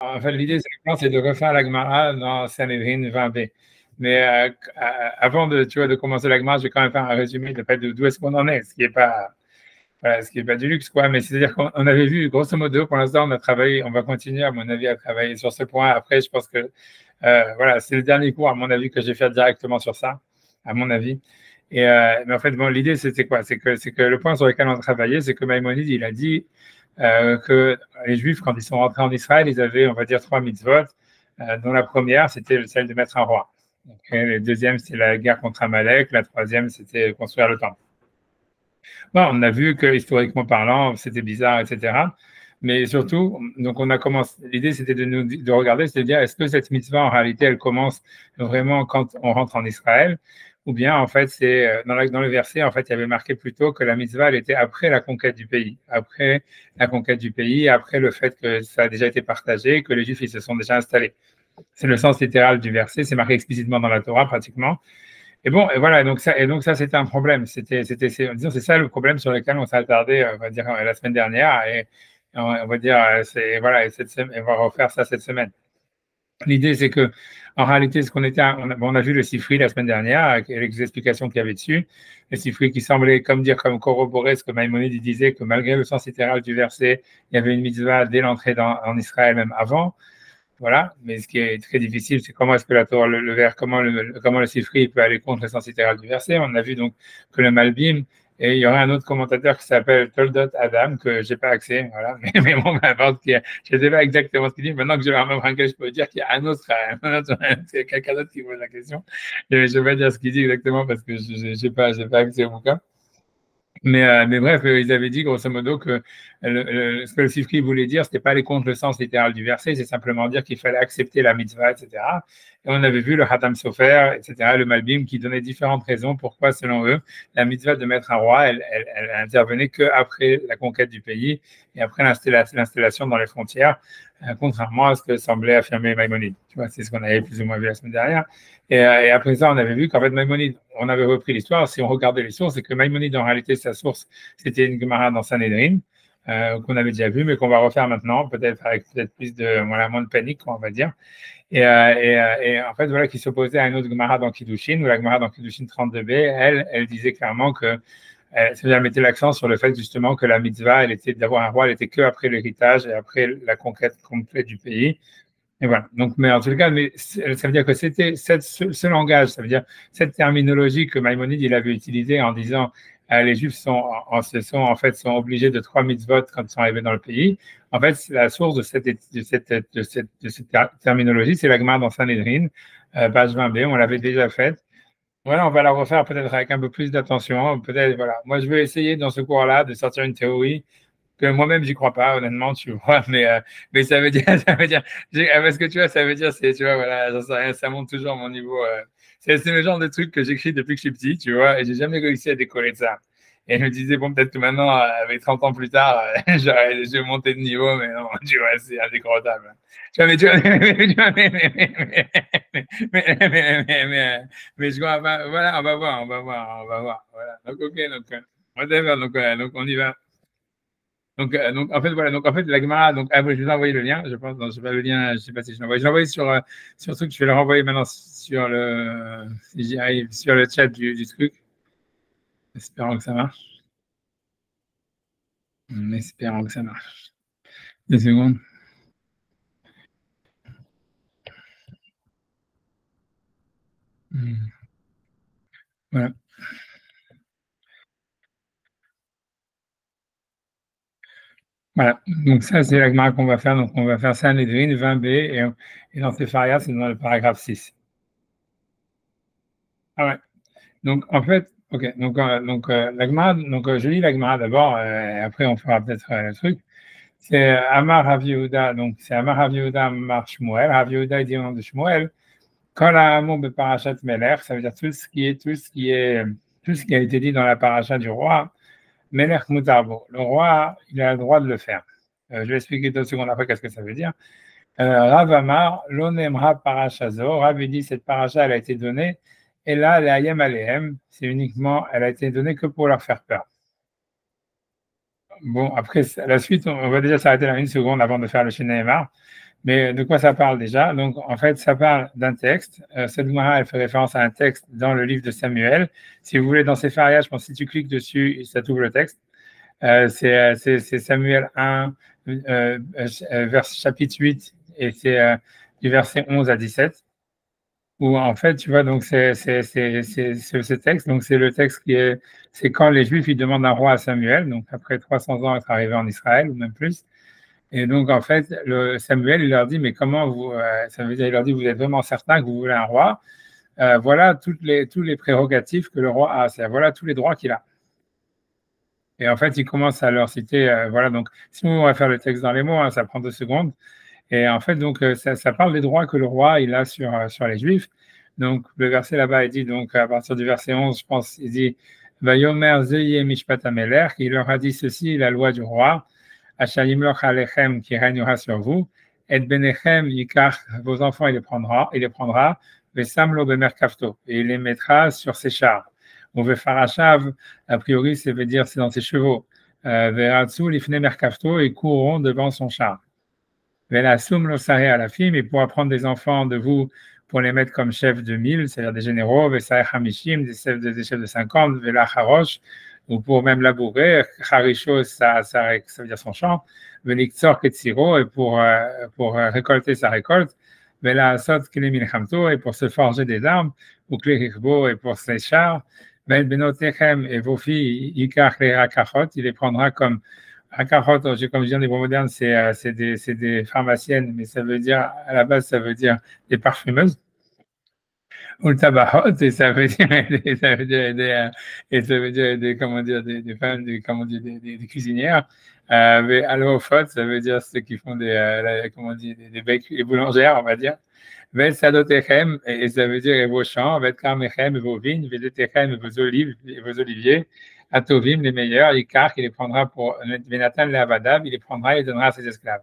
En fait, l'idée, c'est de refaire la Gemara dans Sanhedrin 20b. Mais avant de, tu vois, de commencer la Gemara, je vais quand même faire un résumé de fait d'où est-ce qu'on en est, ce qui n'est pas, voilà, ce qui est pas du luxe, quoi. Mais c'est-à-dire qu'on avait vu, grosso modo, pour l'instant, on a travaillé, on va continuer, à mon avis, à travailler sur ce point. Après, je pense que, voilà, c'est le dernier cours, à mon avis, que j'ai fait directement sur ça, à mon avis. Mais en fait, bon, l'idée, c'était quoi? C'est que le point sur lequel on travaillait, c'est que Maïmonide, il a dit que les Juifs, quand ils sont rentrés en Israël, ils avaient, on va dire, trois mitzvot, dont la première, c'était celle de mettre un roi. Et la deuxième, c'était la guerre contre Amalek. La troisième, c'était construire le temple. Bon, on a vu que, historiquement parlant, c'était bizarre, etc. Mais surtout, donc on a commencé, l'idée c'était de regarder, c'est de dire, est-ce que cette mitzvah, en réalité, elle commence vraiment quand on rentre en Israël? Ou bien, en fait, c'est dans le verset, en fait, il y avait marqué plutôt que la mitzvah, elle était après la conquête du pays, après la conquête du pays, après le fait que ça a déjà été partagé, que les Juifs, ils se sont déjà installés. C'est le sens littéral du verset, c'est marqué explicitement dans la Torah, pratiquement. Et bon, et voilà, donc ça, c'était un problème. Disons, c'est ça le problème sur lequel on s'est attardé, on va dire, la semaine dernière, et on va dire, voilà, et cette semaine, on va refaire ça cette semaine. L'idée, c'est que, en réalité, on a vu le Sifri la semaine dernière, avec les explications qu'il y avait dessus. Le Sifri qui semblait, comme corroborer ce que Maïmonide disait, que malgré le sens littéral du verset, il y avait une mitzvah dès l'entrée en Israël, même avant. Voilà, mais ce qui est très difficile, c'est comment est-ce que la Torah, comment le Sifri peut aller contre le sens littéral du verset. On a vu donc que le Malbim, et il y aurait un autre commentateur qui s'appelle Toldot Adam, que j'ai pas accès, voilà, mais bon, peu importe, je ne sais pas exactement ce qu'il dit. Maintenant que j'ai la même rangue, je peux dire qu'il y a c'est quelqu'un d'autre qui pose la question. Je ne vais pas dire ce qu'il dit exactement parce que j'ai pas accès au bouquin. Mais bref, ils avaient dit grosso modo que ce que le Sifri voulait dire, c'était pas aller contre le sens littéral du verset, c'est simplement dire qu'il fallait accepter la mitzvah, etc. Et on avait vu le Hatam Sofer, etc., le Malbim, qui donnait différentes raisons pourquoi, selon eux, la mitzvah de mettre un roi, elle intervenait qu'après la conquête du pays et après l'installation dans les frontières, contrairement à ce que semblait affirmer Maïmonide. Tu vois, c'est ce qu'on avait plus ou moins vu la semaine dernière. Et après ça, on avait vu qu'en fait, Maïmonide, on avait repris l'histoire. Si on regardait les sources, c'est que Maïmonide, en réalité, sa source, c'était une Gemara dans Sanhedrin, qu'on avait déjà vu, mais qu'on va refaire maintenant, peut-être avec peut-être plus de, voilà, moins de panique, on va dire. Et en fait, voilà, qui s'opposait à une autre Gemara dans Kiddushin, ou la Gemara dans Kiddushin 32b, elle disait clairement que, elle mettait l'accent sur le fait justement que la mitzvah, elle était d'avoir un roi, elle était que après l'héritage et après la conquête complète du pays. Et voilà. Donc, mais en tout cas, ça veut dire que c'était ce langage, ça veut dire cette terminologie que Maïmonide il avait utilisée en disant les Juifs en fait sont obligés de trois mitzvot quand ils sont arrivés dans le pays. En fait, la source de cette terminologie, c'est la Gemara dans Sanhedrin, page 20b. On l'avait déjà faite. Voilà, on va la refaire peut-être avec un peu plus d'attention. Peut-être, voilà. Moi, je vais essayer dans ce cours-là de sortir une théorie que moi-même j'y crois pas honnêtement, tu vois, mais ça veut dire parce que tu vois, ça veut dire, c'est, tu vois, voilà, j'en sais rien, ça monte toujours mon niveau, c'est le genre de truc que j'écris depuis que je suis petit, tu vois, et j'ai jamais réussi à décoller de ça. Et je me disais, bon, peut-être que maintenant, avec 30 ans plus tard, je vais monter de niveau, mais non, tu vois, c'est indécrottable. Tu vois, mais tu vois, mais je crois pas, voilà, on va voir, voilà. Donc, ok, donc, whatever, donc on y va. Donc, en fait, voilà. Donc, en fait, la Gemara, donc, je vais vous envoyer le lien, je pense. Non, je sais pas le lien, je sais pas si je l'envoie. Je l'ai envoyé sur le truc, je vais le renvoyer maintenant si j'y arrive, sur le chat du truc. Espérons que ça marche. Espérons que ça marche. 2 secondes. Voilà. Voilà. Donc, ça, c'est la Gemara qu'on va faire. Donc, on va faire ça en Edwin, 20b, et dans Sefaria, c'est dans le paragraphe 6. Ah ouais. Donc, en fait, ok. Donc, la Gemara, donc, je lis la Gemara d'abord, et après, on fera peut-être le truc. C'est Amar Rav Yehuda, donc c'est Amar Rav Yehuda Amar Shmuel. Rav Yehuda dit au nom de Shmuel, quand la Hamon de Parashat Melech, ça veut dire tout ce qui a été dit dans la paracha du roi, Melech Mutarbo. Le roi, il a le droit de le faire. Je vais expliquer 2 secondes après qu'est-ce que ça veut dire. Rav Amar, l'onemra parashazo. Rav dit cette paracha, elle a été donnée, et là, les Hayem Alehem, c'est uniquement, elle a été donnée que pour leur faire peur. Bon, après, la suite, on va déjà s'arrêter là 1 seconde avant de faire le Shneimar. Mais de quoi ça parle déjà? Donc, en fait, ça parle d'un texte. Cette Gemara, elle fait référence à un texte dans le livre de Samuel. Si vous voulez, dans Sepharia, je pense que si tu cliques dessus, ça t'ouvre le texte. C'est Samuel 1, chapitre 8, et c'est du verset 11 à 17, où en fait, tu vois, donc c'est ce texte, donc c'est le texte c'est quand les Juifs, ils demandent un roi à Samuel, donc après 300 ans être arrivé en Israël, ou même plus. Et donc, en fait, Samuel, il leur dit, mais comment vous, ça veut dire, il leur dit, vous êtes vraiment certain que vous voulez un roi? Voilà tous les prérogatives que le roi a, voilà tous les droits qu'il a. Et en fait, il commence à leur citer, voilà, donc, si on va faire le texte dans les mots, hein, ça prend 2 secondes. Et en fait, donc, ça parle des droits que le roi, il a sur les Juifs. Donc, le verset là-bas, il dit, donc, à partir du verset 11, je pense, il dit, Vayomer Zeye Mishpat Amelech, il leur a dit ceci, la loi du roi, Ashayim Loch Alechem, qui régnera sur vous, Et Benechem Yikach, vos enfants, il les prendra, Vesamlo Bemer Kafto, et il les mettra sur ses chars. On veut Farashav, a priori, ça veut dire c'est dans ses chevaux. Veratsu Lifne Merkafto, et courront devant son char. Velasum lo Sahe à la fille, mais pour apprendre des enfants de vous, pour les mettre comme chefs de 1000, c'est-à-dire des généraux, Vesahe Hamishim, des chefs de 50, Vela Harosh, ou pour même labourer, Harisho, ça veut dire son champ, Veliktsor Ketsiro, et pour récolter sa récolte, Vela Asot Kelimil Hamto, et pour se forger des armes, ou Klerichbo, et pour ses chars, Vel Benotechem, et vos filles, Ikar Lerakachot, il les prendra comme Akachot, comme je dis en hébreu moderne, c'est des pharmaciennes, mais ça veut dire, à la base, ça veut dire des parfumeuses. Ou le tabahot, et ça veut dire, ça veut dire et ça veut dire comment dire, des femmes, comment dire, des cuisinières. Mais alofot, ça veut dire ceux qui font comment dire, des boulangères, on va dire. Vet sadotechem, et ça veut dire et vos champs, vet karmechem, et vos vignes, vedetechem, et vos oliviers, atovim, les meilleurs, ikar, il les prendra pour, venatan le avadav, il les prendra et les donnera à ses esclaves.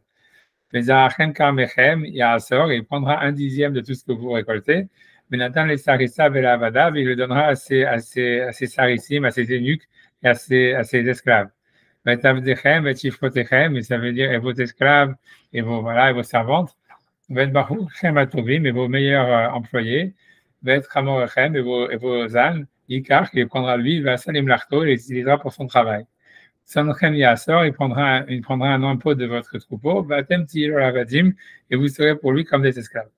Vezarachem karmechem, yaasor, il prendra 1/10 de tout ce que vous récoltez. Benatan les sarissa velavadav, il le donnera à ses sarissim, à ses eunuques et à ses esclaves. Vetavdechem, vetifotechem, et ça veut dire et vos esclaves et vos servantes. Vetbachochem atovim, et vos meilleurs employés. Vetchamorechem, et vos ânes. Ikar, qui les prendra lui, va salim l'arto, et les utilisera pour son travail. Sanchem Yassor, il prendra un impôt de votre troupeau, Vatem Tiyelo Lavadim, et vous serez pour lui comme des esclaves.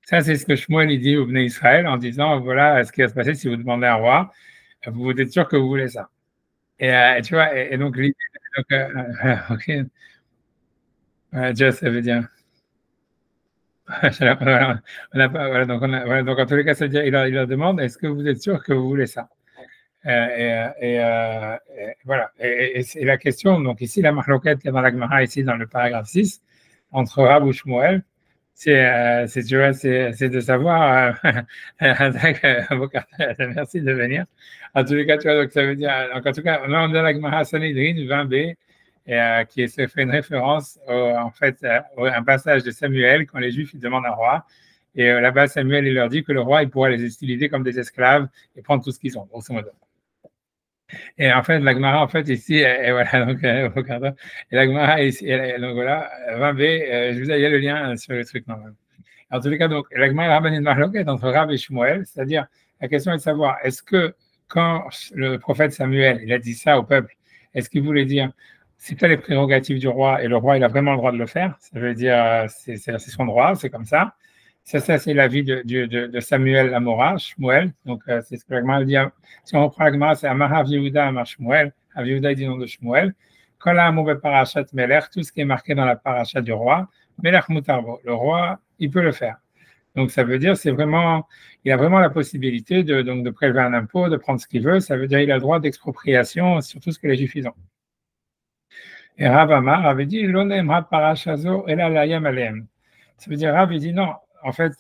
Ça, c'est ce que Shmuel dit au Bnei Israël en disant, voilà ce qui va se passer si vous demandez un roi, vous êtes sûr que vous voulez ça. Et tu vois, et donc l'idée, ok, just, ça veut dire, voilà, donc en tous les cas, ça veut dire, il leur demande, est-ce que vous êtes sûr que vous voulez ça? Voilà. Et la question, donc ici, la marloquette qui est dans la Gemara, ici dans le paragraphe 6, entre Rab ou Shmuel, c'est de savoir, merci de venir. En tous les cas, tu vois, donc ça veut dire, donc en tout cas, là, on est dans la Gemara Sanhedrin 20b, qui se fait une référence, en fait, à un passage de Samuel, quand les Juifs ils demandent un roi. Et là-bas, Samuel, il leur dit que le roi, il pourra les utiliser comme des esclaves et prendre tout ce qu'ils ont, grosso modo. Et en fait, la Gemara, en fait, ici, et voilà, donc, et la Gemara, ici, donc voilà, 20b, je vous ai, il y a le lien sur le truc, normalement. En tous les cas, donc, la Gemara, la Rabbanit Mahloket entre Rab et Shmuel, c'est-à-dire, la question est de savoir, est-ce que quand le prophète Samuel, il a dit ça au peuple, est-ce qu'il voulait dire, c'est pas les prérogatives du roi, et le roi, il a vraiment le droit de le faire, ça veut dire, c'est son droit, c'est comme ça. Ça c'est l'avis de Samuel Amora, Shmuel. Donc, c'est ce que la Gemara dit. Si on reprend la Gemara, c'est Amar Rav Yehuda, Amar Shmuel. Rav Yehuda dit nom de Shmuel. Quand la Amou Parashat Melech, tout ce qui est marqué dans la parashat du roi, Melech Mutarbo, le roi, il peut le faire. Donc, ça veut dire, il a vraiment la possibilité de prélever un impôt, de prendre ce qu'il veut. Ça veut dire, il a le droit d'expropriation sur tout ce que les Juifs ont. Et Rav Amar avait dit, L'onem Rav Parashazo, et la Layam Alem. Ça veut dire, Rav, il dit non. En fait,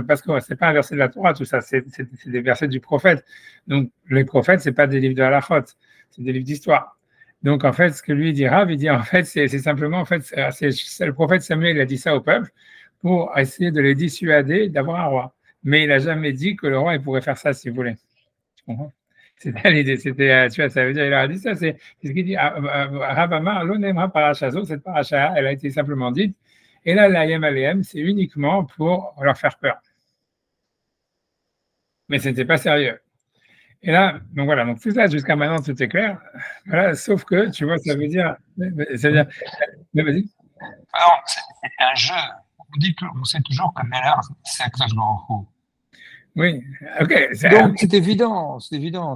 parce que c'est pas un verset de la Torah, tout ça, c'est des versets du prophète. Donc, les prophètes, c'est pas des livres de halachot, c'est des livres d'histoire. Donc, en fait, ce que lui dit Rav, il dit, en fait, c'est simplement, en fait, c'est le prophète Samuel, il a dit ça au peuple pour essayer de les dissuader d'avoir un roi. Mais il n'a jamais dit que le roi, il pourrait faire ça s'il voulait. Tu comprends? C'était l'idée, c'était, tu vois, ça veut dire, il a dit ça, c'est ce qu'il dit, Rav Amar, l'onema parachazo, cette paracha, elle a été simplement dite, et là, l'ayem aléem, c'est uniquement pour leur faire peur. Mais ce n'était pas sérieux. Et là, donc voilà, donc tout ça, jusqu'à maintenant, tout est clair. Voilà, sauf que, tu vois, ça veut dire, c'est-à-dire, mais vas-y. Alors, c'est un jeu. On sait toujours que Meller, c'est Akadosh Baruch Hu. Oui, ok, Donc, c'est évident,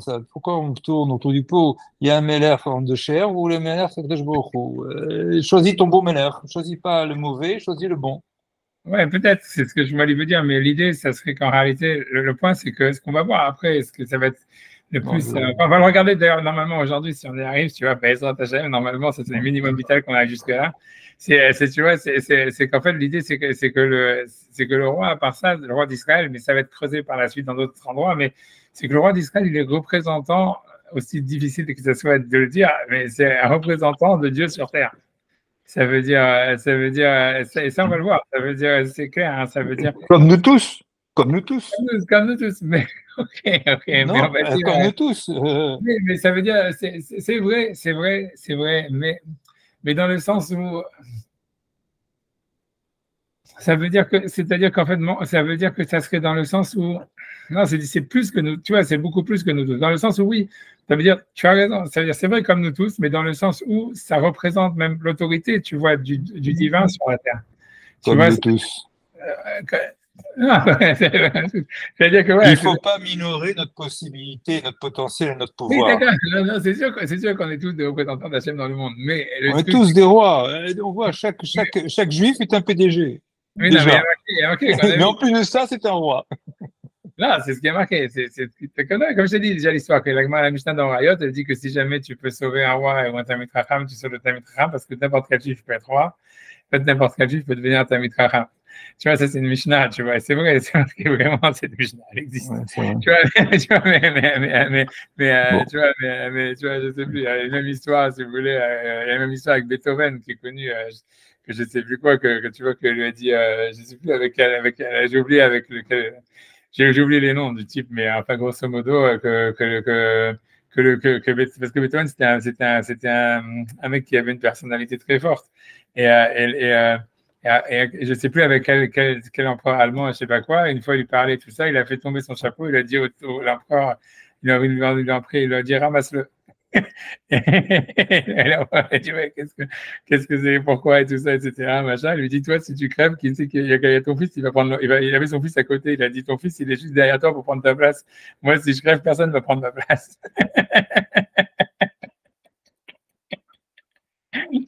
ça. Pourquoi on tourne autour du pot? Il y a un Meller en de chair ou le Meller, c'est Akadosh Baruch Hu. Choisis ton bon Meller. Choisis pas le mauvais, choisis le bon. ouais, peut-être, c'est ce que je voulais vous dire, mais l'idée, ça serait qu'en réalité, le point, c'est que ce qu'on va voir après, est-ce que ça va être le Bon, plus. On va le regarder d'ailleurs, normalement, aujourd'hui, si on y arrive, tu vois, Bezrat Hashem, normalement, c'est le minimum vital qu'on a jusque-là. Tu vois, c'est qu'en fait, l'idée, c'est que le roi, à part ça, le roi d'Israël, mais ça va être creusé par la suite dans d'autres endroits, mais c'est que le roi d'Israël, il est représentant, aussi difficile que ce soit de le dire, mais c'est un représentant de Dieu sur terre. Et ça, on va le voir. Ça veut dire, c'est clair, hein, ça veut dire, comme nous tous. Comme nous tous. comme nous tous, mais, ok, mais on Non, va dire, comme nous tous. mais ça veut dire, c'est vrai, c'est vrai, mais dans le sens où, ça veut dire que, c'est-à-dire qu'en fait, ça veut dire que ça serait dans le sens où, non, c'est plus que nous, tu vois, c'est beaucoup plus que nous tous. Dans le sens où, oui, ça veut dire, tu as raison, ça veut dire, c'est vrai comme nous tous, mais dans le sens où ça représente même l'autorité, tu vois, du divin sur la terre. Tu Comme vois, nous tous. c'est-à-dire que, Il ouais, ne faut pas minorer notre possibilité, notre potentiel et notre oui, pouvoir. d'accord, non, non, c'est sûr qu'on est tous des représentants d'Hachem dans le monde, mais le On est truc, tous des rois. On voit chaque juif est un PDG. oui, non, mais Déjà. il y a marqué qu'on a Mais vu. en plus de ça, c'est un roi. Non, c'est ce qui est marqué. Comme je t'ai dit déjà l'histoire, que la Mishnah dans Rayot, elle dit que si jamais tu peux sauver un roi ou un Talmid Chacham, tu sauves le Talmid Chacham parce que n'importe quel juif peut être roi, en fait, n'importe quel juif peut devenir un Talmid Chacham. Tu vois, ça c'est une Mishnah, tu vois, c'est vrai, c'est marqué vraiment, cette Mishnah, elle existe. Ouais, Tu vois, tu vois, bon. tu vois, je sais plus, il y a la même histoire, si vous voulez, il y a la même histoire avec Beethoven qui est connu, que je sais plus quoi, que tu vois, que lui a dit, je sais plus j'ai oublié avec lequel. J'ai oublié les noms du type, mais enfin, grosso modo, parce que Beethoven, un mec qui avait une personnalité très forte. Et, je ne sais plus avec quel empereur allemand, je ne sais pas quoi, une fois il lui parlait tout ça, il a fait tomber son chapeau, il a dit l'empereur, il lui a dit ramasse-le. Elle a dit, ouais, qu'est-ce que c'est, pourquoi et tout ça, etc. Machin. Elle lui dit, toi, si tu crèves, qui sait qu'il y a ton fils, il va prendre, il avait son fils à côté, il a dit, ton fils, il est juste derrière toi pour prendre ta place. Moi, si je crève, personne ne va prendre ma place.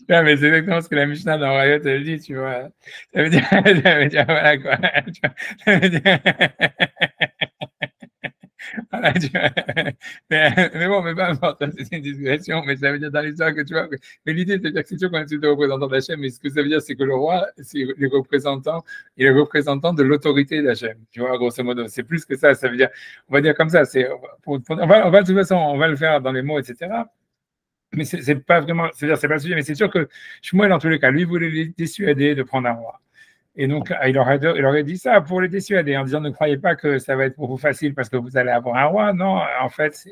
Ouais, mais c'est exactement ce que la Mishnah dans Rayot, elle dit, tu vois. Ça veut dire voilà quoi. Ça veut dire, voilà, mais bon, mais pas importe, c'est une digression, mais ça veut dire dans l'histoire que tu vois. Mais l'idée, c'est-à-dire que c'est sûr qu'on est tous des représentants d'Hachem, mais ce que ça veut dire, c'est que le roi, c'est les représentants, il est représentant de l'autorité d'Hachem. Tu vois, grosso modo, c'est plus que ça. Ça veut dire, on va dire comme ça, on va de toute façon, on va le faire dans les mots, etc. Mais c'est pas vraiment, c'est-à-dire, c'est pas le sujet, mais c'est sûr que Shmuel, dans tous les cas, lui voulait les dissuader de prendre un roi. Et donc, il aurait dit ça pour les dissuader, en disant ne croyez pas que ça va être pour vous facile parce que vous allez avoir un roi. Non, en fait,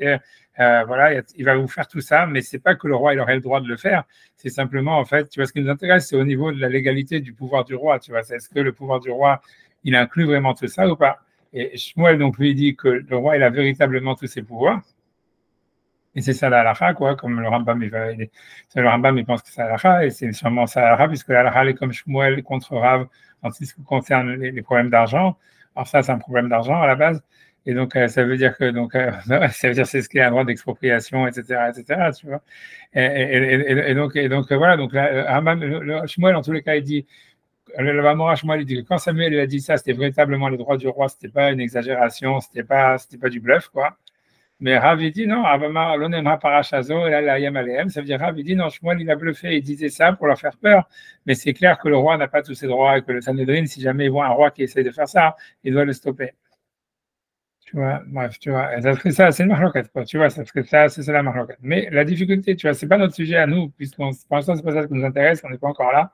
voilà, il va vous faire tout ça, mais c'est pas que le roi il aurait le droit de le faire. C'est simplement, en fait, tu vois, ce qui nous intéresse, c'est au niveau de la légalité du pouvoir du roi. Tu vois, est-ce que le pouvoir du roi, il inclut vraiment tout ça ou pas? Et Shmuel, donc, lui dit que le roi, il a véritablement tous ses pouvoirs. Et c'est ça la halakha, quoi, comme le Rambam, le Rambam, il pense que c'est la halakha, et c'est sûrement ça la halakha, puisque la halakha est comme Shmuel contre Rav en ce qui concerne les problèmes d'argent. Alors ça, c'est un problème d'argent à la base. Et donc, ça veut dire que, ça veut dire c'est ce qui est un droit d'expropriation, etc., tu vois. Voilà, donc, Shmuel, en tous les cas, il dit, le Bamora Shmuel, il dit que quand Samuel il a dit ça, c'était véritablement les droits du roi, c'était pas une exagération, c'était pas du bluff, quoi. Mais Rav, il dit non, l'onema parachazo, et là, la yam ça veut dire Rav, il dit non, Shmuel, il a bluffé, il disait ça pour leur faire peur, mais c'est clair que le roi n'a pas tous ses droits et que le Sanhedrin, si jamais il voit un roi qui essaie de faire ça, il doit le stopper. Tu vois, bref, tu vois, ça serait ça, c'est une marloquette, quoi, tu vois, ça serait ça, c'est la marloquette. Mais la difficulté, tu vois, c'est pas notre sujet à nous, puisqu'on, pour l'instant, c'est pas ça qui nous intéresse, on n'est pas encore là.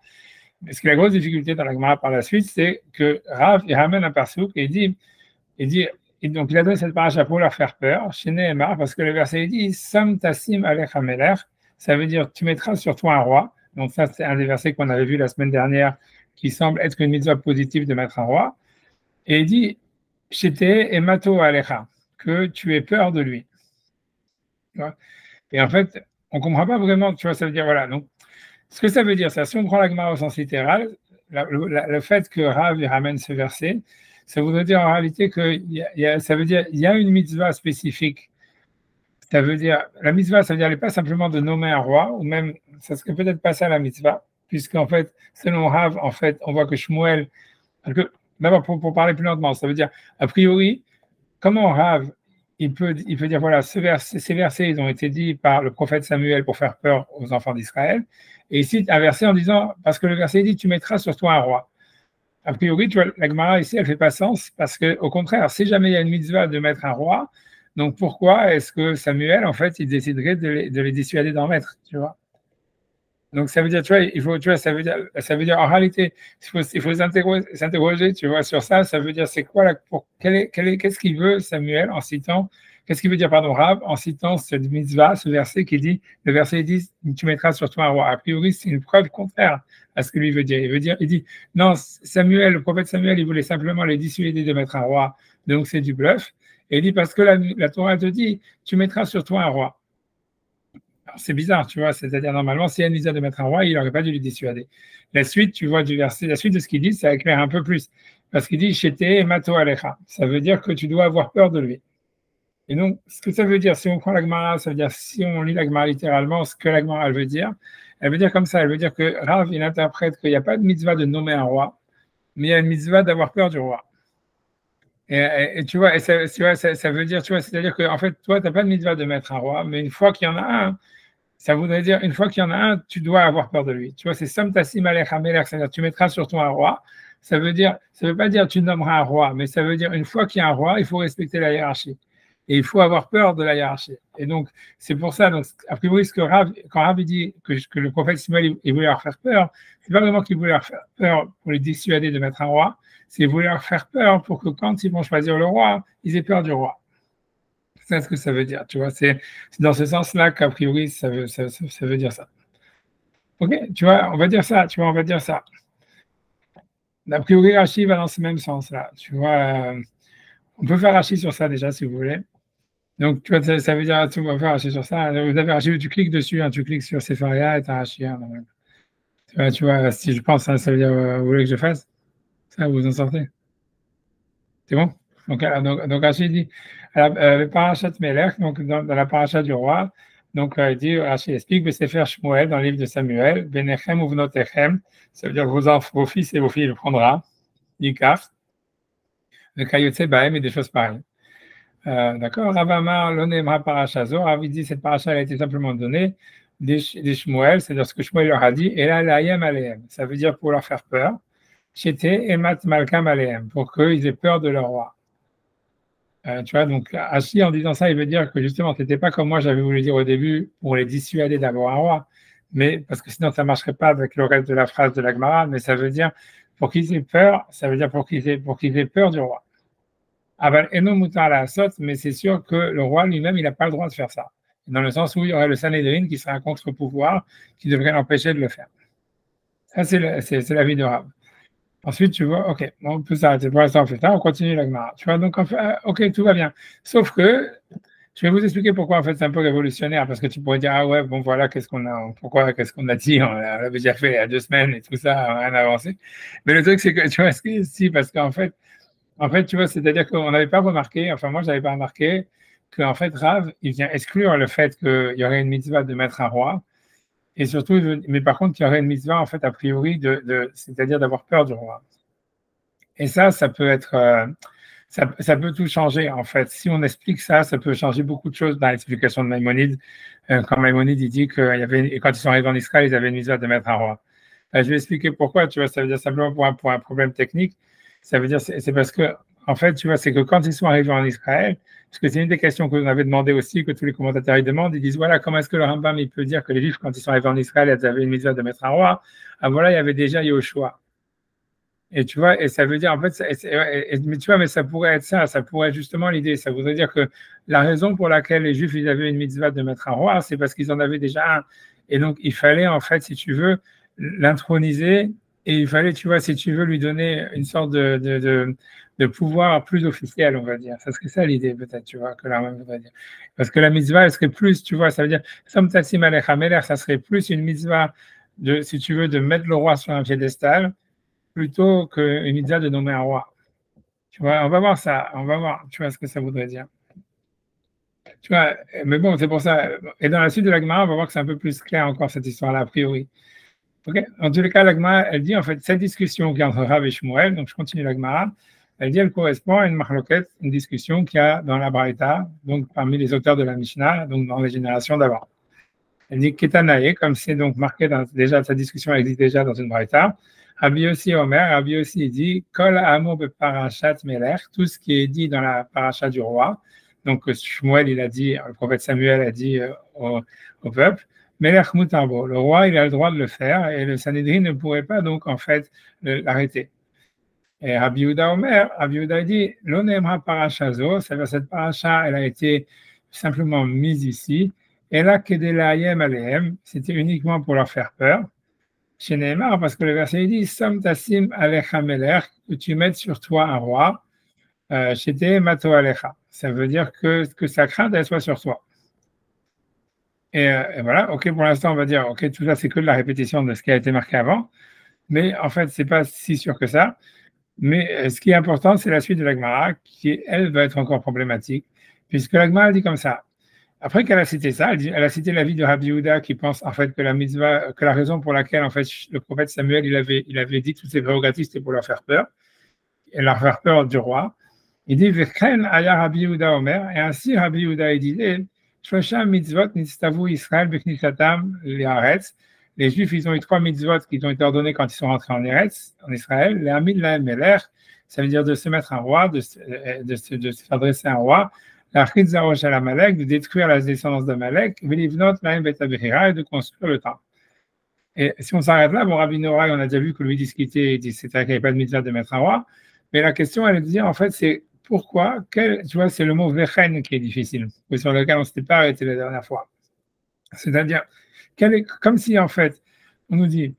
Mais ce qui est la grosse difficulté dans la Gemara par la suite, c'est que Rav, il ramène un parsouk et il dit, Et donc, il a donné cette paracha pour leur faire peur, chez Nehemar, parce que le verset dit Sam tassim alecha melech, ça veut dire tu mettras sur toi un roi. Donc, ça, c'est un des versets qu'on avait vu la semaine dernière, qui semble être une mitzvah positive de mettre un roi. Et il dit Shete emato alecha, que tu aies peur de lui. Et en fait, on ne comprend pas vraiment, tu vois, ça veut dire, voilà. Donc, ce que ça veut dire, ça, si on prend la Gemara au sens littéral, le fait que Rav il ramène ce verset, ça voudrait dire en réalité que ça veut dire il y a une mitzvah spécifique. Ça veut dire, la mitzvah, ça veut dire, elle n'est pas simplement de nommer un roi, ou même, ça serait peut-être pas ça la mitzvah, puisqu'en fait, selon Rav, en fait, on voit que Shmuel, d'abord pour parler plus lentement, ça veut dire, a priori, comment Rav, il peut dire, voilà, ces versets, ils ont été dits par le prophète Samuel pour faire peur aux enfants d'Israël, et ici, un verset en disant, parce que le verset dit, tu mettras sur toi un roi. A priori, tu vois, la Gemara ici, elle ne fait pas sens, parce qu'au contraire, si jamais il y a une mitzvah de mettre un roi, donc pourquoi est-ce que Samuel, en fait, il déciderait de les dissuader d'en mettre, tu vois? Donc ça veut dire, tu vois, ça veut dire en réalité, il faut s'interroger, tu vois, sur ça. Ça veut dire, c'est quoi, qu'est-ce qu'il veut Samuel en citant, qu'est-ce qu'il veut dire, pardon, Rav, en citant cette mitzvah, ce verset qui dit, le verset dit, tu mettras sur toi un roi. A priori, c'est une preuve contraire à ce que lui veut dire. Il dit, non, Samuel, le prophète Samuel, il voulait simplement les dissuader de mettre un roi, donc c'est du bluff. Et il dit, parce que la Torah te dit, tu mettras sur toi un roi. C'est bizarre, tu vois, c'est-à-dire normalement, s'il y a une mitzvah de mettre un roi, il n'aurait pas dû lui dissuader. La suite, tu vois, du verset, la suite de ce qu'il dit, ça éclaire un peu plus. Parce qu'il dit, Shete emato alecha. Ça veut dire que tu dois avoir peur de lui. Et donc, ce que ça veut dire, si on prend la Gemara, ça veut dire, si on lit la Gemara littéralement, ce que la Gemara, elle veut dire comme ça, elle veut dire que Rav, il interprète qu'il n'y a pas de mitzvah de nommer un roi, mais il y a une mitzvah d'avoir peur du roi. Et tu vois, ça veut dire, tu vois, c'est-à-dire qu'en fait, toi, tu n'as pas de mitzvah de mettre un roi, mais une fois qu'il y en a un, ça voudrait dire, une fois qu'il y en a un, tu dois avoir peur de lui. Tu vois, c'est Sam tassim alecha melech, c'est-à-dire tu mettras sur toi un roi. Ça veut pas dire tu nommeras un roi, mais ça veut dire une fois qu'il y a un roi, il faut respecter la hiérarchie. Et il faut avoir peur de la hiérarchie. Et donc, c'est pour ça, donc, a priori, quand Rav dit que le prophète Samuel, il voulait leur faire peur, c'est pas vraiment qu'il voulait leur faire peur pour les dissuader de mettre un roi, c'est qu'il voulait leur faire peur pour que quand ils vont choisir le roi, ils aient peur du roi. C'est ce que ça veut dire, tu vois. C'est dans ce sens-là qu'a priori, ça veut dire ça. Ok, tu vois, on va dire ça, tu vois, on va dire ça. A priori, Rashi va dans ce même sens-là, tu vois. On peut faire Rashi sur ça déjà, si vous voulez. Donc, tu vois, ça veut dire, on va faire Rashi sur ça. Vous avez Rashi, tu cliques dessus, hein, tu cliques sur Sepharia et tu as Rashi. Hein, tu vois, si je pense, hein, ça veut dire, vous voulez que je fasse ça, vous en sortez. C'est bon? Donc Rachid dit, le parachat Melech, donc dans la paracha du roi, donc il dit, Rachid explique, Besefer Shmuel, dans le livre de Samuel, Benechem ou Vnotechem, ça veut dire vos fils et vos filles le prendra, Yikaf, le Kayotse Bahem et des choses pareilles. D'accord? Rav Amar, l'onemra parachazo, Rav dit, cette paracha a été simplement donnée des Shmuel, c'est-à-dire ce que Shmuel leur a dit, et là, l'ayem alehem, ça veut dire pour leur faire peur, Shete emat malkam alehem, pour qu'ils aient peur de leur roi. Tu vois, donc Hachi, en disant ça, il veut dire que justement, ce n'était pas comme moi j'avais voulu dire au début pour les dissuader d'avoir un roi, mais parce que sinon ça ne marcherait pas avec le reste de la phrase de la Gemara, mais ça veut dire pour qu'ils aient peur, ça veut dire pour qu'ils aient peur du roi. Aval eno mutar la sot, mais c'est sûr que le roi lui-même, il n'a pas le droit de faire ça. Dans le sens où il y aurait le Sanhédrin qui serait un contre-pouvoir qui devrait l'empêcher de le faire. Ça, c'est l'avis de Rav. Ensuite, tu vois, ok, on peut s'arrêter. Pour l'instant, on fait ça, on continue la Gemara. Tu vois, donc, ok, tout va bien. Sauf que, je vais vous expliquer pourquoi, en fait, c'est un peu révolutionnaire, parce que tu pourrais dire, ah ouais, bon, voilà, qu'est-ce qu'on a dit, on l'avait déjà fait il y a 2 semaines et tout ça, rien avancé. Mais le truc, c'est que, tu vois, si, parce qu'en fait, tu vois, c'est-à-dire qu'on n'avait pas remarqué, enfin, moi, je n'avais pas remarqué qu'en fait, Rav, il vient exclure le fait qu'il y aurait une mitzvah de mettre un roi. Et surtout, mais par contre, il y aurait une mitzvah, en fait, a priori, c'est-à-dire d'avoir peur du roi. Et ça peut être, ça peut tout changer, en fait. Si on explique ça, ça peut changer beaucoup de choses dans l'explication de Maïmonide. Quand Maïmonide, il dit que quand ils sont arrivés en Israël, ils avaient une mitzvah de mettre un roi. Je vais expliquer pourquoi, tu vois, ça veut dire simplement pour un problème technique. Ça veut dire, c'est parce que, en fait, tu vois, c'est que quand ils sont arrivés en Israël, parce que c'est une des questions que vous avez demandé aussi, que tous les commentateurs ils demandent, ils disent, voilà, comment est-ce que le Rambam, il peut dire que les Juifs, quand ils sont arrivés en Israël, ils avaient une mitzvah de mettre un roi? Ah, voilà, il y avait déjà Yahushua. Et tu vois, et ça veut dire, en fait, mais tu vois, mais ça pourrait être ça pourrait être justement l'idée. Ça voudrait dire que la raison pour laquelle les Juifs, ils avaient une mitzvah de mettre un roi, c'est parce qu'ils en avaient déjà un. Et donc, il fallait, en fait, si tu veux, l'introniser, et il fallait, tu vois, si tu veux, lui donner une sorte de pouvoir plus officiel, on va dire. Ça serait ça l'idée, peut-être, tu vois, que l'armée voudrait dire. Parce que la mitzvah, elle serait plus, tu vois, ça veut dire, Som Tassim Alecha Melech, ça serait plus une mitzvah de, si tu veux, de mettre le roi sur un piédestal, plutôt qu'une mitzvah de nommer un roi. Tu vois, on va voir ça, on va voir, tu vois, ce que ça voudrait dire. Tu vois, mais bon, c'est pour ça. Et dans la suite de la Gemara, on va voir que c'est un peu plus clair encore cette histoire-là, a priori. Okay. En tous les cas, la Gemara, elle dit, en fait, cette discussion qui est entre Rav et Shmuel, donc je continue la Gemara, elle dit, elle correspond à une marloquette, une discussion qu'il y a dans la Braïta, donc parmi les auteurs de la Mishnah, donc dans les générations d'avant. Elle dit Ketanaye, comme c'est donc marqué déjà, cette discussion existe déjà dans une Braïta. Rabbi Yossi Omer, Rabbi Yossi dit Kol Amo be Parashat Melech, tout ce qui est dit dans la paracha du roi. Donc Shmuel, il a dit, le prophète Samuel a dit au peuple, Melech Mutarbo, le roi, il a le droit de le faire et le Sanhédrin ne pourrait pas donc en fait l'arrêter. Et Rabbi Yehuda Omer, Rabbi Yehuda dit L'onemra parachazo, c'est-à-dire cette paracha, elle a été simplement mise ici. Et là, Kedelayem Alehem, c'était uniquement pour leur faire peur. Chez Neymar, parce que le verset dit Sam Tassim Alecha Melech, que tu mettes sur toi un roi, Shete Mato Alecha. Ça veut dire que sa crainte, elle soit sur toi. Et voilà, ok, pour l'instant, on va dire, ok, tout ça, c'est que de la répétition de ce qui a été marqué avant. Mais en fait, c'est pas si sûr que ça. Mais ce qui est important, c'est la suite de la Gemara, qui, elle, va être encore problématique, puisque la Gemara dit comme ça. Après qu'elle a cité ça, elle a cité l'avis de Rabbi Yehuda qui pense en fait que la mitzvah, que la raison pour laquelle en fait le prophète Samuel il avait dit toutes ses prérogatives c'était pour leur faire peur et leur faire peur du roi. Il dit Vekren aya Rabbi Yehuda Omer et ainsi Rabbi Yehuda il disait Shloshah mitzvot nitztavu Israël beknissatam li'aretz. Les Juifs ils ont eu 3 mitzvot qui ont été ordonnés quand ils sont rentrés en Eretz, en Israël. L'amid la melech, ça veut dire de se mettre un roi, de se faire dresser un roi. La Chitzarosh à la Malek, de détruire la descendance de Malek, et de construire le temple. Et si on s'arrête là, bon, Rabbi Noraï, on a déjà vu que lui discutait, il dit c'était qu'il n'y avait pas de mitzvah de mettre un roi, mais la question, elle est de dire, en fait, c'est pourquoi, tu vois, c'est le mot vechen qui est difficile, sur lequel on ne s'était pas arrêté la dernière fois. C'est-à-dire, comme si, en fait, on nous dit,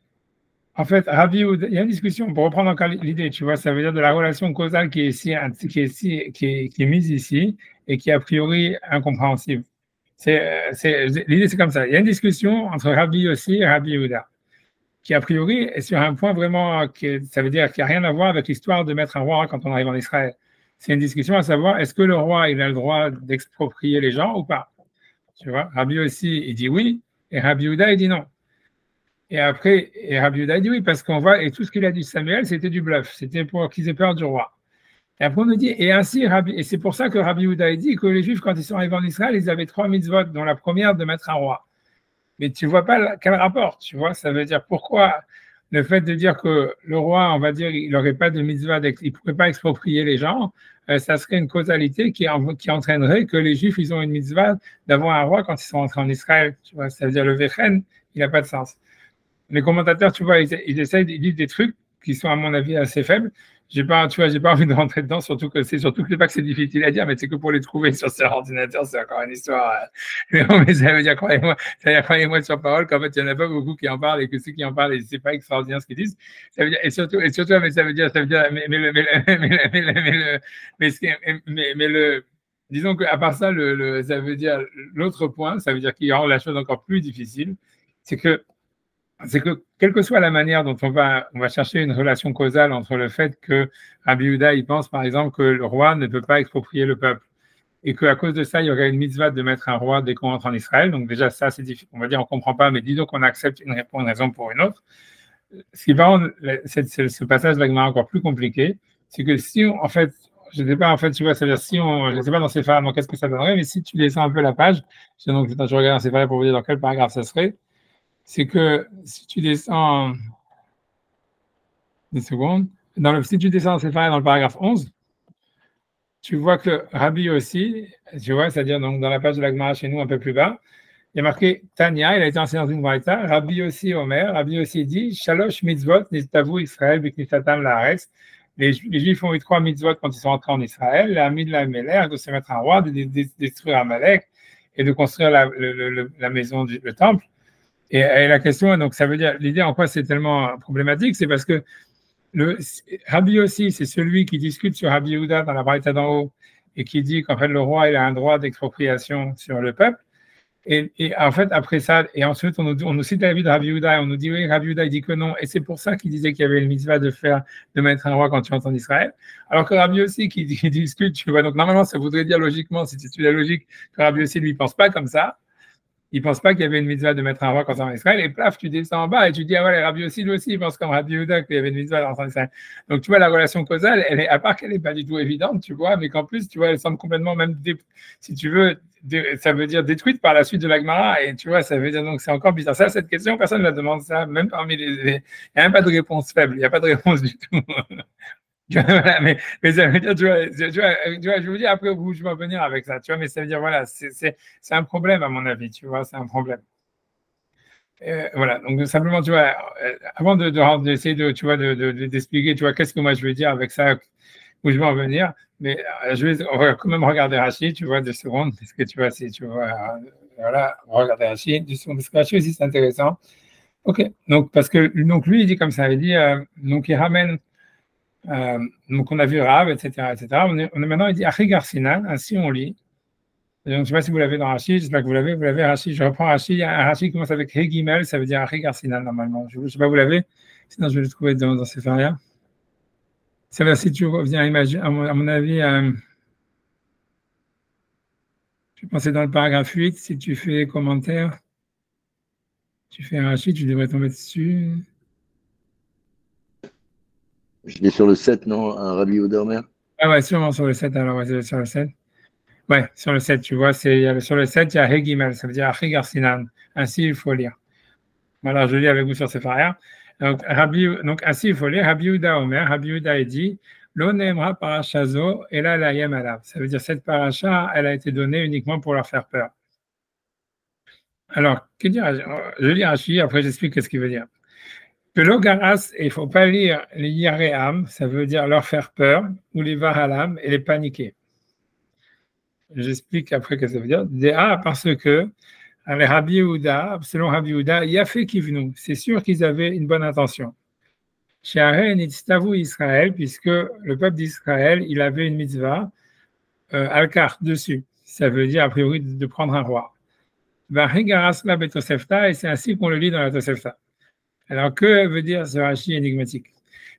en fait, Rabbi Yehuda, il y a une discussion, pour reprendre encore l'idée, tu vois, ça veut dire de la relation causale qui est mise ici et qui est a priori incompréhensible. L'idée, c'est comme ça. Il y a une discussion entre Rabbi Yossi et Rabbi Yehuda, qui a priori est sur un point vraiment, ça veut dire qu'il n'y a rien à voir avec l'histoire de mettre un roi quand on arrive en Israël. C'est une discussion à savoir, est-ce que le roi, il a le droit d'exproprier les gens ou pas? Tu vois, Rabbi Yossi, il dit oui, et Rabbi Yehuda, il dit non. Et après, Rabbi Yehuda dit oui, parce qu'on voit, et tout ce qu'il a dit Samuel, c'était du bluff, c'était pour qu'ils aient peur du roi. Et après, on nous dit, et ainsi, et c'est pour ça que Rabbi Yehuda dit que les Juifs, quand ils sont arrivés en Israël, ils avaient 3 mitzvot, dont la première de mettre un roi. Mais tu ne vois pas quel rapport, tu vois, ça veut dire pourquoi le fait de dire que le roi, on va dire, il n'aurait pas de mitzvah, il ne pourrait pas exproprier les gens, ça serait une causalité qui entraînerait que les Juifs, ils ont une mitzvah d'avoir un roi quand ils sont rentrés en Israël, tu vois, ça veut dire le vechen, il n'a pas de sens. Les commentateurs, tu vois, ils essayent de dire des trucs qui sont, à mon avis, assez faibles. J'ai pas envie de rentrer dedans, surtout que c'est pas que c'est difficile à dire, mais c'est que pour les trouver sur ces ordinateurs, c'est encore une histoire. Mais ça veut dire, croyez-moi sur parole, qu'en fait, il n'y en a pas beaucoup qui en parlent et que ceux qui en parlent, c'est pas extraordinaire ce qu'ils disent. Ça veut dire, et surtout, mais ça veut dire, disons qu'à part ça, ça veut dire, l'autre point, ça veut dire qu'il rend la chose encore plus difficile, c'est que quelle que soit la manière dont on va chercher une relation causale entre le fait que Rabbi Yehuda, il pense par exemple que le roi ne peut pas exproprier le peuple et qu'à cause de ça, il y aurait une mitzvah de mettre un roi dès qu'on rentre en Israël. Donc déjà, ça, c'est difficile. On va dire, on ne comprend pas, mais disons qu'on accepte une raison pour une autre. Ce qui va rendre ce passage de la Gemara encore plus compliqué, c'est que si, en fait, je ne sais pas, en fait, tu vois, ça veut dire si je ne sais pas dans ces phares, donc qu'est-ce que ça donnerait, mais si tu descends un peu la page, donc je regarde dans ces phares pour vous dire dans quel paragraphe ça serait, c'est que si tu descends, des secondes, si tu descends dans le paragraphe 11, tu vois que Rabbi aussi, tu vois, c'est-à-dire donc dans la page de la Gemara chez nous un peu plus bas, il y a marqué Tania, il a été enseigné dans une braïta, Rabbi aussi Omer, Rabbi aussi dit, Shalosh mitzvot, nistavu Israël, biknisatam laaretz. Les Juifs ont eu 3 mitzvot quand ils sont entrés en Israël, la Hamid la Melech, de se mettre un roi, de détruire Amalek et de construire la maison, le temple. Et la question, donc ça veut dire, l'idée en quoi c'est tellement problématique, c'est parce que Rabbi aussi, c'est celui qui discute sur Rabbi Yehuda dans la braïta d'en haut et qui dit qu'en fait le roi il a un droit d'expropriation sur le peuple. Et en fait, après ça, et ensuite, on nous cite la vie de Rabbi Yehuda, et on nous dit, oui, Rabbi Yehuda, il dit que non, et c'est pour ça qu'il disait qu'il y avait une mitzvah de mettre un roi quand tu entres en Israël. Alors que Rabbi aussi, qui discute, tu vois, donc normalement, ça voudrait dire logiquement, si tu suis la logique, que Rabbi aussi, lui, il pense pas comme ça. Il pense pas qu'il y avait une mitzvah de mettre un roi quand tu entres en Israël, et plaf, tu descends en bas, et tu dis, ah ouais, Rabbi aussi, lui aussi, il pense comme Rabbi Yehuda qu'il y avait une mitzvah d'entrer en Israël. Donc, tu vois, la relation causale, elle est, à part qu'elle n'est pas du tout évidente, tu vois, mais qu'en plus, tu vois, elle semble complètement, même, si tu veux, ça veut dire détruite par la suite de la Gemara, et tu vois, ça veut dire, donc c'est encore bizarre. Ça, cette question, personne ne la demande ça, même parmi il n'y a même pas de réponse faible, il n'y a pas de réponse du tout. Voilà, mais ça veut dire, tu vois, je vous dis après où je vais venir avec ça, tu vois, mais ça veut dire, voilà, c'est un problème à mon avis, tu vois, c'est un problème. Voilà, donc simplement, tu vois, avant d'essayer tu vois, d'expliquer, tu vois, qu'est-ce que moi je veux dire avec ça, où je vais en venir, mais on va quand même regarder Rachid, tu vois, 2 secondes, parce que tu vois, si tu vois, voilà, regarder Rachid, 2 secondes, parce que Rachid aussi c'est intéressant. Ok, donc parce que donc lui il dit comme ça, il dit donc il ramène donc on a vu Rav, etc., etc. On est maintenant il dit Achi Garsinan, ainsi on lit. Donc je ne sais pas si vous l'avez dans Rachid, j'espère que vous l'avez Rachid. Je reprends Rachid, un Rachid qui commence avec Hegimel, ça veut dire Achi Garsinan normalement. Je ne sais pas, vous l'avez, sinon je vais le trouver dans Sefaria. Ça va, si tu reviens à imaginer, à mon avis, je pensais dans le paragraphe 8, si tu fais commentaire, tu fais un Rachid, tu devrais tomber dessus. Je l'ai sur le 7, non? Un Rabbi Yehuda Omer? Ah ouais, sûrement sur le 7, alors ouais, sur le 7. Ouais, sur le 7, tu vois, sur le 7, il y a Hegimel, ça veut dire Achi Garsinan. Ainsi, il faut lire. Alors, je lis avec vous sur Sefaria. Donc, ainsi, il faut lire Rabbi Yehuda Omer. Rabbi Yehuda dit L'onemra parachazo et là la yem alav. Ça veut dire cette paracha, elle a été donnée uniquement pour leur faire peur. Alors, que dire? Je lis Rashi, après j'explique ce qu'il veut dire. Que l'ogaras, il ne faut pas lire les yaream, ça veut dire leur faire peur, ou les vahalam et les paniquer. J'explique après ce que ça veut dire. Parce que Rabbi Yehuda, selon Rabbi Yehuda, Yafé Kivnu, c'est sûr qu'ils avaient une bonne intention. Chez Aren Itztavu Israël, puisque le peuple d'Israël, il avait une mitzvah, al-kar, dessus. Ça veut dire, a priori, de prendre un roi. Vahigarasla betosefta, et c'est ainsi qu'on le lit dans la Tosefta. Alors, que veut dire ce Rashi énigmatique?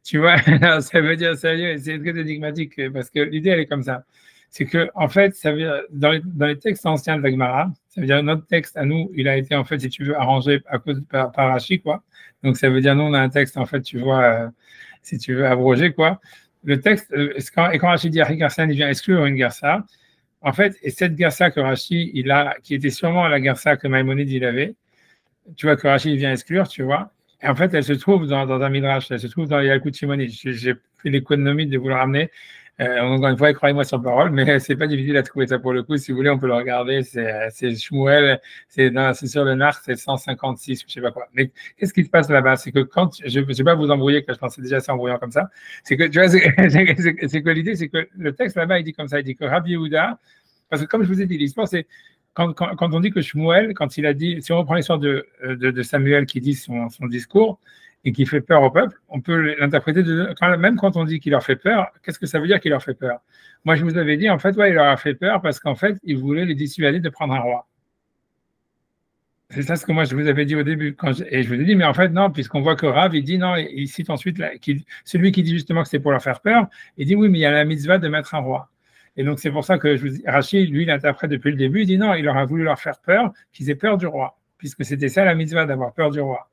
Tu vois, ça veut dire, c'est très énigmatique, parce que l'idée, elle est comme ça. C'est que, en fait, ça veut dire, dans les textes anciens de la Gemara, ça veut dire notre texte à nous, il a été, en fait, si tu veux, arrangé par Rashi, quoi. Donc, ça veut dire, nous, on a un texte, en fait, tu vois, si tu veux, abrogé, quoi. Le texte, quand Rashi dit Garça, il vient exclure une Garça. En fait, et cette Garça que Rashi, il a, qui était sûrement la Garça que Maïmonide, il avait, tu vois, que Rashi, il vient exclure, tu vois. Et en fait, elle se trouve dans un midrash, elle se trouve dans Yalkut Shimoni. J'ai fait l'économie de vous le ramener. Encore une fois, croyez-moi sur parole, mais c'est pas difficile à trouver ça pour le coup. Si vous voulez, on peut le regarder. C'est Shmuel, c'est sur le Nar, c'est 156, je sais pas quoi. Mais qu'est-ce qui se passe là-bas? C'est que quand, je ne vais pas vous embrouiller, que je pensais déjà assez embrouillant comme ça. C'est que, tu vois, c'est que l'idée, c'est que le texte là-bas, il dit comme ça, il dit que Rabbi Yehuda, parce que comme je vous ai dit, l'histoire, c'est quand on dit que Shmuel, quand il a dit, si on reprend l'histoire de Samuel qui dit son discours, et qui fait peur au peuple, on peut l'interpréter même quand on dit qu'il leur fait peur, qu'est-ce que ça veut dire qu'il leur fait peur? Moi, je vous avais dit, en fait, ouais, il leur a fait peur parce qu'en fait, il voulait les dissuader de prendre un roi. C'est ça ce que moi, je vous avais dit au début. Et je vous ai dit, mais en fait, non, puisqu'on voit que Rav, il dit non, il cite ensuite, celui qui dit justement que c'est pour leur faire peur, il dit oui, mais il y a la mitzvah de mettre un roi. Et donc, c'est pour ça que Rachid, lui, l'interprète depuis le début, il dit non, il leur a voulu leur faire peur, qu'ils aient peur du roi, puisque c'était ça la mitzvah, d'avoir peur du roi.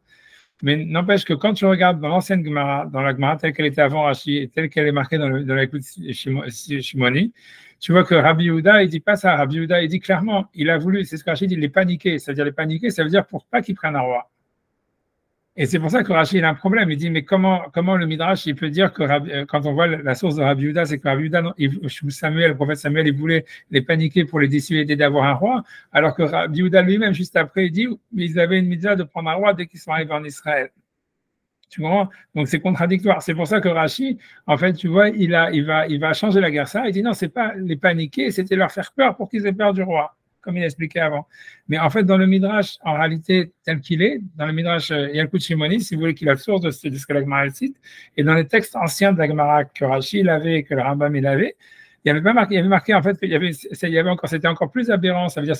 Mais n'empêche que quand tu regardes dans l'ancienne Gemara, dans la Gemara telle qu'elle était avant Rashi et telle qu'elle est marquée dans l'écoute Shimoni, tu vois que Rabbi Yehuda, il dit pas ça. Rabbi Yehuda, il dit clairement, il a voulu, c'est ce que Rashi dit, les paniquer. C'est-à-dire les paniquer, ça veut dire pour pas qu'ils prennent un roi. Et c'est pour ça que Rashi il a un problème. Il dit, mais comment le Midrash il peut dire que quand on voit la source de Rabbi Yehuda, c'est que Rabbi Yehuda, le prophète Samuel, il voulait les paniquer pour les dissuader d'avoir un roi, alors que Rabbi Yehuda lui-même, juste après, il dit, mais ils avaient une mitzvah de prendre un roi dès qu'ils sont arrivés en Israël. Tu comprends? Donc c'est contradictoire. C'est pour ça que Rashi, en fait, tu vois, il va changer la Gersa. Il dit non, c'est pas les paniquer, c'était leur faire peur pour qu'ils aient peur du roi, comme il expliquait avant. Mais en fait, dans le Midrash, en réalité, tel qu'il est, dans le Midrash Yalkut Shimoni, si vous voulez, qu'il a la source de ce que la Gemara cite, et dans les textes anciens de la Gemara que Rashi il avait et que le Rambam il avait, il y avait marqué en fait qu'il y avait encore, c'était encore plus aberrant. Ça veut dire,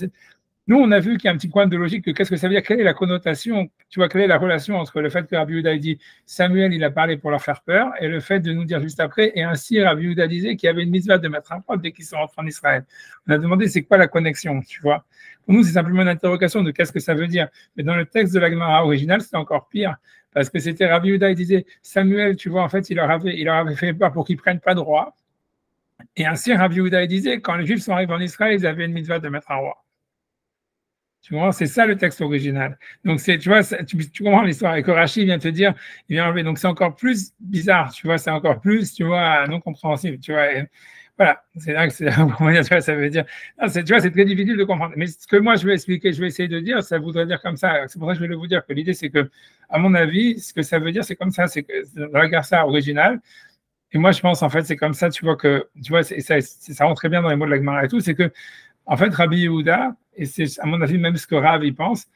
nous, on a vu qu'il y a un petit coin de logique que qu'est-ce que ça veut dire, quelle est la connotation, tu vois, quelle est la relation entre le fait que Rabbi Yehuda dit Samuel, il a parlé pour leur faire peur, et le fait de nous dire juste après, et ainsi Rabbi Yehuda disait qu'il y avait une mitzvah de mettre un roi dès qu'ils sont rentrés en Israël. On a demandé c'est quoi la connexion, tu vois. Pour nous, c'est simplement une interrogation de qu'est-ce que ça veut dire. Mais dans le texte de la Gemara originale, c'était encore pire, parce que c'était Rabbi Yehuda, il disait Samuel, tu vois, en fait, il leur avait fait peur pour qu'ils prennent pas de roi. Et ainsi, Rabbi Yehuda, il disait, quand les Juifs sont arrivés en Israël, ils avaient une mitzvah de mettre un roi. Tu comprends? C'est ça le texte original. Donc, tu vois, tu comprends l'histoire. Et que Rashi vient te dire, il vient enlever. Donc, c'est encore plus bizarre, tu vois, c'est encore plus, tu vois, non compréhensible, tu vois. Et voilà, c'est là que c'est, tu vois, ça veut dire, non, tu vois, c'est très difficile de comprendre. Mais ce que moi, je vais expliquer, je vais essayer de dire, ça voudrait dire comme ça. C'est pour ça que je vais vous dire que l'idée, c'est que, à mon avis, ce que ça veut dire, c'est comme ça, c'est que dans la Gersa originale, et moi, je pense, en fait, c'est comme ça, tu vois, ça rentre très bien dans les mots de la Gemara et tout, c'est que, en fait, Rabbi Yehuda, et c'est à mon avis même ce que Rav il pense,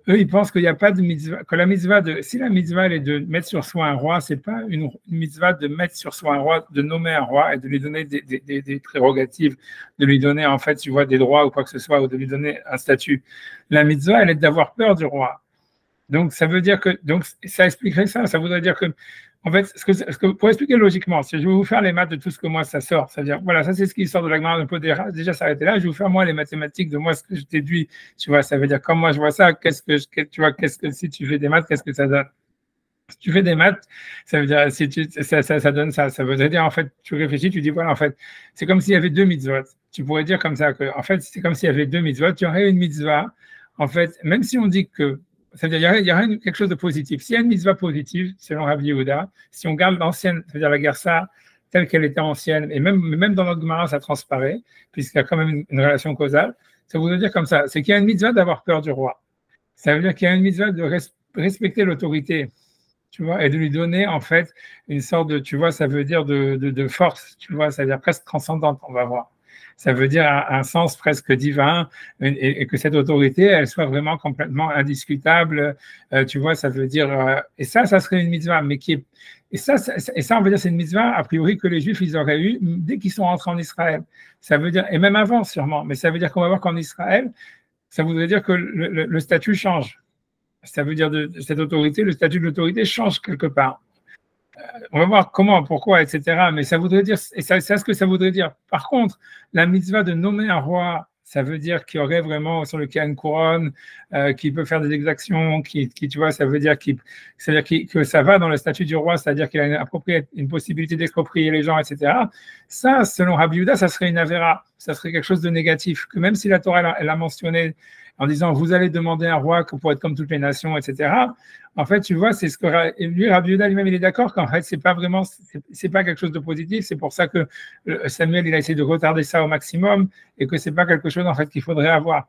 eux ils pensent qu'il n'y a pas de mitzvah, que la mitzvah si la mitzvah elle est de mettre sur soi un roi, c'est pas une mitzvah de mettre sur soi un roi, de nommer un roi et de lui donner des prérogatives, de lui donner en fait, tu vois, des droits ou quoi que ce soit, ou de lui donner un statut. La mitzvah elle est d'avoir peur du roi. Donc ça veut dire que, donc ça expliquerait ça voudrait dire que en fait, pour expliquer logiquement, si je vais vous faire les maths de tout ce que moi ça sort, c'est-à-dire, voilà, ça c'est ce qui sort de la Gemara, on peut déjà s'arrêter là, je vais vous faire moi les mathématiques de moi ce que je déduis, tu vois, ça veut dire, comme moi je vois ça, si tu fais des maths, qu'est-ce que ça donne? Si tu fais des maths, ça veut dire, ça donne ça, ça veut dire, en fait, tu réfléchis, tu dis, voilà, en fait, c'est comme s'il y avait deux mitzvot, tu pourrais dire comme ça, que, en fait, c'est comme s'il y avait deux mitzvot, tu aurais une mitzvah, en fait, même si on dit que c'est-à-dire il y aurait quelque chose de positif. S'il y a une mitzvah positive, selon Rabbi Yehuda, si on garde l'ancienne, c'est-à-dire la Gersa telle qu'elle était ancienne, et même dans notre Gemara, ça transparaît, puisqu'il y a quand même une relation causale, ça voudrait dire comme ça, c'est qu'il y a une mitzvah d'avoir peur du roi. Ça veut dire qu'il y a une mitzvah de respecter l'autorité, tu vois, et de lui donner, en fait, une sorte de, tu vois, ça veut dire de force, tu vois, ça veut dire presque transcendante, on va voir. Ça veut dire un sens presque divin et que cette autorité, elle soit vraiment complètement indiscutable. Tu vois, ça veut dire et ça serait une mitzvah, mais et ça, on veut dire c'est une mitzvah a priori que les Juifs ils auraient eu dès qu'ils sont rentrés en Israël. Ça veut dire et même avant sûrement, mais ça veut dire qu'on va voir qu'en Israël, ça voudrait dire que le statut change. Ça veut dire de cette autorité, le statut de l'autorité change quelque part. On va voir comment, pourquoi, etc. Mais ça voudrait dire, et c'est ce que ça voudrait dire. Par contre, la mitzvah de nommer un roi, ça veut dire qu'il y aurait vraiment sur lequel une couronne, qui peut faire des exactions, qui tu vois, ça veut dire que ça va dans le statut du roi, c'est-à-dire qu'il a une possibilité d'exproprier les gens, etc. Ça, selon Rabbi Yehuda, ça serait une avéra, ça serait quelque chose de négatif, que même si la Torah elle a mentionné en disant vous allez demander un roi pour être comme toutes les nations, etc. En fait, tu vois, c'est ce que lui, Rabbi Yehuda lui-même, il est d'accord qu'en fait, c'est pas quelque chose de positif. C'est pour ça que Samuel, il a essayé de retarder ça au maximum et que c'est pas quelque chose en fait qu'il faudrait avoir.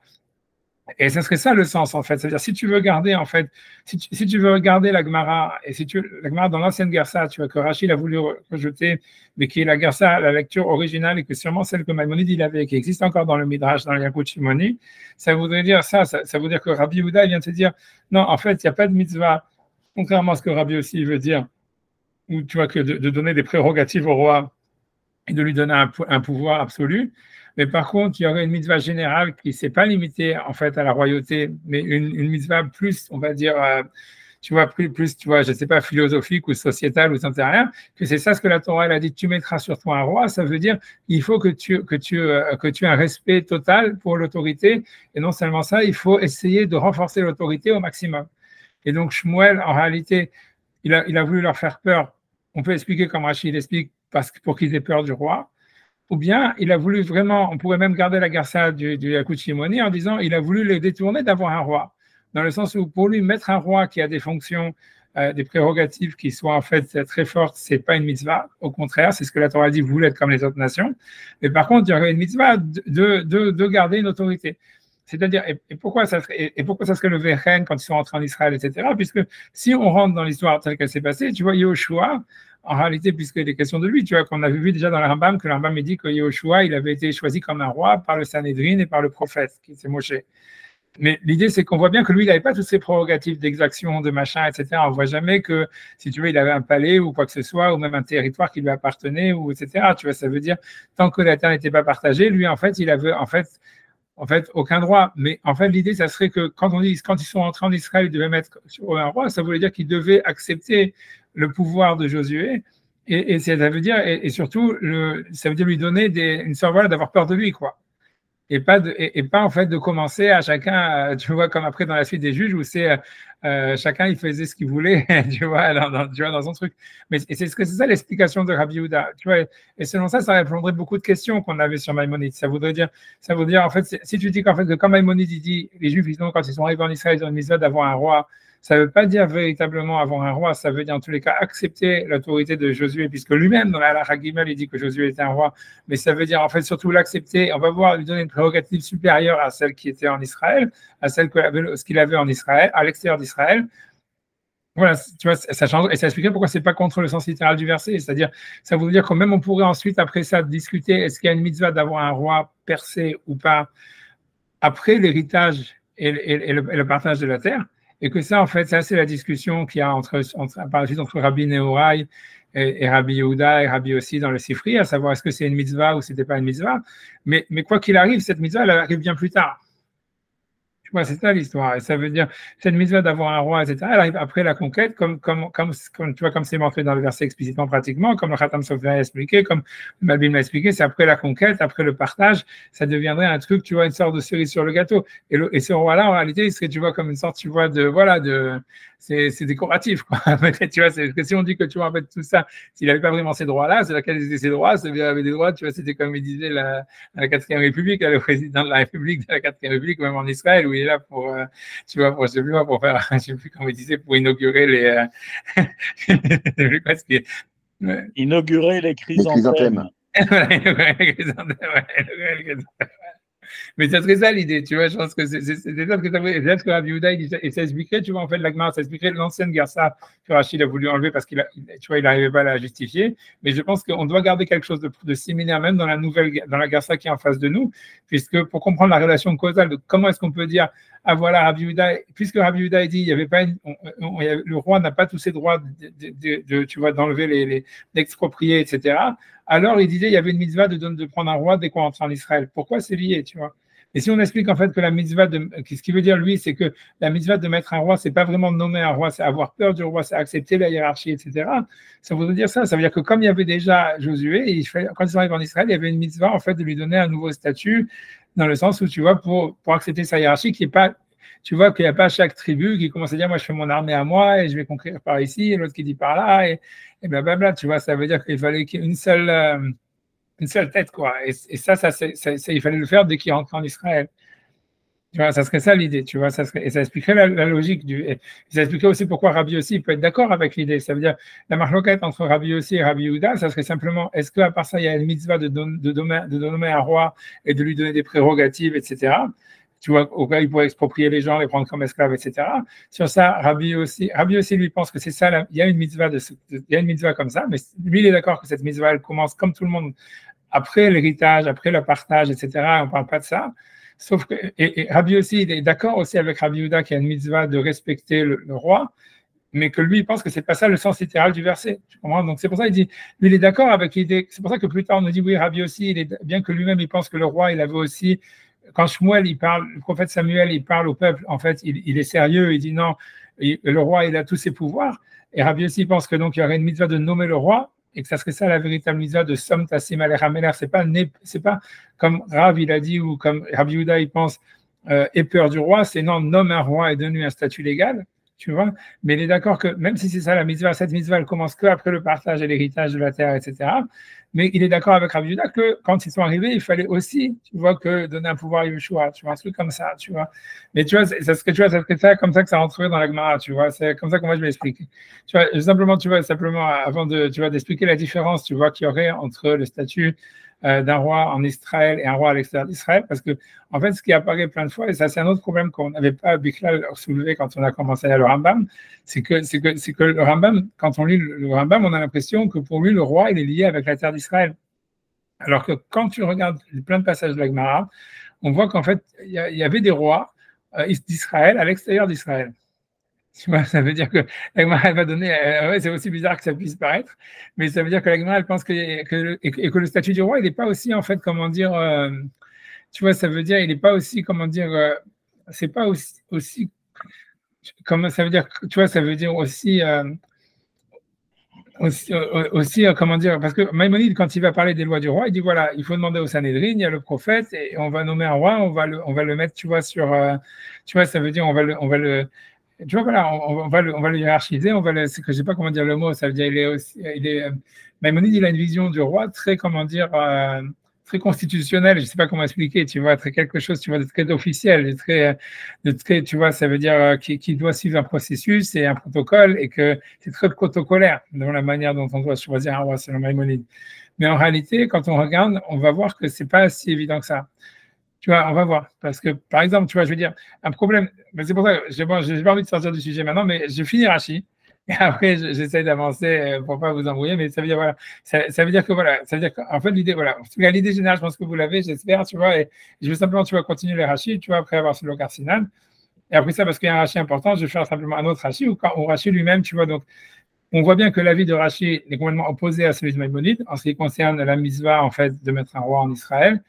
Et ce serait ça le sens en fait. C'est-à-dire si tu veux garder en fait, si tu veux regarder la Gemara et la Gemara dans l'ancienne Gersa, tu vois que Rachid a voulu rejeter, mais qui est la Gersa, la lecture originale et que sûrement celle que Maïmonide il avait, qui existe encore dans le Midrash, dans le Yalkut Shimoni, ça voudrait dire ça veut dire que Rabbi Yehuda vient te dire non, en fait, il n'y a pas de mitzvah, contrairement à ce que Rabbi aussi veut dire, ou tu vois que de donner des prérogatives au roi et de lui donner un pouvoir absolu. Mais par contre, il y aurait une mitzvah générale qui ne s'est pas limitée en fait à la royauté, mais une mitzvah plus, on va dire, tu vois, plus, tu vois, je ne sais pas, philosophique ou sociétale ou sans rien, que c'est ça ce que la Torah elle a dit, tu mettras sur toi un roi, ça veut dire il faut que tu aies un respect total pour l'autorité, et non seulement ça, il faut essayer de renforcer l'autorité au maximum. Et donc Shmuel, en réalité, il a voulu leur faire peur. On peut expliquer comme Rachid explique, pour qu'ils aient peur du roi. Ou bien, il a voulu vraiment, on pourrait même garder la Gersa du Yalkut Shimoni en disant il a voulu les détourner d'avoir un roi. Dans le sens où pour lui, mettre un roi qui a des fonctions, des prérogatives qui soient en fait très fortes, c'est pas une mitzvah. Au contraire, c'est ce que la Torah dit, vous voulez être comme les autres nations. Mais par contre, il y aurait une mitzvah de garder une autorité. C'est-à-dire, et pourquoi ça serait le Vechen quand ils sont entrés en Israël, etc. Puisque si on rentre dans l'histoire telle qu'elle s'est passée, tu vois, Yehoshua, en réalité, puisqu'il est question de lui, tu vois, qu'on avait vu déjà dans le Rambam, que le Rambam dit que Yehoshua, il avait été choisi comme un roi par le Sanhédrin et par le prophète, qui c'est Moshe. Mais l'idée, c'est qu'on voit bien que lui, il n'avait pas toutes ces prérogatives d'exaction, de machin, etc. On ne voit jamais que, si tu veux, il avait un palais ou quoi que ce soit, ou même un territoire qui lui appartenait, ou etc. Tu vois, ça veut dire, tant que la terre n'était pas partagée, lui, en fait, il avait, en fait, aucun droit. Mais en fait, l'idée, ça serait que quand ils sont entrés en Israël, ils devaient mettre sur eux un roi, ça voulait dire qu'ils devaient accepter le pouvoir de Josué. Et ça veut dire, et surtout, ça veut dire lui donner une sorte, voilà, d'avoir peur de lui, quoi. Et pas en fait de commencer à chacun, tu vois, comme après dans la suite des juges où c'est chacun il faisait ce qu'il voulait, tu vois, dans son truc. Mais c'est ça l'explication de Rabbi Yehuda, tu vois. Et selon ça répondrait beaucoup de questions qu'on avait sur Maïmonide. Ça voudrait dire en fait, si tu dis qu'en fait que comme Maïmonide il dit, les Juifs quand ils sont arrivés en Israël ils ont une mitzvah d'avoir un roi. Ça ne veut pas dire véritablement avoir un roi, ça veut dire en tous les cas accepter l'autorité de Josué, puisque lui-même, dans la Halakha Gimel, il dit que Josué était un roi, mais ça veut dire en fait surtout l'accepter, on va voir lui donner une prérogative supérieure à celle qui était en Israël, à celle qu'il avait en Israël, à l'extérieur d'Israël. Voilà, tu vois, ça change, et ça expliquerait pourquoi c'est pas contre le sens littéral du verset, c'est-à-dire, ça veut dire que même on pourrait ensuite, après ça, discuter, est-ce qu'il y a une mitzvah d'avoir un roi percé ou pas, après l'héritage et le partage de la terre. Et que ça, en fait, ça, c'est la discussion qu'il y a par la suite entre Rabbi Nehorai et Rabbi Yehuda et Rabbi aussi dans le Sifri, à savoir est-ce que c'est une mitzvah ou c'était pas une mitzvah. Mais quoi qu'il arrive, cette mitzvah, elle arrive bien plus tard. Tu vois, c'est ça l'histoire. Et ça veut dire, cette mitzvah d'avoir un roi, etc., elle arrive après la conquête, comme tu vois, comme c'est montré dans le verset explicitement pratiquement, comme le Khatam Sofer a expliqué, comme le Malbim l'a expliqué, c'est après la conquête, après le partage, ça deviendrait un truc, tu vois, une sorte de cerise sur le gâteau. Et ce roi-là, en réalité, il serait, tu vois, comme une sorte, tu vois, c'est décoratif, quoi. Tu vois, c'est que si on dit que, tu vois, en fait, tout ça, s'il n'avait pas vraiment ces droits-là, c'est laquelle étaient ces droits, c'est bien, avait des droits, tu vois, c'était comme il disait la 4e République, le président de la République de la 4e République, même en Israël, où il est là pour, tu vois, je sais plus, pour faire, je sais plus comment il disait, pour inaugurer inaugurer les chrysanthèmes. Voilà, les chrysanthèmes. Mais ça serait ça l'idée, tu vois, je pense que c'est ça que Rabbi Yehuda, et ça expliquerait, tu vois, en fait, la Gemara, ça expliquerait l'ancienne Garça que Rachid a voulu enlever parce qu'il tu vois, il n'arrivait pas à la justifier. Mais je pense qu'on doit garder quelque chose de similaire même dans la Garça qui est en face de nous, puisque pour comprendre la relation causale de comment est-ce qu'on peut dire, ah voilà, Rabbi Yehuda, puisque Rabbi Yehuda dit, il y avait pas le roi n'a pas tous ses droits tu vois, d'enlever d'exproprier, etc. Alors, il disait, il y avait une mitzvah de prendre un roi dès qu'on entre en Israël. Pourquoi c'est lié, tu vois? Et si on explique en fait que la mitzvah, ce qu'il veut dire lui, c'est que la mitzvah de mettre un roi, c'est pas vraiment de nommer un roi, c'est avoir peur du roi, c'est accepter la hiérarchie, etc. Ça veut dire ça. Ça veut dire que comme il y avait déjà Josué, quand ils arrivent en Israël, il y avait une mitzvah en fait de lui donner un nouveau statut, dans le sens où tu vois, pour accepter sa hiérarchie, qui est pas, tu vois, qu'il n'y a pas chaque tribu qui commence à dire, moi je fais mon armée à moi et je vais conquérir par ici, et l'autre qui dit par là, et blablabla, tu vois, ça veut dire qu'il fallait qu'il y ait une seule tête, quoi. Et ça, il fallait le faire dès qu'il rentrait en Israël. Tu vois, ça serait ça l'idée, tu vois, et ça expliquerait la logique et ça expliquerait aussi pourquoi Rabbi aussi peut être d'accord avec l'idée. Ça veut dire, la marloquette entre Rabbi aussi et Rabbi Yehuda, ça serait simplement, est-ce qu'à part ça, il y a une mitzvah de nommer un roi et de lui donner des prérogatives, etc. Tu vois, au cas il pourrait exproprier les gens, les prendre comme esclaves, etc. Sur ça, Rabbi aussi lui pense que c'est ça, il y a une mitzvah comme ça, mais lui, il est d'accord que cette mitzvah, elle commence comme tout le monde, après l'héritage, après le partage, etc. On ne parle pas de ça. Sauf que, et Rabbi aussi, il est d'accord aussi avec Rabbi Yehuda qu'il y a une mitzvah de respecter le roi, mais que lui, il pense que c'est pas ça le sens littéral du verset. Tu comprends? Donc c'est pour ça qu'il dit, lui, il est d'accord avec l'idée. C'est pour ça que plus tard, on nous dit, oui, Rabbi aussi, bien que lui-même, il pense que le roi, il avait aussi, quand Shmuel, le prophète Samuel, il parle au peuple, en fait, il est sérieux, il dit non, le roi, il a tous ses pouvoirs. Et Rabbi aussi pense que donc il y aurait une mitzvah de nommer le roi, et que ça serait ça la véritable mitzvah de Som Tassim Alech HaMelech. C'est pas comme Rav il a dit ou comme Rabbi Yehuda il pense aie peur du roi, c'est non, nomme un roi et donne-lui un statut légal. tu vois. Mais il est d'accord que même si c'est ça la mitzvah, cette mitzvah, elle commence qu'après le partage et l'héritage de la terre, etc. Mais il est d'accord avec Rabbi Judah que quand ils sont arrivés, il fallait aussi, tu vois, que donner un pouvoir à Yeshua, tu vois, un truc comme ça, tu vois. Mais tu vois, c'est ce que tu vois, c'est ça comme ça que ça rentrerait dans la Gemara, tu vois. C'est comme ça que moi je vais expliquer. Tu vois, simplement, tu vois, simplement avant de, tu vois, d'expliquer la différence, tu vois, qu'il y aurait entre le statut d'un roi en Israël et un roi à l'extérieur d'Israël, parce que en fait, ce qui apparaît plein de fois, et ça c'est un autre problème qu'on n'avait pas Bichlal soulevé quand on a commencé à le Rambam, c'est que le Rambam, quand on lit le Rambam, on a l'impression que pour lui, le roi, il est lié avec la terre d'Israël. Alors que quand tu regardes plein de passages de la Gemara, on voit qu'en fait, il y avait des rois d'Israël à l'extérieur d'Israël. Tu vois, ça veut dire que la Gemara, elle va donner, ouais, c'est aussi bizarre que ça puisse paraître, mais ça veut dire que la Gemara, elle pense que le statut du roi, il n'est pas aussi, en fait, comment dire, tu vois, ça veut dire, il n'est pas aussi, comment dire, c'est pas aussi, comment ça veut dire, tu vois, ça veut dire aussi, comment dire, parce que Maïmonide, quand il va parler des lois du roi, il dit voilà, il faut demander au Sanhédrin, il y a le prophète, et on va nommer un roi, on va le mettre, tu vois, sur, tu vois, ça veut dire, on va le, tu vois, voilà, on va le hiérarchiser, c'est que je sais pas comment dire le mot, ça veut dire, Maïmonide, il a une vision du roi très, comment dire, très constitutionnelle, je sais pas comment expliquer, tu vois, très quelque chose, tu vois, de très officiel, de très, tu vois, ça veut dire qui doit suivre un processus et un protocole et que c'est très protocolaire dans la manière dont on doit choisir un roi selon Maïmonide. Mais en réalité, quand on regarde, on va voir que c'est pas si évident que ça. Tu vois, on va voir. Parce que, par exemple, tu vois, je veux dire, un problème, mais c'est pour ça que j'ai pas envie de sortir du sujet maintenant, mais je finis Rachi. Et après, j'essaie d'avancer pour pas vous embrouiller, mais ça veut dire, voilà, ça veut dire que, voilà, ça veut dire qu'en fait, l'idée, voilà, en tout cas, l'idée générale, je pense que vous l'avez, j'espère, tu vois, et je veux simplement, tu vois, continuer les Rachi, tu vois, après avoir sur le Carcinal. Et après ça, parce qu'il y a un Rachi important, je vais faire simplement un autre Rachi, ou Rachi lui-même, tu vois, donc, on voit bien que l'avis de Rachi est complètement opposé à celui de Maïmonide, en ce qui concerne la mitzvah, en fait, de mettre un roi en Israël.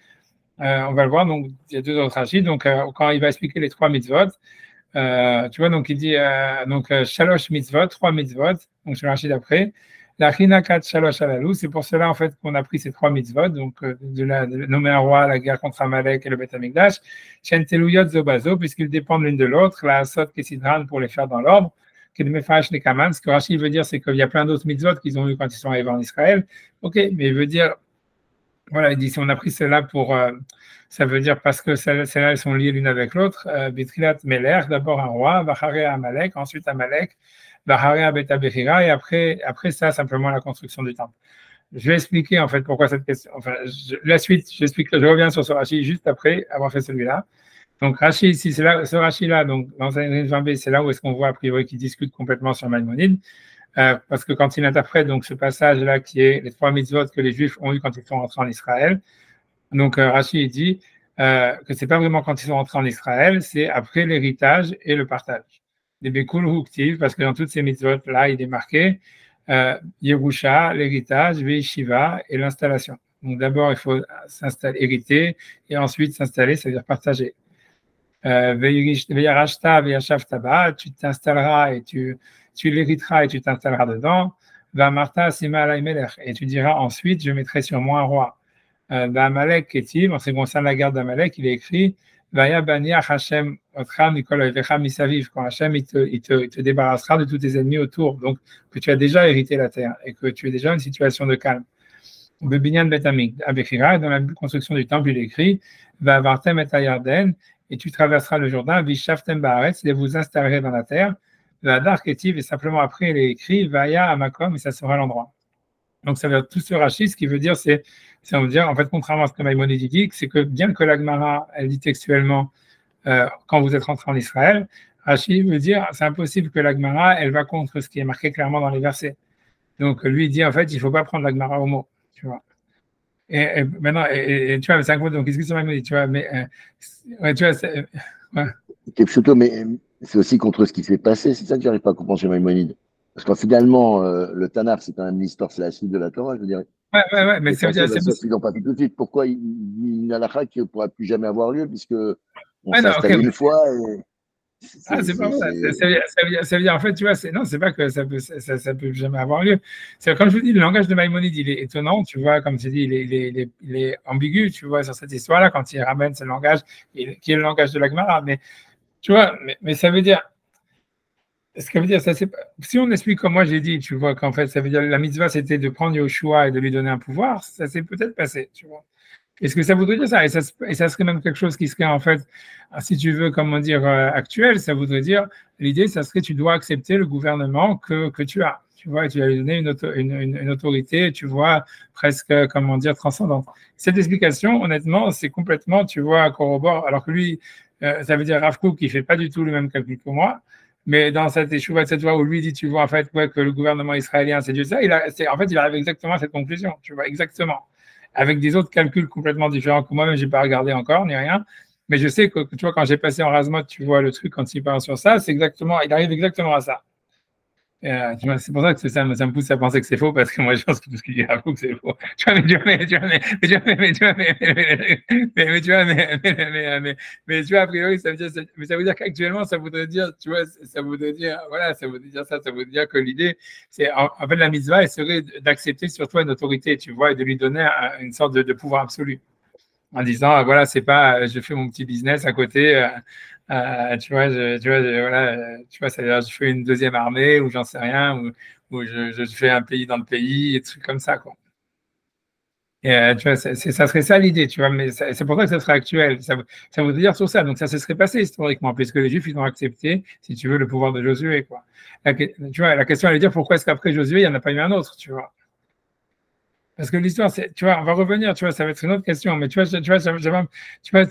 On va le voir, donc il y a deux autres Rachid. Donc, quand il va expliquer les trois mitzvot, tu vois, donc il dit Shalosh mitzvot, trois mitzvot, donc je Rachid après. La Chinakat Shalosh Alalou, c'est pour cela en fait qu'on a pris ces trois mitzvot, donc de nommer un roi, la guerre contre Amalek et le Beth Amikdash, Shen Teluyot Zobazo, puisqu'ils dépendent l'une de l'autre, la Asot Kesidran pour les faire dans l'ordre, Kedmefash Nekaman. Ce que Rachid veut dire, c'est qu'il y a plein d'autres mitzvot qu'ils ont eu quand ils sont arrivés en Israël. Ok, mais il veut dire. Voilà, il dit si on a pris cela pour, ça veut dire parce que celles-là, elles sont liées l'une avec l'autre. Betrilat Meler, d'abord un roi, Bachare Amalek, ensuite Amalek, Bachare Beta Bechira, et après ça, simplement la construction du temple. Je vais expliquer en fait pourquoi cette question. Enfin, la suite, j'explique, je reviens sur ce Rashi juste après avoir fait celui-là. Donc Rashi ici, c'est là, ce Rashi-là, donc dans Sanhédrin 20b, c'est là où est-ce qu'on voit a priori qu'il discute complètement sur Maïmonide. Parce que quand il interprète donc ce passage-là qui est les trois mitzvot que les Juifs ont eu quand ils sont rentrés en Israël, donc Rashi dit que c'est pas vraiment quand ils sont rentrés en Israël, c'est après l'héritage et le partage. Des Bekul Huktiv, parce que dans toutes ces mitzvot-là, il est marqué Yerusha, l'héritage, Veishiva et l'installation. Donc d'abord, il faut s'installer, hériter, et ensuite s'installer, c'est-à-dire partager. Veyarashta, Veyashavtaba, tu t'installeras et tu l'hériteras et tu t'installeras dedans. Vamarta, Sima Alaimelech, et tu diras ensuite, je mettrai sur moi un roi. Amalek Ketiv, en ce qui concerne la guerre d'Amalek, il est écrit Vaya Baniach Hashem Otcha Mikol Ovecha Misaviv, quand Hashem il te débarrassera de tous tes ennemis autour, donc que tu as déjà hérité la terre et que tu es déjà dans une situation de calme. Bebinyan Betamik, Abechira, dans la construction du temple, il est écrit Va Vartem et Yarden, et tu traverseras le Jourdain, Vishaftem Baaretz, et vous installerez dans la terre. La Dark Ketiv, et simplement après, il est écrit Vaya Amakom, et ça sera l'endroit. Donc, ça veut dire tout ce Rashi, ce qui veut dire, c'est on veut dire, en fait, contrairement à ce que Maïmonide dit, c'est que bien que la Gemara, elle dit textuellement, quand vous êtes rentré en Israël, Rashi veut dire, c'est impossible que la Gemara, elle va contre ce qui est marqué clairement dans les versets. Donc, lui, il dit, en fait, il ne faut pas prendre la Gemara au mot, tu vois. Et maintenant, tu vois, c'est un peu, donc, qu'est-ce que ça Maïmonide, tu vois, mais, ouais, tu vois, ouais. Mais c'est aussi contre ce qui s'est passé, c'est ça que j'arrive pas à comprendre chez Maïmonide. Parce que finalement, le Tanakh, c'est quand même l'histoire, c'est la suite de la Torah, je veux dire. Ouais, mais ça veut dire. Ils n'ont pas fait tout de suite. Pourquoi une halakha qui ne pourra plus jamais avoir lieu, puisque on s'est installé une fois et. C'est pas vrai. Ça veut dire, en fait, tu vois, non, c'est pas que ça peut jamais avoir lieu. C'est comme je vous dis, le langage de Maïmonide, il est étonnant, tu vois, comme tu dis, il est ambigu, tu vois, sur cette histoire-là, quand il ramène ce langage, qui est le langage de la Gemara. Mais, tu vois, mais ça veut dire. Ce que veut dire, si on explique comme moi j'ai dit, tu vois, qu'en fait, ça veut dire la mitzvah, c'était de prendre Yoshua et de lui donner un pouvoir, ça s'est peut-être passé, tu vois. Est-ce que ça voudrait dire ça? Et ça serait même quelque chose qui serait, en fait, si tu veux, comment dire, actuel, ça voudrait dire, l'idée, ça serait, tu dois accepter le gouvernement que tu as. Tu vois, et tu vas lui donner une autorité, tu vois, presque, comment dire, transcendante. Cette explication, honnêtement, c'est complètement, tu vois, corrobore, alors que lui, ça veut dire Rav Kook qui fait pas du tout le même calcul que moi. Mais dans cette échouva de cette voie où lui dit, tu vois, en fait, ouais, que le gouvernement israélien, c'est Dieu ça, en fait, il arrive exactement à cette conclusion, tu vois, exactement. Avec des autres calculs complètement différents que moi-même, je n'ai pas regardé encore, ni rien. Mais je sais que, tu vois, quand j'ai passé en Razmot, tu vois, le truc, quand il parle sur ça, c'est exactement, il arrive exactement à ça. Tu vois, c'est pour ça que ça me pousse à penser que c'est faux, parce que moi, je pense que tout ce qu'il dit à vous, que c'est faux. Tu vois, mais tu vois, a priori, ça veut dire qu'actuellement, ça voudrait dire, tu vois, ça voudrait dire, voilà, ça voudrait dire ça, ça voudrait dire que l'idée, c'est, en fait, la mitzvah, elle serait d'accepter sur toi une autorité, tu vois, et de lui donner une sorte de pouvoir absolu. En disant, voilà, c'est pas, je fais mon petit business à côté, tu vois, voilà, tu vois, c'est-à-dire, je fais une deuxième armée ou j'en sais rien, ou je fais un pays dans le pays, et des trucs comme ça, quoi. Et tu vois, ça serait ça l'idée, tu vois, mais c'est pour ça que ça serait actuel. Ça voudrait dire sur ça, donc ça se serait passé historiquement, puisque les Juifs, ils ont accepté, si tu veux, le pouvoir de Josué, quoi. Tu vois, la question, elle est de dire pourquoi est-ce qu'après Josué, il n'y en a pas eu un autre, tu vois. Parce que l'histoire, tu vois, on va revenir, tu vois, ça va être une autre question, mais tu vois, voilà, tu vois,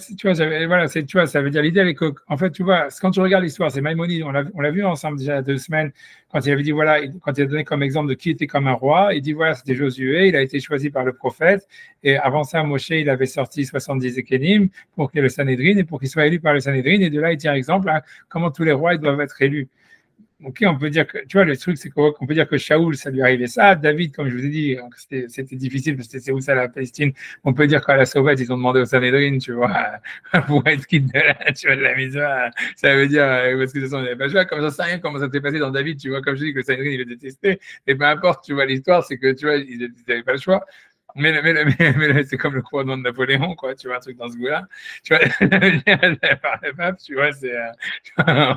ça veut dire l'idée, elle est que, en fait, tu vois, quand tu regardes l'histoire, c'est Maïmonide, on l'a vu ensemble déjà il y a 2 semaines, quand il avait dit, voilà, quand il a donné comme exemple de qui était comme un roi, il dit, voilà, c'était Josué, il a été choisi par le prophète, et avant ça, Moshe, il avait sorti 70 Ékénim pour qu'il y ait le Sanhédrin, et pour qu'il soit élu par le Sanhédrin, et de là, il tient exemple à comment tous les rois, ils doivent être élus. Ok, on peut dire que, tu vois, le truc, c'est qu'on peut dire que Shaoul, ça lui arrivait ça. David, comme je vous ai dit, c'était difficile parce que c'est où ça, la Palestine. On peut dire qu'à la Sauvette, ils ont demandé au Sanhédrin, tu vois, pour être quitte de la maison. Ça veut dire, parce que de toute façon, il n'y avait pas le choix. Comme ça, sais rien comment ça s'est passé dans David, tu vois, comme je dis que le Sanhédrin, il le détestait. Et peu importe, tu vois, l'histoire, c'est que, tu vois, ils n'avaient pas le choix. Mais c'est comme le couronnement de Napoléon, quoi, tu vois, un truc dans ce goût-là. Tu vois, par le pape, tu vois, c'est. Non,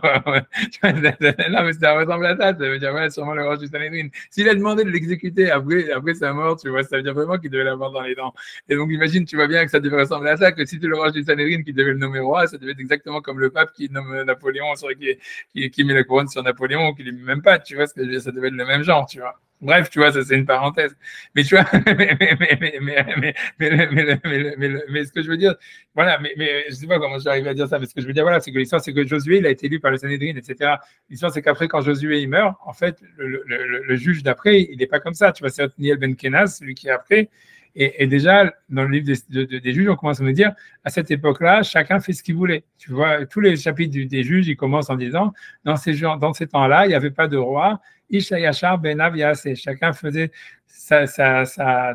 mais ça ressemble à ça. Ça veut dire, ouais, sûrement le roi du Sanhédrin. S'il a demandé de l'exécuter après sa mort, tu vois, ça veut dire vraiment qu'il devait l'avoir dans les dents. Et donc, imagine, tu vois bien que ça devait ressembler à ça, que si tu le roi du Sanhédrin qui devait le nommer roi, ça devait être exactement comme le pape qui nomme Napoléon, qui met la couronne sur Napoléon, ou qui ne lui met même pas, tu vois, ça devait être le même genre, tu vois. Bref, tu vois, ça c'est une parenthèse. Mais tu vois, mais ce que je veux dire, voilà, mais je sais pas comment je suis arrivé à dire ça, mais ce que je veux dire, voilà, c'est que l'histoire, c'est que Josué, il a été élu par le Sanhédrin, etc. L'histoire, c'est qu'après, quand Josué, il meurt, en fait, le juge d'après, il n'est pas comme ça. Tu vois, c'est Othniel Ben Kenaz, celui qui est après. Et déjà, dans le livre des juges, on commence à me dire, à cette époque-là, chacun fait ce qu'il voulait. Tu vois, tous les chapitres des juges, ils commencent en disant, dans ces temps-là, il n'y avait pas de roi. Ishayachar Benav Yassé. Chacun faisait ça.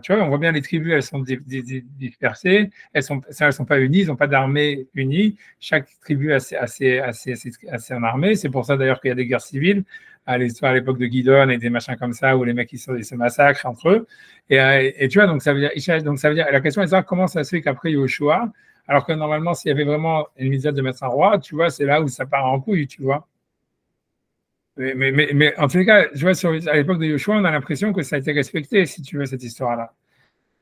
Tu vois, on voit bien les tribus, elles sont dispersées, elles sont pas unies, ils n'ont pas d'armée unie. Chaque tribu a en armée. C'est pour ça d'ailleurs qu'il y a des guerres civiles à l'époque de Guidon et des machins comme ça où les mecs ils se massacrent entre eux. Et tu vois, donc ça veut dire, la question est ça, comment ça se fait qu'après Yoshua, alors que normalement, s'il y avait vraiment une misère de mettre un roi, tu vois, c'est là où ça part en couille, tu vois. Mais en tous les cas, je vois, à l'époque de Yoshua, on a l'impression que ça a été respecté, si tu veux, cette histoire-là.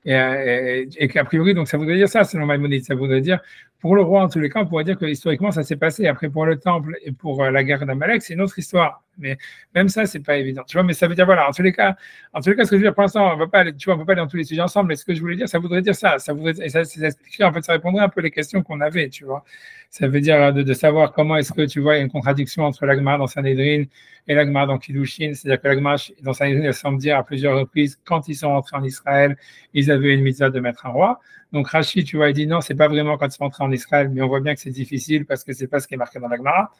Et qu'a priori, donc ça voudrait dire ça, selon Maïmonide. Ça voudrait dire, pour le roi, en tous les cas, on pourrait dire que historiquement, ça s'est passé. Après, pour le temple et pour la guerre d'Amalek, c'est une autre histoire. Mais même ça, c'est pas évident. Tu vois, mais ça veut dire, voilà, en tous les cas, ce que je veux dire, pour l'instant, on va pas aller, tu vois, on peut pas aller dans tous les sujets ensemble, mais ce que je voulais dire, ça voudrait dire ça. En fait, ça répondrait un peu les questions qu'on avait, tu vois. Ça veut dire de savoir comment est-ce que, tu vois, il y a une contradiction entre l'Agma dans Sanhédrin et l'Agma dans Kiddushin. C'est-à-dire que l'Agma dans Sanhédrin, elle semble dire à plusieurs reprises, quand ils sont entrés en Israël, ils avaient une mitzvah de mettre un roi. Donc Rashi, tu vois, il dit non, c'est pas vraiment quand ils sont entrés en Israël, mais on voit bien que c'est difficile parce que c'est pas ce qui est marqué dans l'Agma.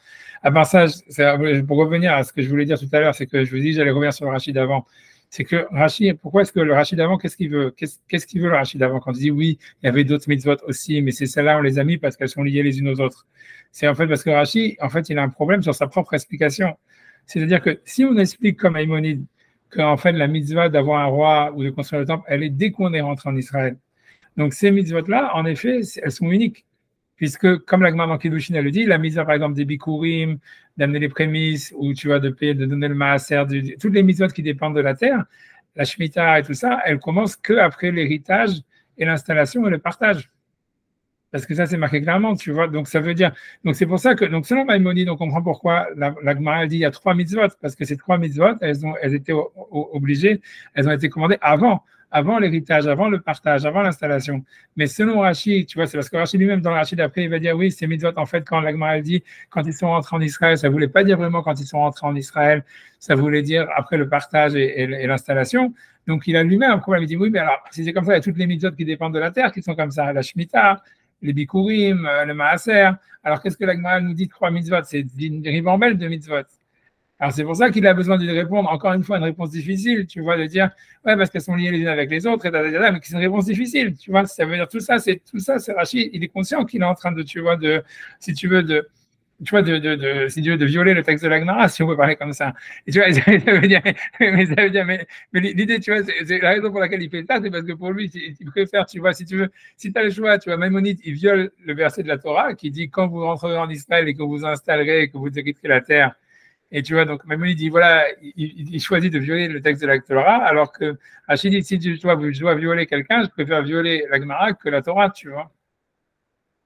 À part ça, pour revenir à ce que je voulais dire tout à l'heure, c'est que je vous dis, j'allais revenir sur le Rashi d'avant. C'est que Rashi, pourquoi est-ce que le Rashi d'avant, qu'est-ce qu'il veut? Qu'est-ce qu'il veut le Rashi d'avant? Quand il dit oui, il y avait d'autres mitzvot aussi, mais c'est celles-là, on les a mis parce qu'elles sont liées les unes aux autres. C'est en fait parce que Rashi, en fait, il a un problème sur sa propre explication. C'est-à-dire que si on explique comme Maïmonide qu'en fait, la mitzvah d'avoir un roi ou de construire le temple, elle est dès qu'on est rentré en Israël. Donc ces mitzvot-là, en effet, elles sont uniques. puisque, comme la Gemara dans Kiddushin, elle le dit, la mitzvah, par exemple, des bikurim, d'amener les prémices, ou tu vois, de payer, de donner le maaser, toutes les mitzvot qui dépendent de la terre, la shemitah et tout ça, elles commencent qu'après l'héritage et l'installation et le partage. Parce que ça, c'est marqué clairement, tu vois. Donc, ça veut dire. Donc, c'est pour ça que, donc, selon Maïmonide, on comprend pourquoi la Gemara dit il y a 3 mitzvot. Parce que ces 3 mitzvot, elles étaient obligées, elles ont été commandées avant l'héritage, avant le partage, avant l'installation. Mais selon Rashi, tu vois, c'est parce que Rashi lui-même, dans le Rashi d'après, il va dire oui, ces mitzvot, en fait, quand la Gemara dit quand ils sont rentrés en Israël, ça ne voulait pas dire vraiment quand ils sont rentrés en Israël, ça voulait dire après le partage et l'installation. Donc, il a lui-même un problème. Il dit oui, mais alors, si c'est comme ça, il y a toutes les mitzvot qui dépendent de la terre qui sont comme ça, la Shemitah, les bikurim, le maaser. Alors, qu'est-ce que la Gemara nous dit de 3 mitzvot? C'est une ribambelle de mitzvot. Alors, c'est pour ça qu'il a besoin de répondre, encore une fois, une réponse difficile, tu vois, de dire, ouais, parce qu'elles sont liées les unes avec les autres, mais c'est une réponse difficile, tu vois. Ça veut dire tout ça, c'est Rachid, il est conscient qu'il est en train de, tu vois, si tu veux, de violer le texte de la Gemara, si on peut parler comme ça. Et tu vois, ça veut dire, mais l'idée, tu vois, c'est la raison pour laquelle il fait ça, c'est parce que pour lui, il préfère, tu vois, si tu as le choix, tu vois, Maïmonide, il viole le verset de la Torah qui dit, quand vous rentrerez en Israël et que vous installerez et que vous hériterez la terre, et tu vois, donc Maïmonide dit, voilà, il choisit de violer le texte de la Torah, alors que Rachid dit, si je dois violer quelqu'un, je préfère violer la Gemara que la Torah, tu vois.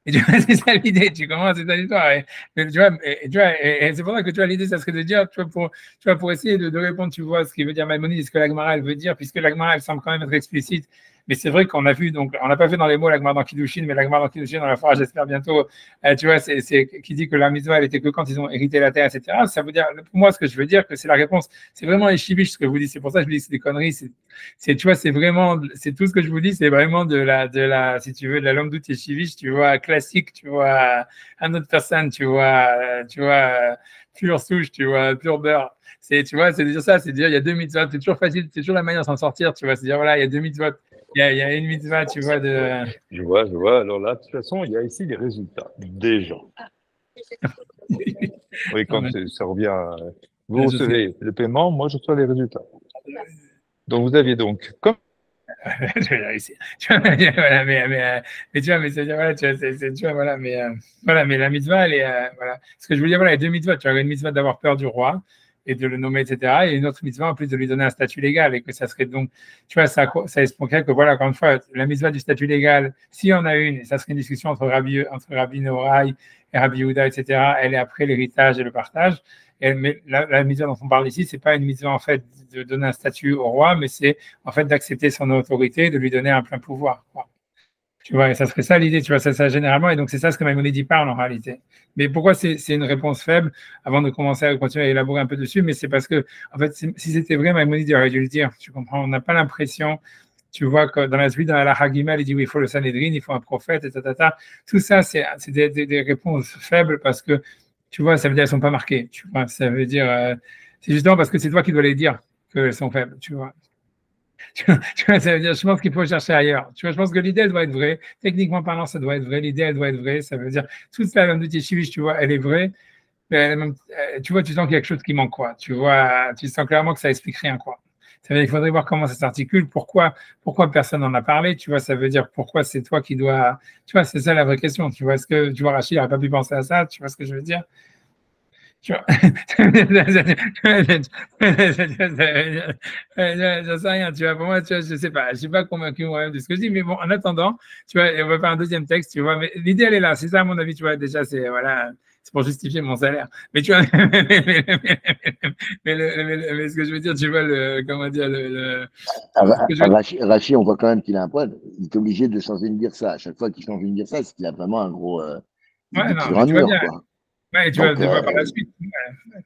Et tu vois, c'est ça l'idée, tu commences, c'est ça l'histoire. Et c'est pour ça que tu vois, l'idée, ça serait de dire, tu vois, pour essayer de répondre, tu vois, ce qui veut dire Maïmonide, ce que la Gemara, elle veut dire, puisque la Gemara, elle semble quand même être explicite. Mais c'est vrai qu'on a vu, donc, on n'a pas fait dans les mots la Gemara dans Kiddushin, mais la Gemara dans Kiddushin, on la fera, j'espère bientôt, tu vois, c'est qui dit que la mitzvah, elle était que quand ils ont hérité la terre, etc. Ça veut dire, pour moi, ce que je veux dire, que c'est la réponse, c'est vraiment les chiviches, ce que je vous dis. C'est pour ça que je vous dis que c'est des conneries. Tu vois, c'est vraiment, c'est tout ce que je vous dis, c'est vraiment de la, si tu veux, de la langue d'outil chiviche, tu vois, classique, tu vois, un autre personne, tu vois, pure souche, tu vois, pure beurre. Tu vois, c'est de dire ça, c'est de dire, il y a 2 mitzvahs, c'est toujours facile, c'est toujours la manière de s'en sortir, tu vois, c'est de dire, voilà, il y a 2 mitzvahs. Il y a une mitzvah, tu vois, de. Je vois. Alors là, de toute façon, il y a ici les résultats des gens. Oui, quand ça revient, vous recevez le paiement, moi je reçois les résultats. Donc vous aviez donc comme. Je vais réussir. Voilà, mais tu vois, mais c'est-à-dire, voilà, tu vois, voilà, mais la mitzvah, elle est, voilà. Ce que je voulais dire, voilà, il y a 2 mitzvahs. Tu as une mitzvah d'avoir peur du roi et de le nommer, etc. Et une autre mitzvah, en plus de lui donner un statut légal, et que ça serait donc, tu vois, ça expliquerait que, voilà, encore une fois, la mitzvah du statut légal, s'il y en a une, ça serait une discussion entre Rabbi Noraï et Rabbi Yehuda, etc., elle est après l'héritage et le partage. Mais la mitzvah dont on parle ici, c'est pas une mitzvah, en fait, de donner un statut au roi, mais c'est, en fait, d'accepter son autorité, de lui donner un plein pouvoir, quoi. Tu vois, et ça serait ça l'idée, tu vois, ça généralement, et donc c'est ça ce que Maïmonide parle en réalité. Mais pourquoi c'est une réponse faible, avant de commencer à continuer à élaborer un peu dessus, mais c'est parce que, en fait, si c'était vrai, Maïmonide aurait dû le dire, tu comprends, on n'a pas l'impression, tu vois, que dans la suite, dans la Hagima, il dit oui, il faut le Sanhedrin, il faut un prophète, et tout ça, c'est des réponses faibles parce que, tu vois, ça veut dire qu'elles ne sont pas marquées, tu vois, ça veut dire, c'est justement parce que c'est toi qui dois les dire qu'elles sont faibles, tu vois. Tu vois, ça veut dire, je pense qu'il faut chercher ailleurs. Tu vois, je pense que l'idée, elle doit être vraie. Techniquement parlant, ça doit être vrai. L'idée, elle doit être vraie. Ça veut dire, toute la langue de Yeshivish, tu vois, elle est vraie. Mais tu vois, tu sens qu'il y a quelque chose qui manque, quoi. Tu vois, tu sens clairement que ça explique rien, quoi. Ça veut dire qu'il faudrait voir comment ça s'articule, pourquoi personne n'en a parlé, tu vois, ça veut dire pourquoi c'est toi qui dois, tu vois, c'est ça la vraie question. Tu vois, est-ce que, tu vois, Rachid n'aurait pas pu penser à ça, tu vois ce que je veux dire? Tu vois, j'en sais rien, tu vois, pour moi, tu vois, je sais pas, je suis pas convaincu moi-même de ce que je dis, mais bon, en attendant, tu vois, on va faire un deuxième texte, tu vois, mais l'idée, elle est là, c'est ça, à mon avis, tu vois, déjà, c'est, voilà, c'est pour justifier mon salaire, mais tu vois, mais ce que je veux dire, tu vois, comment dire, Rachid, on voit quand même qu'il a un poids, il est obligé de changer une ça. À chaque fois qu'il change une ça, c'est qu'il a vraiment un gros, ouais, non, sur un mais tu vois mur, bien. quoi. Ouais, tu vas voir par la suite. Ouais.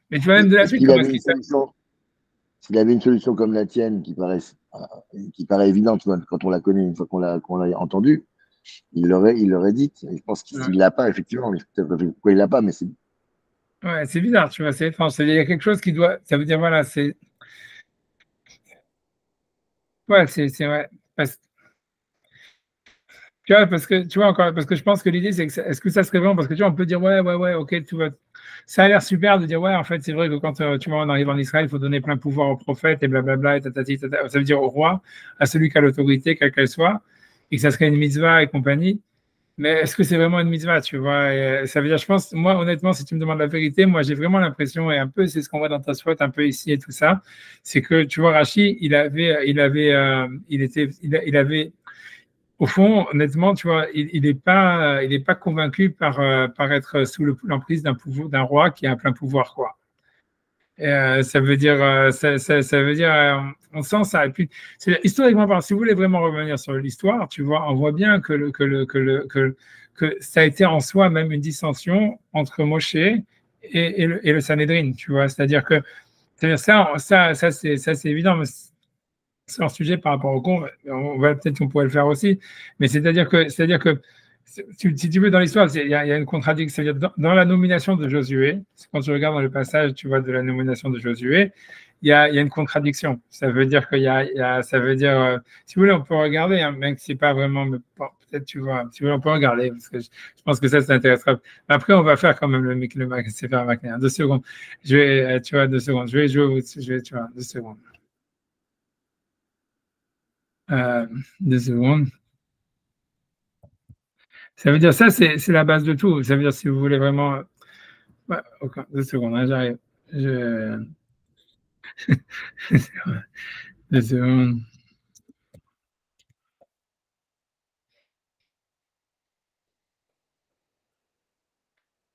Mais tu vois même de la suite comment est-ce qu'il s'il avait une solution comme la tienne qui paraît évidente quand on la connaît, une fois qu'on l'a entendue, il l'aurait dit. Et je pense qu'il ne l'a pas, effectivement. Mais pourquoi il ne l'a pas, mais c'est. Ouais, c'est bizarre, tu vois, c'est étrange. Il y a quelque chose qui doit. Ça veut dire, voilà, c'est. Ouais, c'est ouais. Tu vois, parce que tu vois encore, parce que je pense que l'idée, c'est que est-ce que ça serait vraiment, parce que tu vois, on peut dire ouais, ok, tout va. Ça a l'air super de dire ouais, en fait, c'est vrai que quand tu vois, on arrive en Israël, il faut donner plein pouvoir au prophète et blablabla, et tatati, tata. Ça veut dire au roi, à celui qui a l'autorité, quelle qu'elle soit, et que ça serait une mitzvah et compagnie. Mais est-ce que c'est vraiment une mitzvah, tu vois? Et ça veut dire, je pense, moi, honnêtement, si tu me demandes la vérité, moi, j'ai vraiment l'impression, et un peu, c'est ce qu'on voit dans Tosfot, un peu ici et tout ça, c'est que, tu vois, Rashi, il avait, au fond, honnêtement, tu vois, il est pas convaincu par être sous l'emprise d'un roi qui a un plein pouvoir, quoi. Ça veut dire, ça veut dire, on sent ça. Et puis, historiquement parlant, si vous voulez vraiment revenir sur l'histoire, tu vois, on voit bien que ça a été en soi même une dissension entre Moshe et le Sanhédrin, tu vois. C'est-à-dire ça, c'est évident, mais c'est un sujet par rapport au con. Peut-être qu'on pourrait le faire aussi, mais c'est-à-dire que si tu veux, dans l'histoire, il y a une contradiction. C'est-à-dire, dans la nomination de Josué, quand tu regardes dans le passage, tu vois, de la nomination de Josué, il y a une contradiction. Ça veut dire ça veut dire, si vous voulez, on peut regarder, hein, même si c'est pas vraiment, mais bon, peut-être, tu vois, si vous voulez, on peut regarder, parce que je pense que ça intéressera. Mais après, on va faire quand même le Sefer Makner. 2 secondes. Tu vois, 2 secondes. Tu vois, 2 secondes. 2 secondes. Ça veut dire, ça, c'est la base de tout. Ça veut dire, si vous voulez vraiment. Ouais, ok, 2 secondes, hein, j'arrive. Je... 2 secondes.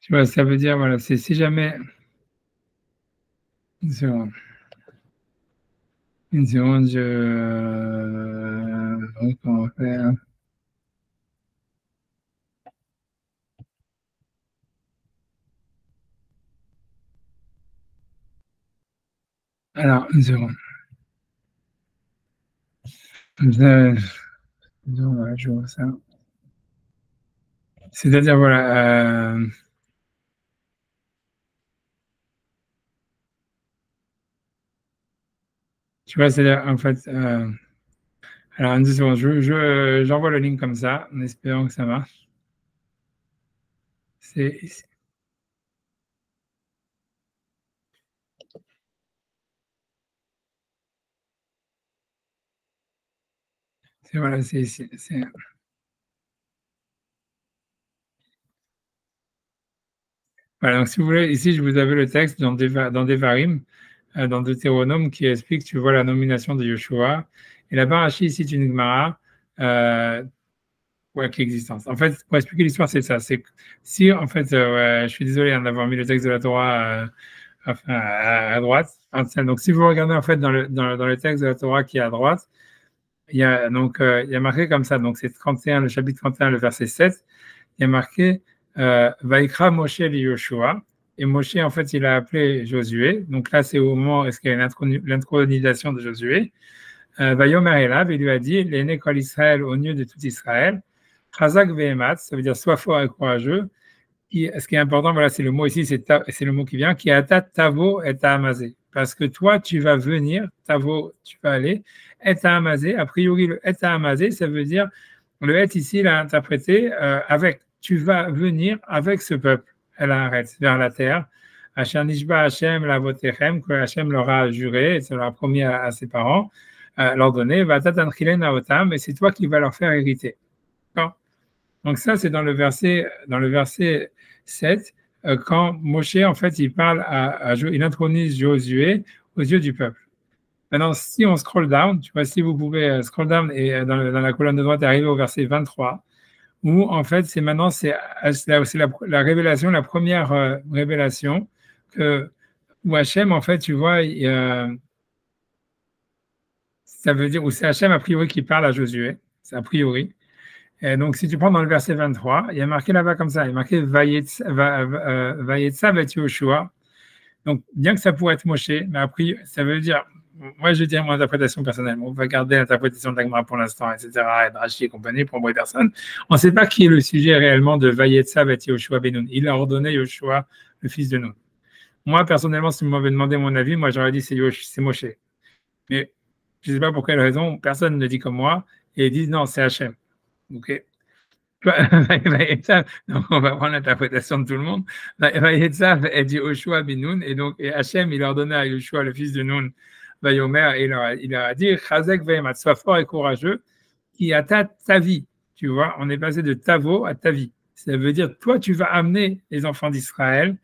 Tu vois, ça veut dire, voilà, c'est si jamais. 1 seconde. 1 seconde, comment on va faire? Alors, 1 seconde. Voilà, je vois ça. C'est-à-dire, voilà. Tu vois, c'est-à-dire, en fait. Alors, 1 seconde, j'envoie le link comme ça, en espérant que ça marche. C'est voilà, voilà, donc si vous voulez, ici, je vous avais le texte dans Devarim, dans Deutéronome, qui explique, tu vois, la nomination de Yoshua. Et la Barachi, ici, c'est une Gemara, ouais, qui existe. En fait, pour expliquer l'histoire, c'est ça. C'est que si, en fait, ouais, je suis désolé hein, d'avoir mis le texte de la Torah enfin, à droite. Donc, si vous regardez, en fait, dans le texte de la Torah qui est à droite, il y a marqué comme ça. Donc, c'est 31, le chapitre 31, le verset 7. Il y a marqué Vaikra Moshe li Yoshua. Et Moshe, en fait, il a appelé Josué. Donc là, c'est au moment où il y a l'intronisation de Josué. Vayomer Elav, il lui a dit l'aîné kol Israël au lieu de tout Israël. Chazak vehemat, ça veut dire sois fort et courageux. Ce qui est important, voilà, c'est le mot ici, c'est le mot qui vient, qui est atat tavo et amazé. Parce que toi, tu vas venir, tavo, tu vas aller, et amazé. A priori, le et amazé, ça veut dire, le et ici, il a interprété avec, tu vas venir avec ce peuple, elle arrête, vers la terre. Asher nishba Hashem lavotechem, que Hashem leur a juré, et ça leur a promis à ses parents, leur donner, va tatanchilen aotam, et c'est toi qui vas leur faire hériter. D'accord? Donc ça, c'est dans le verset 7, quand Moshe, en fait, il parle il intronise Josué aux yeux du peuple. Maintenant, si on scroll down, tu vois, si vous pouvez scroll down et dans la colonne de droite, arriver au verset 23, où en fait, c'est la révélation, la première révélation où Hachem, en fait, tu vois, ça veut dire, où c'est Hachem a priori qui parle à Josué, c'est a priori. Et donc, si tu prends dans le verset 23, il y a marqué là-bas comme ça, il y a marqué Vayetsa vet Yoshua. Donc, bien que ça pourrait être Moshe, mais après, ça veut dire, moi je dirais mon interprétation personnelle, on va garder l'interprétation de l'Agma pour l'instant, etc., et de Rashi et compagnie, pour moi personne. On ne sait pas qui est le sujet réellement de Vayetsa vet Yoshua Benoun. Il a ordonné Yoshua, le fils de Nun. Moi, personnellement, si vous m'avez demandé mon avis, moi j'aurais dit c'est Moshe. Mais je ne sais pas pour quelle raison, personne ne dit comme moi, et ils disent non, c'est Hachem. Ok. Donc, on va prendre l'interprétation de tout le monde. Elle dit Yoshua bin Nun, et donc et Hachem, il ordonnait à Yoshua, le fils de Nun, Vayomer, et il leur a dit Chazek ve'emat, sois fort et courageux, qui attaque ta vie. tu vois, on est passé de Tavo à Tavi. Ça veut dire, toi, tu vas amener les enfants d'Israël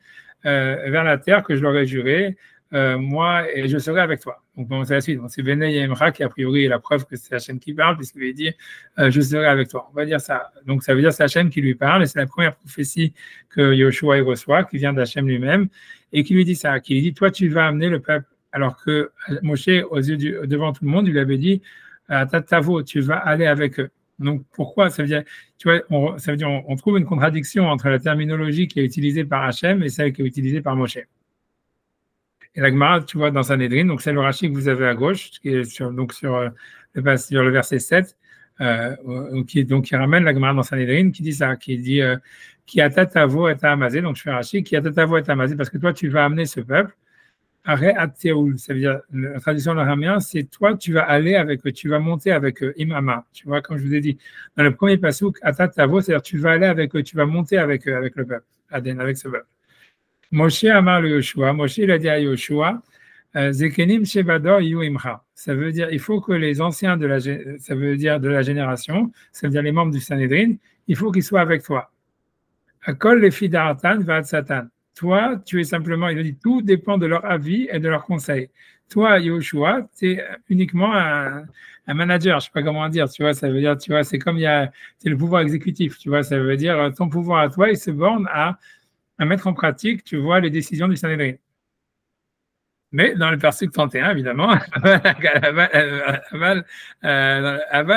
vers la terre que je leur ai juré, moi, et je serai avec toi. Donc, bon, c'est la suite. Donc, c'est Benay Emra qui, a priori, est la preuve que c'est Hachem qui parle, puisqu'il lui dit je serai avec toi. On va dire ça. Donc, ça veut dire que c'est Hachem qui lui parle, et c'est la première prophétie que Yoshua reçoit, qui vient d'Hachem lui-même, et qui lui dit ça, qui lui dit toi, tu vas amener le peuple. Alors que Moshe, devant tout le monde, il lui avait dit Tavo, tu vas aller avec eux. Donc, pourquoi? Ça veut dire, tu vois, ça veut dire on trouve une contradiction entre la terminologie qui est utilisée par Hachem et celle qui est utilisée par Moshe. Et la Gemara, tu vois, dans Sanhedrin, donc c'est le Rashi que vous avez à gauche, qui est sur le verset 7, qui ramène la Gemara dans Sanhedrin, qui dit ça, qui dit qui a tatavo et amazé, donc je fais Rashi, qui a tatavo et amazé, parce que toi, tu vas amener ce peuple. Arrêt at Théoul, ça veut dire, la tradition de l'araméen, c'est toi, tu vas aller avec eux, tu vas monter avec eux, imama. Tu vois, comme je vous ai dit, dans le premier passouk, atat tavo, c'est-à-dire, tu vas aller avec eux, tu vas monter avec eux, avec le peuple, avec ce peuple. Moshe amar le Yoshua, Moshe il a dit à Yoshua, Zekenim shebador yu imcha. Ça veut dire, il faut que les anciens ça veut dire de la génération, ça veut dire les membres du Sanhedrin, il faut qu'ils soient avec toi. Akol le fidaratan va satan. Toi, tu es simplement, il a dit, tout dépend de leur avis et de leurs conseils. Toi, Yoshua, tu es uniquement un manager, je ne sais pas comment dire, tu vois, ça veut dire, tu vois, c'est comme c'est le pouvoir exécutif, tu vois, ça veut dire, ton pouvoir à toi, il se borne à mettre en pratique, tu vois, les décisions du Sanhedrin. Mais dans le verset 31, évidemment, Aval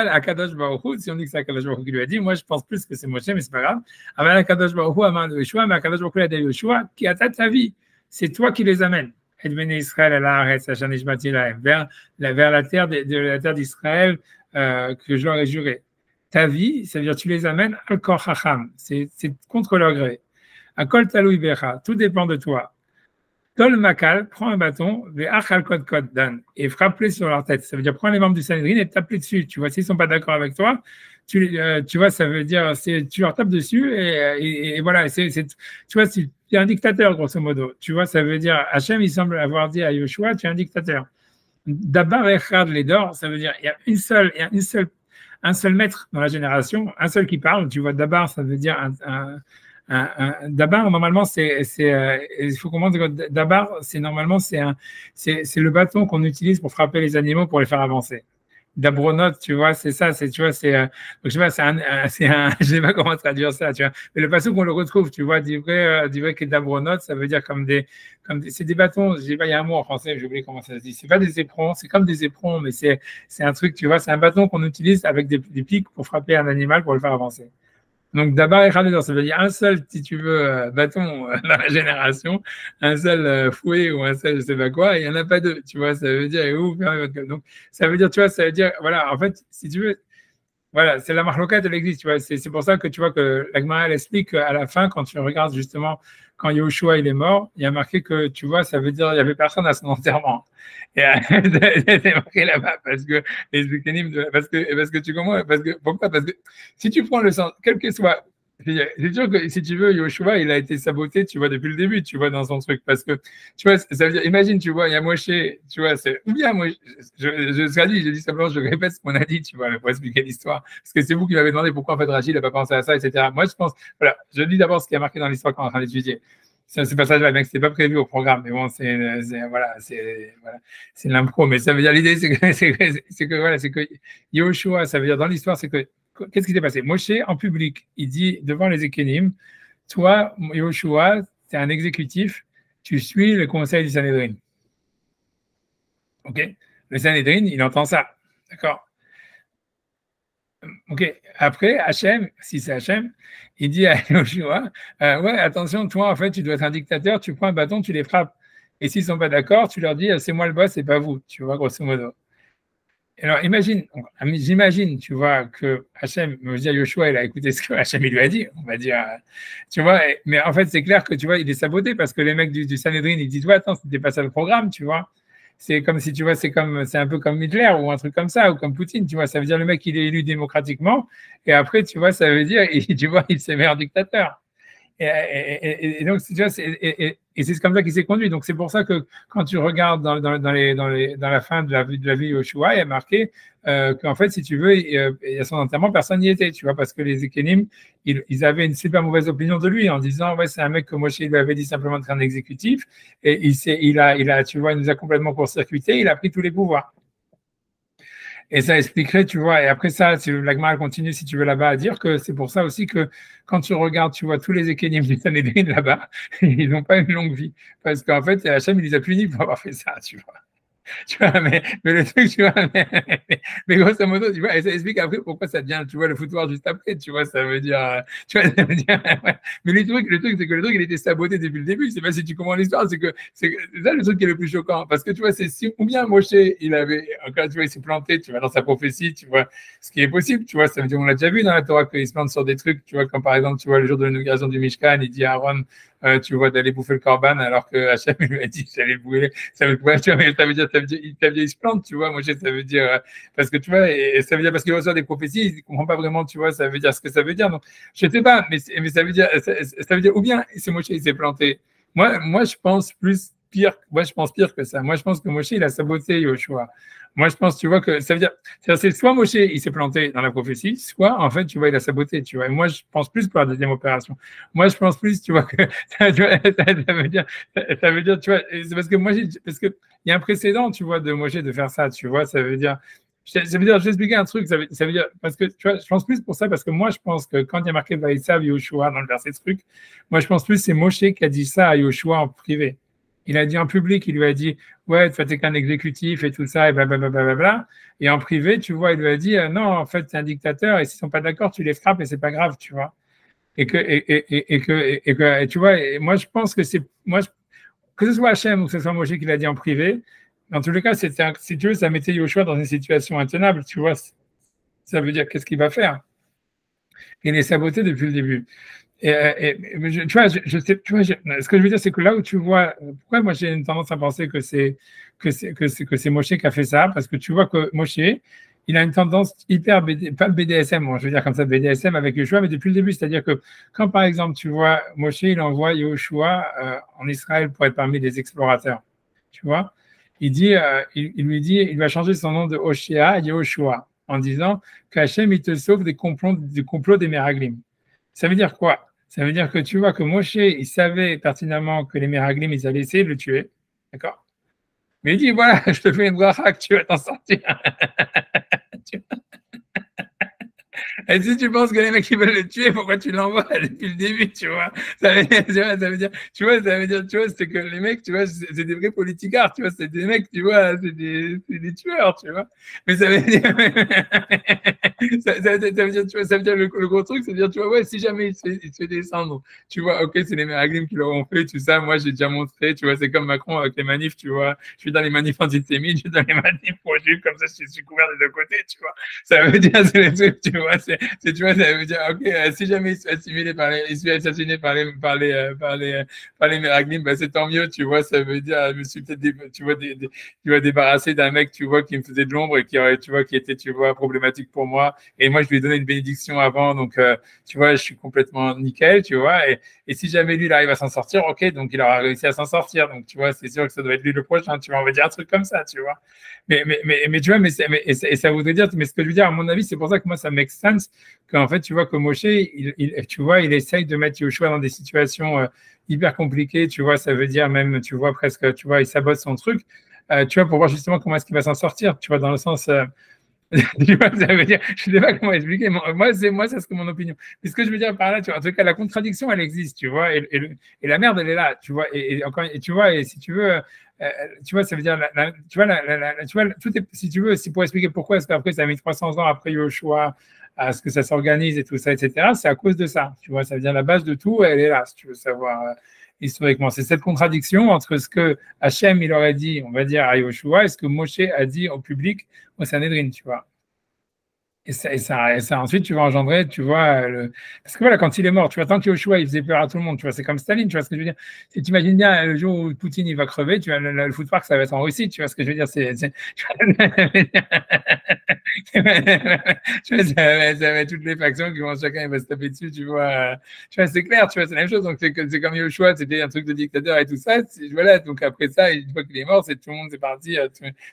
Akadosh Baruch Hu, si on dit que c'est Akadosh Baruch Hu qui lui a dit, moi je pense plus que c'est Moshe, mais c'est pas grave. Aval Akadosh Baruch Hu, Aman de Yeshua, mais Akadosh Baruch Hu a dit Yeshua, qui attaque ta vie. C'est toi qui les amènes. Et Béné Israël, vers la terre la terre d'Israël que je leur ai juré. Ta vie, ça veut dire tu les amènes al kor chacham. C'est contre leur gré. Akol talou becha, tout dépend de toi. Tol makal, prends un bâton, et frappe-les sur leur tête. Ça veut dire prends les membres du Sanhedrin et tape-les dessus. Tu vois, s'ils ne sont pas d'accord avec toi, tu vois, ça veut dire tu leur tapes dessus et voilà. Tu vois, tu es un dictateur, grosso modo. Tu vois, ça veut dire Hachem, il semble avoir dit à Yoshua, tu es un dictateur. Dabar echad ledor, ça veut dire il y a un seul maître dans la génération, un seul qui parle. Tu vois, Dabar, ça veut dire Dabar, normalement, il faut comprendre que Dabar, c'est le bâton qu'on utilise pour frapper les animaux pour les faire avancer. Dabronot, tu vois, c'est ça, tu vois, donc je sais pas, je sais pas comment traduire ça, tu vois. Mais le passage qu'on le retrouve, tu vois, vrai que Dabronot, ça veut dire c'est des bâtons, je sais pas, il y a un mot en français, j'ai oublié comment ça se dit. C'est pas des éperons, c'est comme des éperons, mais c'est un truc, tu vois, c'est un bâton qu'on utilise avec des pics pour frapper un animal pour le faire avancer. Donc, d'abord, ça veut dire un seul, si tu veux, bâton dans la génération, un seul fouet ou un seul je sais pas quoi, et il n'y en a pas deux, tu vois, ça veut dire, donc, ça veut dire, tu vois, ça veut dire, voilà, en fait, si tu veux, voilà, c'est la marloquette, elle existe, tu vois, c'est pour ça que tu vois que la Gemara, elle explique qu'à la fin, quand tu regardes justement, quand Yoshua, il est mort, il y a marqué que, tu vois, ça veut dire, il n'y avait personne à son enterrement. Et c'est marqué là-bas parce que les Zikanim, parce que tu comprends, pourquoi? Parce que si tu prends le sens, quel que soit, c'est sûr que si tu veux, Yoshua, il a été saboté, tu vois, depuis le début, tu vois, dans son truc, parce que, tu vois, ça veut dire, imagine, tu vois, il y a Moshe, tu vois, ou bien moi, je dis simplement, je répète ce qu'on a dit, tu vois, pour expliquer l'histoire, parce que c'est vous qui m'avez demandé pourquoi, en fait, Rachid n'a pas pensé à ça, etc. Moi, je pense, voilà, je dis d'abord ce qui a marqué dans l'histoire qu'on est en train d'étudier. Ce passage-là, mec, c'était pas prévu au programme, mais bon, c'est l'impro. Mais ça veut dire, l'idée, c'est que Yoshua, ça veut dire, dans l'histoire, c'est que, qu'est-ce qui s'est passé? Moshe, en public, il dit devant les Ekenim, toi, Yoshua, tu es un exécutif, tu suis le conseil du Sanhedrin. OK? Le Sanhedrin, il entend ça. D'accord? OK. Après, Hachem, si c'est Hachem, il dit à Yoshua, ouais, attention, toi, en fait, tu dois être un dictateur, tu prends un bâton, tu les frappes. Et s'ils ne sont pas d'accord, tu leur dis, c'est moi le boss, c'est pas vous, tu vois, grosso modo. Alors, j'imagine, tu vois, que Hachem, me dit à Yoshua, il a écouté ce que Hachem lui a dit, on va dire, tu vois, mais en fait, c'est clair que, tu vois, il est saboté parce que les mecs du Sanhedrin, ils disent, ouais, attends, c'était pas ça le programme, tu vois. C'est comme si, tu vois, c'est un peu comme Hitler ou un truc comme ça, ou comme Poutine, tu vois, ça veut dire le mec, il est élu démocratiquement, et après, tu vois, ça veut dire, tu vois, il se met en dictateur. Et donc, tu vois, et c'est comme ça qu'il s'est conduit. Donc, c'est pour ça que quand tu regardes dans la fin de la vie de Yoshua, il y a marqué qu'en fait, si tu veux, à son enterrement, personne n'y était, tu vois, parce que les Ékénim, ils avaient une super mauvaise opinion de lui en disant, ouais, c'est un mec que Moshe lui avait dit simplement d'être un exécutif, et tu vois, il nous a complètement court-circuité, il a pris tous les pouvoirs. Et ça expliquerait, tu vois, et après ça, la Gemara continue, si tu veux, là-bas, à dire que c'est pour ça aussi que quand tu regardes, tu vois, tous les Ékénim du Sanhédrin là-bas, ils n'ont pas une longue vie. Parce qu'en fait, Hachem, il les a punis pour avoir fait ça, tu vois. Tu vois, mais le truc, tu vois, mais grosso modo, tu vois, et ça explique après pourquoi ça devient, tu vois, le foutoir juste après, tu vois, ça veut dire, tu vois, ça veut dire, ouais. Mais le truc, c'est que le truc, il était saboté depuis le début. C'est pas si tu comprends l'histoire, c'est ça le truc qui est le plus choquant. Parce que, tu vois, c'est si, ou bien Moshe, il avait, encore, tu vois, il s'est planté, tu vois, dans sa prophétie, tu vois, ce qui est possible, tu vois, ça veut dire, on l'a déjà vu dans la Torah qu'il se plante sur des trucs, tu vois, comme par exemple, tu vois, le jour de l'inauguration du Mishkan, il dit à Aaron, tu vois, d'aller bouffer le corban, alors que Hachem lui a dit, j'allais brûler, ça veut dire, il se plante, tu vois, moi, ça veut dire, parce que tu vois, et ça veut dire, parce qu'il reçoit des prophéties, il ne comprend pas vraiment, tu vois, ça veut dire ce que ça veut dire. Donc, je ne sais pas, mais ça veut dire, ou bien c'est Moshe, il s'est planté. Moi, je pense pire que ça. Moi, je pense que Moshe, il a saboté Yoshua. Moi, je pense, tu vois, que ça veut dire, c'est soit Moshe, il s'est planté dans la prophétie, soit, en fait, tu vois, il a saboté, tu vois. Et moi, je pense plus pour la deuxième opération. Moi, je pense plus, tu vois, que ça veut dire, tu vois, c'est parce que parce que il y a un précédent, tu vois, de Moshe de faire ça, tu vois, ça veut dire, je vais expliquer un truc, ça veut dire, parce que, tu vois, je pense plus pour ça, parce que moi, je pense que quand il y a marqué Vaïsav Yoshua dans le verset truc, moi, je pense plus c'est Moshe qui a dit ça à Yoshua en privé. Il a dit en public, il lui a dit, ouais, tu n'es qu'un exécutif et tout ça, et blablabla. Et en privé, tu vois, il lui a dit, non, en fait, c'est un dictateur, et s'ils ne sont pas d'accord, tu les frappes et c'est pas grave, tu vois. Et tu vois, et moi, je pense que que ce soit Hachem ou que ce soit Moshe qui l'a dit en privé, dans tous les cas, si tu veux, ça mettait Yoshua dans une situation intenable, tu vois. Ça veut dire qu'est-ce qu'il va faire? Il est saboté depuis le début. Tu vois, je sais, tu vois, ce que je veux dire, c'est que là où tu vois, pourquoi moi j'ai une tendance à penser que c'est Moshe qui a fait ça, parce que tu vois que Moshe, il a une tendance hyper pas BDSM, bon, je veux dire comme ça, BDSM avec Yoshua, mais depuis le début, c'est-à-dire que quand par exemple, tu vois, Moshe, il envoie Yoshua en Israël pour être parmi les explorateurs, tu vois, il lui dit, il va changer son nom de Hoshea à Yoshua, en disant qu'Hachem, il te sauve des complots des Meraglim. Ça veut dire quoi? Ça veut dire que tu vois que Moshe, il savait pertinemment que les Meraglim, ils allaient essayer de le tuer. D'accord? Mais il dit, voilà, je te fais une bracha que tu vas t'en sortir. Et si tu penses que les mecs ils veulent le tuer, pourquoi tu l'envoies depuis le début, tu vois? Ça veut dire, tu vois, c'est que les mecs, tu vois, c'est des vrais politicards, tu vois, c'est des mecs, tu vois, c'est des tueurs, tu vois. Mais ça veut dire, ça veut dire, tu vois, ça veut dire le gros truc, c'est dire, tu vois, ouais, si jamais il se fait descendre, tu vois, ok, c'est les Meraglim qui l'auront fait, tout ça, moi j'ai déjà montré, tu vois, c'est comme Macron avec les manifs, tu vois, je suis dans les manifs antisémites, je suis dans les manifs pro-juifs, comme ça, je suis couvert des deux côtés, tu vois. Ça veut dire, c'est les trucs, tu vois, tu vois, ça veut dire, ok, si jamais il se fait assassiner par les Meraglim, ben c'est tant mieux, tu vois, ça veut dire, je me suis peut-être, tu vois, débarrassé d'un mec, tu vois, qui me faisait de l'ombre et tu vois, qui était, tu vois, problématique pour moi. Et moi, je lui ai donné une bénédiction avant, donc, tu vois, je suis complètement nickel, tu vois, et si jamais lui, il arrive à s'en sortir, ok, donc il aura réussi à s'en sortir, donc, tu vois, c'est sûr que ça doit être lui le prochain, tu vois, on va dire un truc comme ça, tu vois. Mais tu vois, ça voudrait dire, mais ce que je veux dire, à mon avis, c'est pour ça que moi, ça make sense qu'en fait, tu vois, que Moshe, tu vois, il essaye de mettre Yoshua dans des situations hyper compliquées, tu vois, ça veut dire même, tu vois, presque, tu vois, il sabote son truc, tu vois, pour voir justement comment est-ce qu'il va s'en sortir, tu vois, dans le sens, tu vois, ça veut dire, je ne sais pas comment expliquer, moi, c'est ce que mon opinion. Mais ce que je veux dire par là, tu vois, en tout cas, la contradiction, elle existe, tu vois, et la merde, elle est là, tu vois, et tu vois, et si tu veux, tu vois, ça veut dire, tu vois, tout est, si tu veux, si pour expliquer pourquoi est-ce qu'après, ça a mis 300 ans après Yoshua à ce que ça s'organise et tout ça, etc., c'est à cause de ça, tu vois, ça veut dire la base de tout, elle est là, si tu veux savoir historiquement. C'est cette contradiction entre ce que Hachem, il aurait dit, on va dire, à Yoshua, et ce que Moshe a dit au public au Sanhédrin, tu vois. ensuite, tu vas engendrer, tu vois, parce que voilà, quand il est mort, tu vois, tant que Yoshua, il faisait peur à tout le monde, tu vois, c'est comme Staline, tu vois ce que je veux dire. Si tu imagines bien le jour où Poutine, il va crever, tu vois, le food park, ça va être en Russie, tu vois ce que je veux dire. Tu vois, ça va être toutes les factions qui vont, chacun, il va se taper dessus, tu vois, c'est clair, tu vois, c'est la même chose. Donc, c'est comme Yoshua, c'était un truc de dictateur et tout ça. Voilà, donc après ça, une fois qu'il est mort, tout le monde,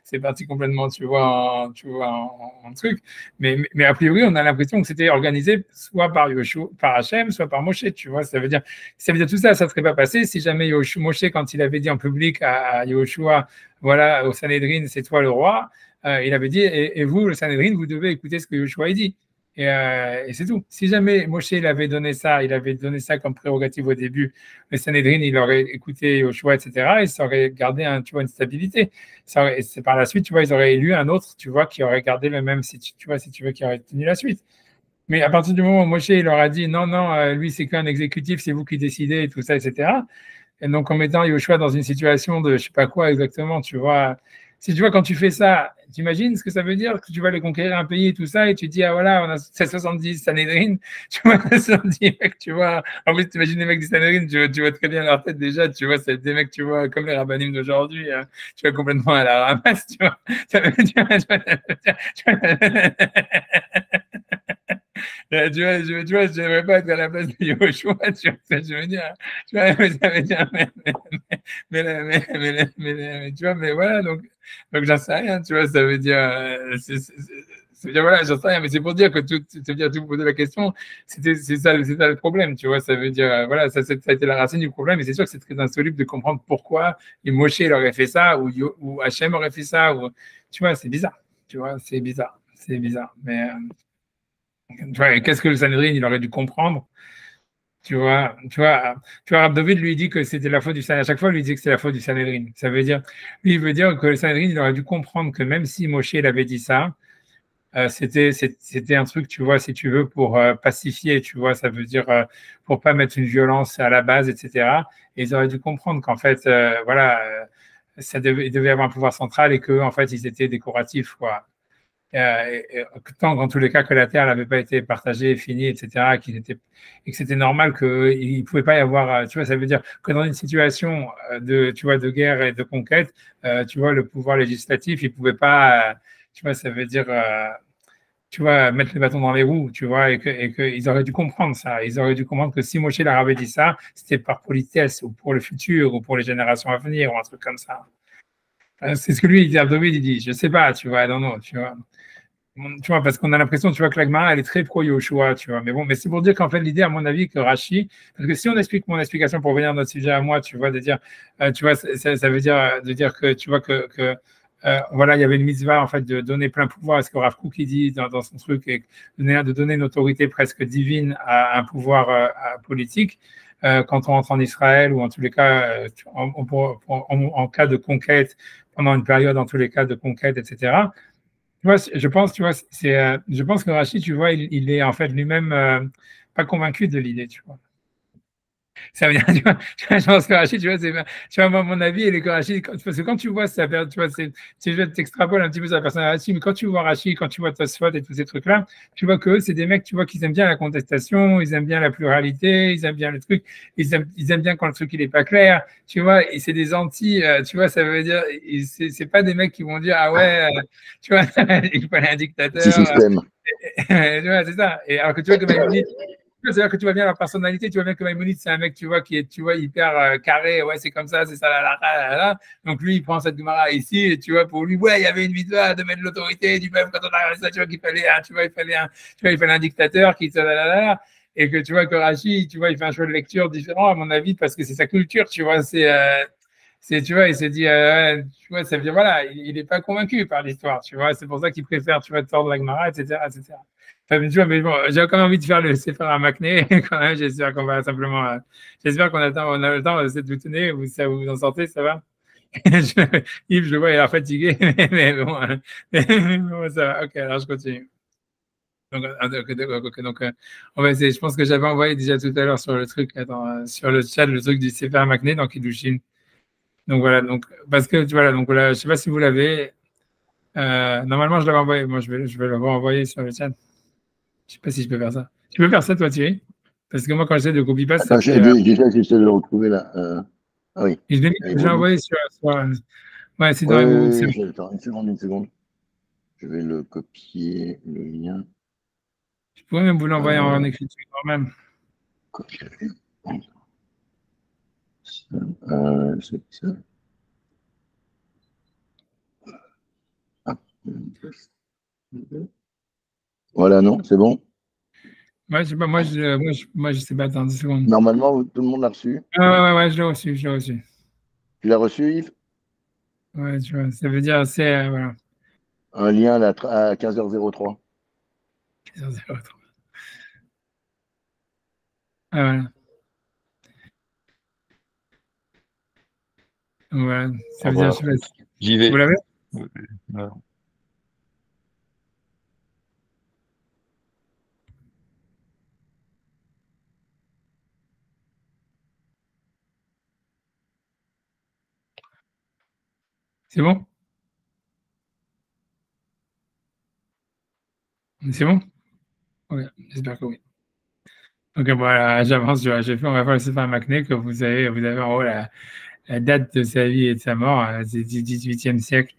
c'est parti complètement, en truc. Mais a priori, on a l'impression que c'était organisé soit par Yoshua, par Hachem, soit par Moshe, tu vois. Ça veut dire tout ça, ça ne serait pas passé si jamais Moshe, quand il avait dit en public à Yoshua, voilà, au Sanhédrin, c'est toi le roi, il avait dit, et vous, le Sanhédrin, vous devez écouter ce que Yoshua a dit. Et c'est tout. Si jamais Moshe il avait donné ça comme prérogative au début, le Sanhédrin, il aurait écouté Yoshua, etc., et ça aurait gardé une stabilité. C'est par la suite, tu vois, ils auraient élu un autre, tu vois, qui aurait gardé le même, si tu veux, qui aurait tenu la suite. Mais à partir du moment où Moshe, il leur a dit, non, non, lui, c'est qu'un exécutif, c'est vous qui décidez, et tout ça, etc. Et donc, en mettant Yoshua dans une situation de je sais pas quoi exactement, tu vois. Si tu vois, quand tu fais ça, tu imagines ce que ça veut dire, que tu vas aller conquérir un pays et tout ça, et tu dis, ah voilà, on a 70 Sanhédrin, tu vois, 70 mecs, tu vois. En plus, tu imagines les mecs du Sanhédrin, tu vois très bien leur tête déjà, tu vois, c'est des mecs, tu vois, comme les rabbinim d'aujourd'hui, tu vois, complètement à la ramasse, tu vois. Ça veut dire, tu vois, je n'aimerais pas être à la place de Yoshua, tu vois, ça, je veux dire, tu vois, mais ça veut dire, tu vois, mais voilà, donc j'en sais rien, tu vois, ça veut dire, ça veut dire, voilà, j'en sais rien, mais c'est pour dire que tout poser la question, c'est ça le problème, tu vois, ça veut dire, voilà, ça a été la racine du problème, et c'est sûr que c'est très insoluble de comprendre pourquoi Moshe il aurait fait ça, ou Hachem aurait fait ça, ou, tu vois, c'est bizarre, tu vois, c'est bizarre, mais, tu vois, qu'est-ce que le Sanhédrin, il aurait dû comprendre, Rav David lui dit que c'était la faute du Sanhédrin. À chaque fois, il lui dit que c'est la faute du Sanhédrin. Ça veut dire, lui, il veut dire que le Sanhédrin, il aurait dû comprendre que même si Moshe il avait dit ça, c'était un truc, tu vois, si tu veux, pour pacifier, tu vois, ça veut dire pour pas mettre une violence à la base, etc. Et ils auraient dû comprendre qu'en fait, voilà, il devait avoir un pouvoir central et que en fait, ils étaient décoratifs, quoi. Tant dans tous les cas que la terre n'avait pas été partagée, finie, etc., et que c'était normal qu'il ne pouvait pas y avoir, tu vois, ça veut dire que dans une situation de guerre et de conquête, tu vois, le pouvoir législatif, il ne pouvait pas, tu vois, ça veut dire, tu vois, mettre les bâtons dans les roues, tu vois, et qu'ils auraient dû comprendre ça. Ils auraient dû comprendre que si Moshe leur avait dit ça, c'était par politesse ou pour le futur ou pour les générations à venir ou un truc comme ça. C'est ce que lui, David, il dit. Je sais pas, tu vois, non, tu vois. Tu vois, parce qu'on a l'impression, tu vois, que l'Agmara, elle est très pro-Yoshua, tu vois. Mais bon, mais c'est pour dire qu'en fait, l'idée, à mon avis, que Rashi, parce que si on explique mon explication pour venir à notre sujet à moi, tu vois, de dire, tu vois, ça veut dire de dire que, tu vois, voilà, il y avait une mitzvah, en fait, de donner plein pouvoir à ce que Rav Kook, il dit dans son truc, et de donner une autorité presque divine à un pouvoir politique. Quand on rentre en Israël ou en tous les cas, en cas de conquête, pendant une période, en tous les cas de conquête, etc. Tu vois, je pense, tu vois, je pense que Rachid, tu vois, il est en fait lui-même pas convaincu de l'idée, tu vois. Ça veut dire, je pense que Rachid, tu vois, moi, mon avis, il est que Rachid, parce que quand tu vois ça, tu vois, je t'extrapole un petit peu sur la personne de Rachid, mais quand tu vois Rachid, quand tu vois Tosfot et tous ces trucs-là, tu vois que c'est des mecs, tu vois, qui aiment bien la contestation, ils aiment bien la pluralité, ils aiment bien le truc, ils aiment bien quand le truc, il est pas clair, tu vois, et c'est des anti, tu vois, ça veut dire, c'est pas des mecs qui vont dire, ah ouais, tu vois, il fallait un dictateur. Système. Tu vois, c'est ça. Et alors que tu vois, comme c'est-à-dire que tu vois bien la personnalité, tu vois bien que Maïmonide, c'est un mec, tu vois, qui est, tu vois, hyper carré, ouais, c'est comme ça, c'est ça, là. Donc lui, il prend cette Gemara ici, et tu vois, pour lui, ouais, il y avait une mitzvah de mettre l'autorité du peuple quand on a ça, tu vois, qu'il fallait, il fallait un dictateur qui, là. Et que tu vois que Rashi, tu vois, il fait un choix de lecture différent, à mon avis, parce que c'est sa culture, tu vois, tu vois, il s'est dit, tu vois, ça veut dire, voilà, il n'est pas convaincu par l'histoire, tu vois, c'est pour ça qu'il préfère, tu vois, tordre la Gemara, etc., etc. Enfin, tu vois, mais bon, j'ai quand même envie de faire le Sefer à Makné, quand même, j'espère qu'on va simplement, j'espère on a le temps de vous tenir, vous en sortez, ça va? Yves, je le vois, il a l'air fatigué, mais bon, ça va, ok, alors je continue. Donc, on va essayer. Je pense que j'avais envoyé déjà tout à l'heure sur le truc, sur le chat, le truc du Sefer à Makné, dans Kiddushin. Donc voilà, donc, parce que, voilà, donc voilà, je sais pas si vous l'avez. Normalement, je l'avais envoyé. Moi, je vais le renvoyer sur le chat. Je sais pas si je peux faire ça. Tu peux faire ça, toi, Thierry? Parce que moi, quand j'essaie de copy-paste, ça Attends, fait. j'essaie de le retrouver là. Ah oui. Et je l'ai envoyé sur. Ouais, c'est dans la Google. Oui, attends, une seconde. Je vais le copier, le lien. Je pourrais même vous l'envoyer en écriture quand même. Copier. C'est ça. Voilà, non, c'est bon. Ouais, je sais pas, moi, je sais pas, attends 10 secondes. Normalement, tout le monde l'a reçu. Ouais, je l'ai reçu, Tu l'as reçu, Yves? Ouais, tu vois, ça veut dire, c'est, voilà. Un lien là, à 15h03. 15h03. Ah, voilà. Voilà, ça veut dire, je sais pas. J'y vais. Vous l'avez? Non. C'est bon? C'est bon? Ok, j'espère que oui. Donc voilà, j'avance, on va faire le Sefer Makné que vous avez en haut la date de sa vie et de sa mort, c'est du XVIIIe siècle.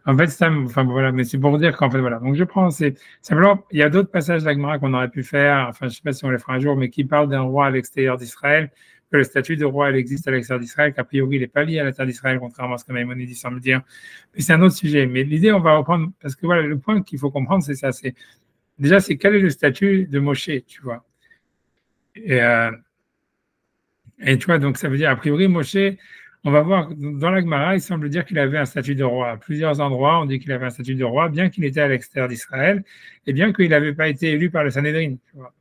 En fait, ça, enfin voilà, mais c'est pour vous dire qu'en fait voilà. Donc je prends, c'est simplement, il y a d'autres passages d'Agmara qu'on aurait pu faire. Enfin, je sais pas si on les fera un jour, mais qui parlent d'un roi à l'extérieur d'Israël, que le statut de roi, elle existe à l'extérieur d'Israël, qu'a priori il n'est pas lié à la terre d'Israël, contrairement à ce que Maïmonide semble dire. Mais c'est un autre sujet. Mais l'idée, on va reprendre parce que voilà, le point qu'il faut comprendre, c'est ça. C'est déjà, c'est quel est le statut de Moshe, tu vois. Et tu vois, donc ça veut dire, a priori, Moshe, on va voir, dans la Gemara, il semble dire qu'il avait un statut de roi. À plusieurs endroits, on dit qu'il avait un statut de roi, bien qu'il était à l'extérieur d'Israël, et bien qu'il n'avait pas été élu par le Sanhédrin. Tu vois.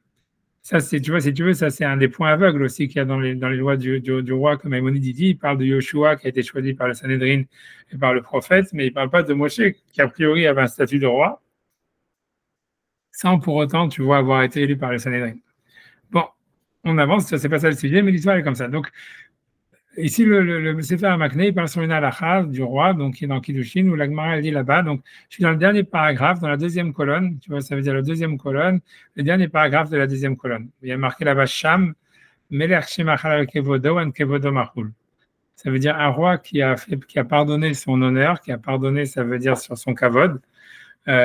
Ça, c'est, tu vois, si tu veux, ça, c'est un des points aveugles aussi qu'il y a dans les lois du roi, comme Maïmonide dit. Il parle de Yoshua, qui a été choisi par le Sanhédrin et par le prophète, mais il ne parle pas de Moshe, qui a priori avait un statut de roi, sans pour autant, tu vois, avoir été élu par le Sanhédrin. Bon, on avance, ça c'est pas ça le sujet, mais l'histoire est comme ça. Donc, ici, le Sefer Makné, il parle sur une halakha du roi, donc qui est dans Kiddushin, où la Gemara elle dit là-bas. Donc, je suis dans le dernier paragraphe, dans la deuxième colonne. Tu vois, ça veut dire la deuxième colonne, le dernier paragraphe de la deuxième colonne. Il y a marqué là-bas Sham, Melech Shemachal Kevodo, An Kevodo Mahul. Ça veut dire un roi qui a pardonné son honneur, qui a pardonné, ça veut dire sur son kavod,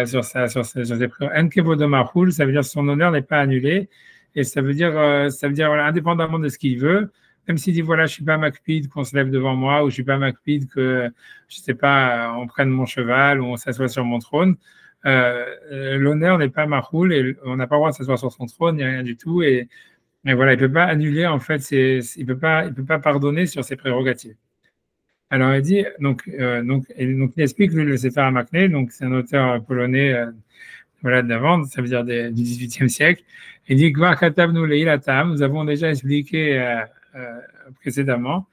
sur ses preuves. An Kevodo Mahul, ça veut dire son honneur n'est pas annulé. Et ça veut dire voilà, indépendamment de ce qu'il veut, même s'il dit voilà, je suis pas makpid qu'on se lève devant moi, ou je suis pas makpid que, je sais pas, on prenne mon cheval ou on s'assoit sur mon trône, l'honneur n'est pas mahoul et on n'a pas le droit de s'asseoir sur son trône, ni rien du tout. Et voilà, il peut pas annuler en fait, il peut pas pardonner sur ses prérogatives. Alors il dit donc il explique le Sefer Makné, donc c'est un auteur polonais. Voilà, d'avant, ça veut dire du XVIIIe siècle. Il dit nous avons déjà expliqué précédemment,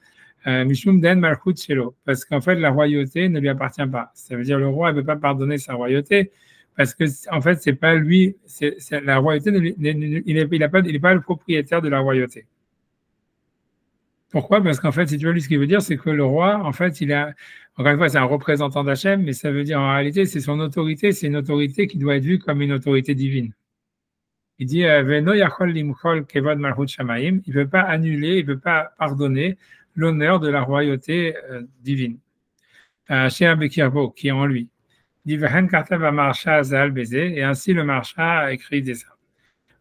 Mishum Den Malchut Shelo, parce qu'en fait, la royauté ne lui appartient pas. Ça veut dire le roi ne peut pas pardonner sa royauté, parce que en fait, c'est pas lui, la royauté, il n'est pas le propriétaire de la royauté. Pourquoi? Parce qu'en fait, si tu veux, lui, ce qu'il veut dire, c'est que le roi, en fait, encore une fois, c'est un représentant d'Hachem, mais ça veut dire en réalité, c'est son autorité, c'est une autorité qui doit être vue comme une autorité divine. Il dit, Veno yachol limchol kevod malchut shamayim, il ne peut pas annuler, il ne peut pas pardonner l'honneur de la royauté divine. Asher bekirbo, qui est en lui. Il dit, Vehen kartav marsha zal bezé, et ainsi le marsha a écrit des ça.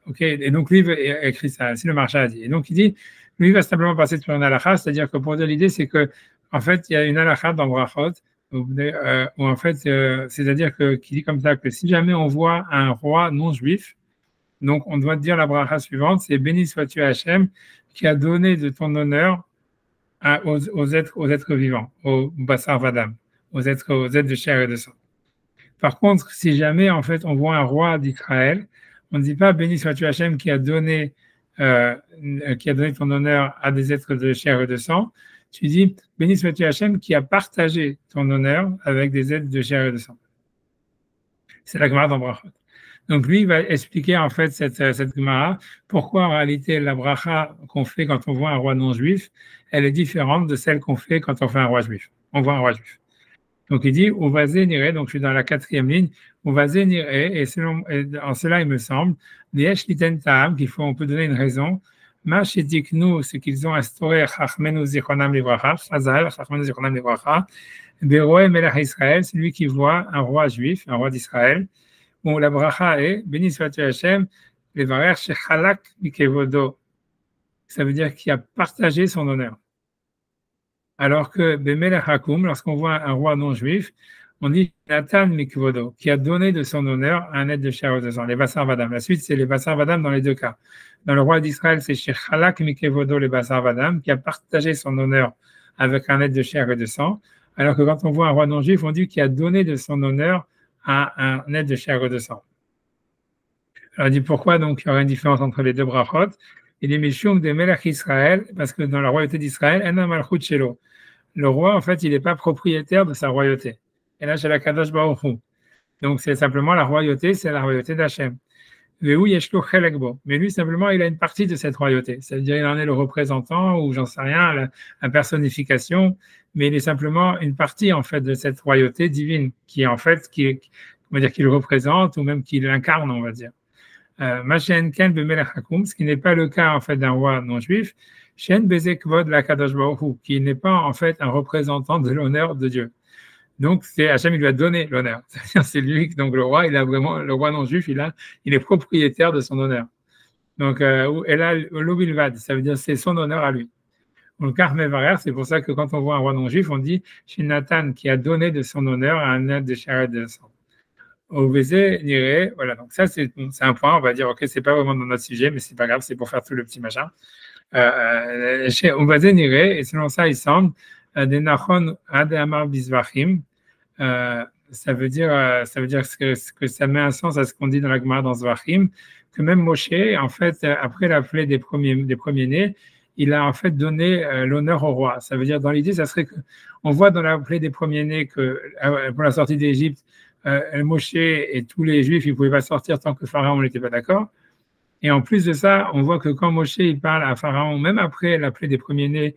Ok, et donc lui a écrit ça, ainsi le marsha a dit. Et donc il dit, lui va simplement passer sur une halakha, c'est-à-dire que pour dire l'idée, c'est que en fait, il y a une halakha dans Brachot, où en fait, c'est-à-dire qui dit comme ça que si jamais on voit un roi non juif, donc on doit dire la bracha suivante, c'est béni sois-tu Hachem qui a donné de ton honneur aux êtres vivants, aux Bassar Vadam, aux êtres de chair et de sang. Par contre, si jamais en fait on voit un roi d'Israël, on ne dit pas béni sois-tu Hachem qui a donné ton honneur à des êtres de chair et de sang. Tu dis béni sois-tu Hachem qui a partagé ton honneur avec des êtres de chair et de sang. C'est la Gemara dans Brachot. Donc lui, il va expliquer en fait cette Gemara, pourquoi en réalité la bracha qu'on fait quand on voit un roi non juif, elle est différente de celle qu'on fait quand on fait un roi juif. On voit un roi juif. Donc il dit, on va zénirer, donc je suis dans la 4e ligne, on va zénirer, et en cela il me semble, on peut donner une raison. Nous, ce qu'ils ont instauré, Chachmenu Zichronam Livracha, Chazal, Chachmenu Zichronam Livracha, Beroé Melech Israël, celui qui voit un roi juif, un roi d'Israël, où la bracha est, béni soit-tu Hachem, Levarer Shechalak Mikevodo. Ça veut dire qu'il a partagé son honneur. Alors que Bemelech Hakum, lorsqu'on voit un roi non juif, on dit Nathan Mikvodo, qui a donné de son honneur à un être de chair et de sang, les Bassar Vadam. La suite, c'est les Bassar Vadam dans les deux cas. Dans le roi d'Israël, c'est Shechalak Mikevodo, les Bassar Vadam, qui a partagé son honneur avec un être de chair et de sang. Alors que quand on voit un roi non juif, on dit qu'il a donné de son honneur à un être de chair et de sang. Alors, on dit pourquoi donc il y aurait une différence entre les deux brachot. Il dit Mishum de Melech Israël, parce que dans la royauté d'Israël, Ena Malchut Shelo. Le roi, en fait, il n'est pas propriétaire de sa royauté. Et là, c'est la Kadosh Baruch Hu. Donc, c'est simplement la royauté, c'est la royauté d'Hachem. Mais lui, simplement, il a une partie de cette royauté. Ça veut dire qu'il en est le représentant, ou j'en sais rien, la personnification, mais il est simplement une partie, en fait, de cette royauté divine, qui est, en fait, on va dire, qu'il représente, ou même qu'il incarne, on va dire. Ce qui n'est pas le cas, en fait, d'un roi non-juif, qui n'est pas, en fait, un représentant de l'honneur de Dieu. Donc, Hachem, il lui a donné l'honneur. C'est-à-dire, c'est lui, donc le roi, il a vraiment, le roi non-juif, il est propriétaire de son honneur. Donc, et là, l'obilvad, ça veut dire c'est son honneur à lui. Le karmevarer, c'est pour ça que quand on voit un roi non-juif, on dit chez Nathan qui a donné de son honneur à un être de chair et de sang. Au Vézé, Niré, voilà, donc ça, c'est un point, on va dire, ok, c'est pas vraiment dans notre sujet, mais c'est pas grave, c'est pour faire tout le petit machin. Au Vézé, Niré, et selon ça, il semble, des Nachon Adamar Bizvachim, ça veut dire que ça met un sens à ce qu'on dit dans la Gemara dans Zvachim, que même Moshe, en fait, après la plaie des premiers-nés, il a en fait donné l'honneur au roi. Ça veut dire, dans l'idée, ça serait que, on voit dans la plaie des premiers-nés que pour la sortie d'Égypte, Moshe et tous les Juifs, ils ne pouvaient pas sortir tant que Pharaon n'était pas d'accord. Et en plus de ça, on voit que quand Moshe il parle à Pharaon, même après la plaie des premiers-nés,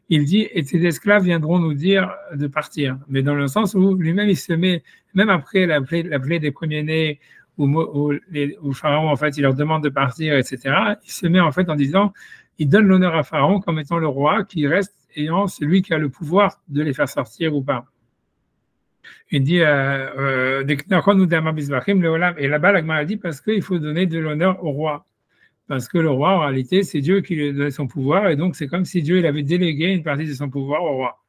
il dit « Et tes esclaves viendront nous dire de partir ». Mais dans le sens où lui-même, il se met, même après la plaie des premiers-nés, où Pharaon, en fait, il leur demande de partir, etc., il se met en fait en disant, il donne l'honneur à Pharaon comme étant le roi qui reste ayant celui qui a le pouvoir de les faire sortir ou pas. Il dit, et là-bas, la Gemara dit parce qu'il faut donner de l'honneur au roi. Parce que le roi, en réalité, c'est Dieu qui lui a donné son pouvoir, et donc c'est comme si Dieu il avait délégué une partie de son pouvoir au roi.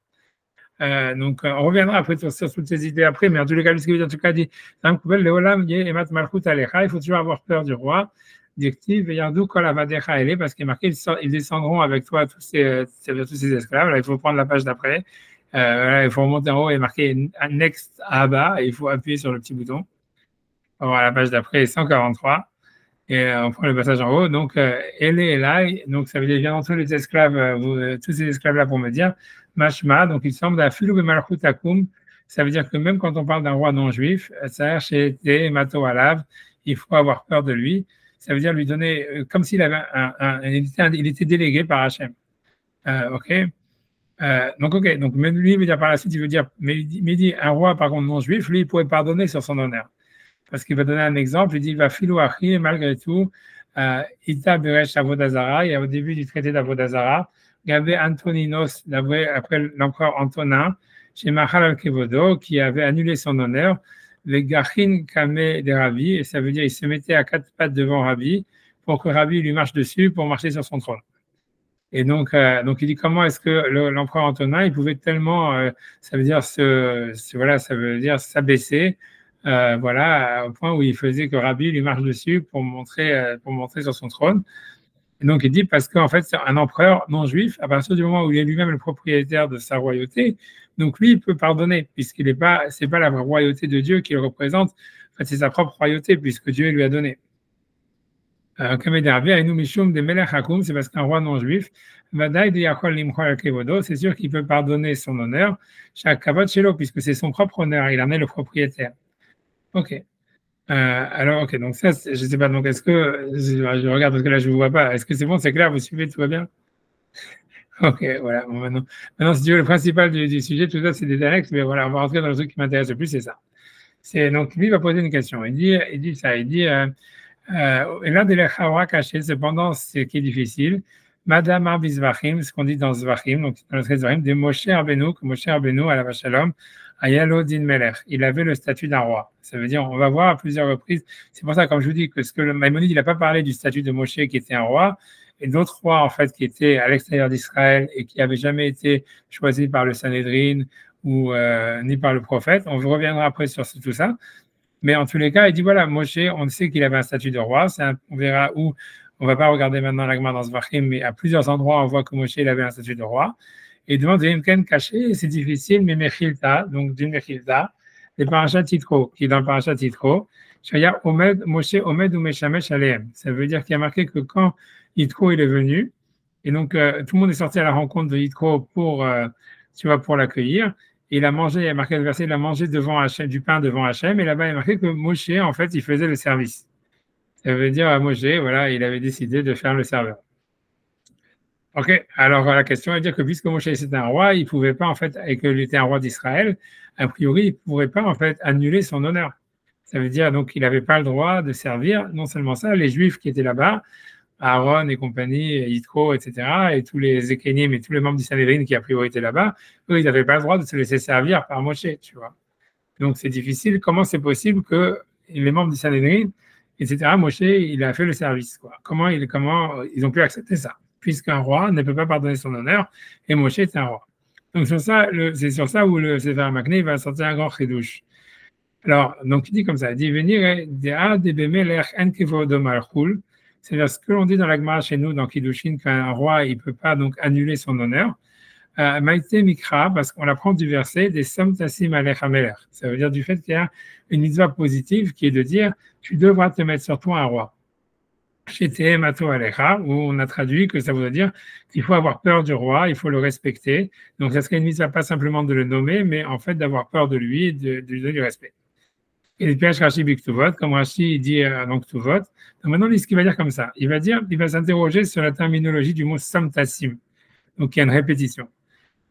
Donc, on reviendra après sur toutes ces idées après, mais en tout cas, ce qu'il veut dire, en tout cas, dit, il faut toujours avoir peur du roi. Parce qu'il est marqué, ils descendront avec toi tous ces esclaves. Là, il faut prendre la page d'après. Il faut remonter en haut et marquer Next à bas, et il faut appuyer sur le petit bouton. On va voir la page d'après, 143. Et on prend le passage en haut. Donc, elle est là. Donc, ça veut dire, viens tous les esclaves, tous ces esclaves-là pour me dire, Mashma. Donc, il semble à Filou Bemalchut Akum. Ça veut dire que même quand on parle d'un roi non-juif, il faut avoir peur de lui. Ça veut dire lui donner, comme s'il avait il était délégué par Hachem. Ok. Donc, ok. Donc, même lui, il veut dire par la suite, il veut dire, mais il dit, un roi, par contre, non-juif, lui, il pourrait pardonner sur son honneur. Parce qu'il va donner un exemple, il dit, va filou achi, et malgré tout, Ita Beresh Avodazara, et au début du traité d'Avodazara, il y avait Antoninos, après l'empereur Antonin, chez Mahal al-Kevodo, qui avait annulé son honneur, le Gachin Kame de Rabbi, et ça veut dire il se mettait à quatre pattes devant Rabbi, pour que Rabbi lui marche dessus, pour marcher sur son trône. Et donc il dit comment est-ce que l'empereur Antonin, il pouvait tellement, ça veut dire ça veut dire s'abaisser, voilà, au point où il faisait que Rabbi lui marche dessus pour montrer sur son trône. Et donc il dit parce qu'en fait c'est un empereur non juif, à partir du moment où il est lui-même le propriétaire de sa royauté, donc lui il peut pardonner puisqu'il c'est pas la royauté de Dieu qu'il représente, en fait c'est sa propre royauté puisque Dieu lui a donné. Comme c'est parce qu'un roi non juif, c'est sûr qu'il peut pardonner son honneur, puisque c'est son propre honneur, il en est le propriétaire. Ok. Alors, ok, donc ça, je ne sais pas, donc est-ce que, je regarde parce que là, je ne vous vois pas, est-ce que c'est bon, c'est clair, vous suivez, tout va bien? Ok, voilà. Bon, maintenant, si tu veux, le principal du sujet, tout ça, c'est des annexes, mais voilà, on va rentrer dans le truc qui m'intéresse le plus, c'est ça. Donc, lui, il va poser une question. Il dit ça, il dit, et là, de l'Echawra caché, cependant, ce qui est difficile, Madame Arbizvachim, ce qu'on dit dans Zvachim, donc dans le Zvachim, de Moshe Rabbeinu, que Moshe Rabbeinu, à la Vachalom, Ayalo Din Melech, il avait le statut d'un roi. Ça veut dire, on va voir à plusieurs reprises, c'est pour ça, comme je vous dis, que ce que le Maïmonide, il n'a pas parlé du statut de Moshe qui était un roi, et d'autres rois, en fait, qui étaient à l'extérieur d'Israël et qui n'avaient jamais été choisis par le Sanhédrin ou ni par le prophète. On reviendra après sur tout ça. Mais en tous les cas, il dit voilà, Moshe, on sait qu'il avait un statut de roi. On verra où, on ne va pas regarder maintenant l'Agma dans Zvachim, mais à plusieurs endroits, on voit que Moshe, il avait un statut de roi. Et il demande Imken caché, c'est difficile, mais Mechilta, donc d'une Mechilta, les parachas Titro, qui est dans le parachat Titro, Shaya Omed, Moshe Omed ou Meshamesh Aleem. Ça veut dire qu'il y a marqué que quand Yitro il est venu, et donc tout le monde est sorti à la rencontre de Yitro pour, pour l'accueillir. Et il a mangé, il y a marqué le verset, il a mangé devant Hachem, du pain devant Hachem, et là-bas il y a marqué que Moshe, en fait, il faisait le service. Ça veut dire à Moshe, voilà, il avait décidé de faire le serveur. Ok, alors la question est de dire que puisque Moshe c'était un roi, il ne pouvait pas, en fait, et qu'il était un roi d'Israël, a priori, il ne pourrait pas, en fait, annuler son honneur. Ça veut dire donc qu'il n'avait pas le droit de servir, non seulement ça, les Juifs qui étaient là-bas, Aaron et compagnie, Yitro, etc., et tous les Ékénim et tous les membres du Sanhédrin qui a priori étaient là-bas, eux, ils n'avaient pas le droit de se laisser servir par Moshe, tu vois. Donc c'est difficile. Comment c'est possible que les membres du Sanhédrin, etc., Moshe, il a fait le service, quoi. Comment ils ont pu accepter ça, puisqu'un roi ne peut pas pardonner son honneur, et Moshe est un roi. Donc c'est sur ça où le Sefer Makné va sortir un grand chidouche. Alors, donc il dit comme ça, il dit venir c'est-à-dire ce que l'on dit dans la Gemara chez nous, dans Kiddushin, qu'un roi, il ne peut pas donc annuler son honneur. Maïté Mikra, parce qu'on apprend du verset des Som Tassim Alech Hamelech. Ça veut dire du fait qu'il y a une mitzvah positive qui est de dire tu devras te mettre sur toi un roi. Chez Mato Alecha, où on a traduit que ça veut dire qu'il faut avoir peur du roi, il faut le respecter. Donc ça serait une mitzvah pas simplement de le nommer, mais en fait d'avoir peur de lui et de lui donner du respect. Et le piège Rashi Biktuvot, comme Rashi dit donc Ktuvot. Donc maintenant, ce qu'il va dire comme ça, il va s'interroger sur la terminologie du mot Samtassim, donc il y a une répétition.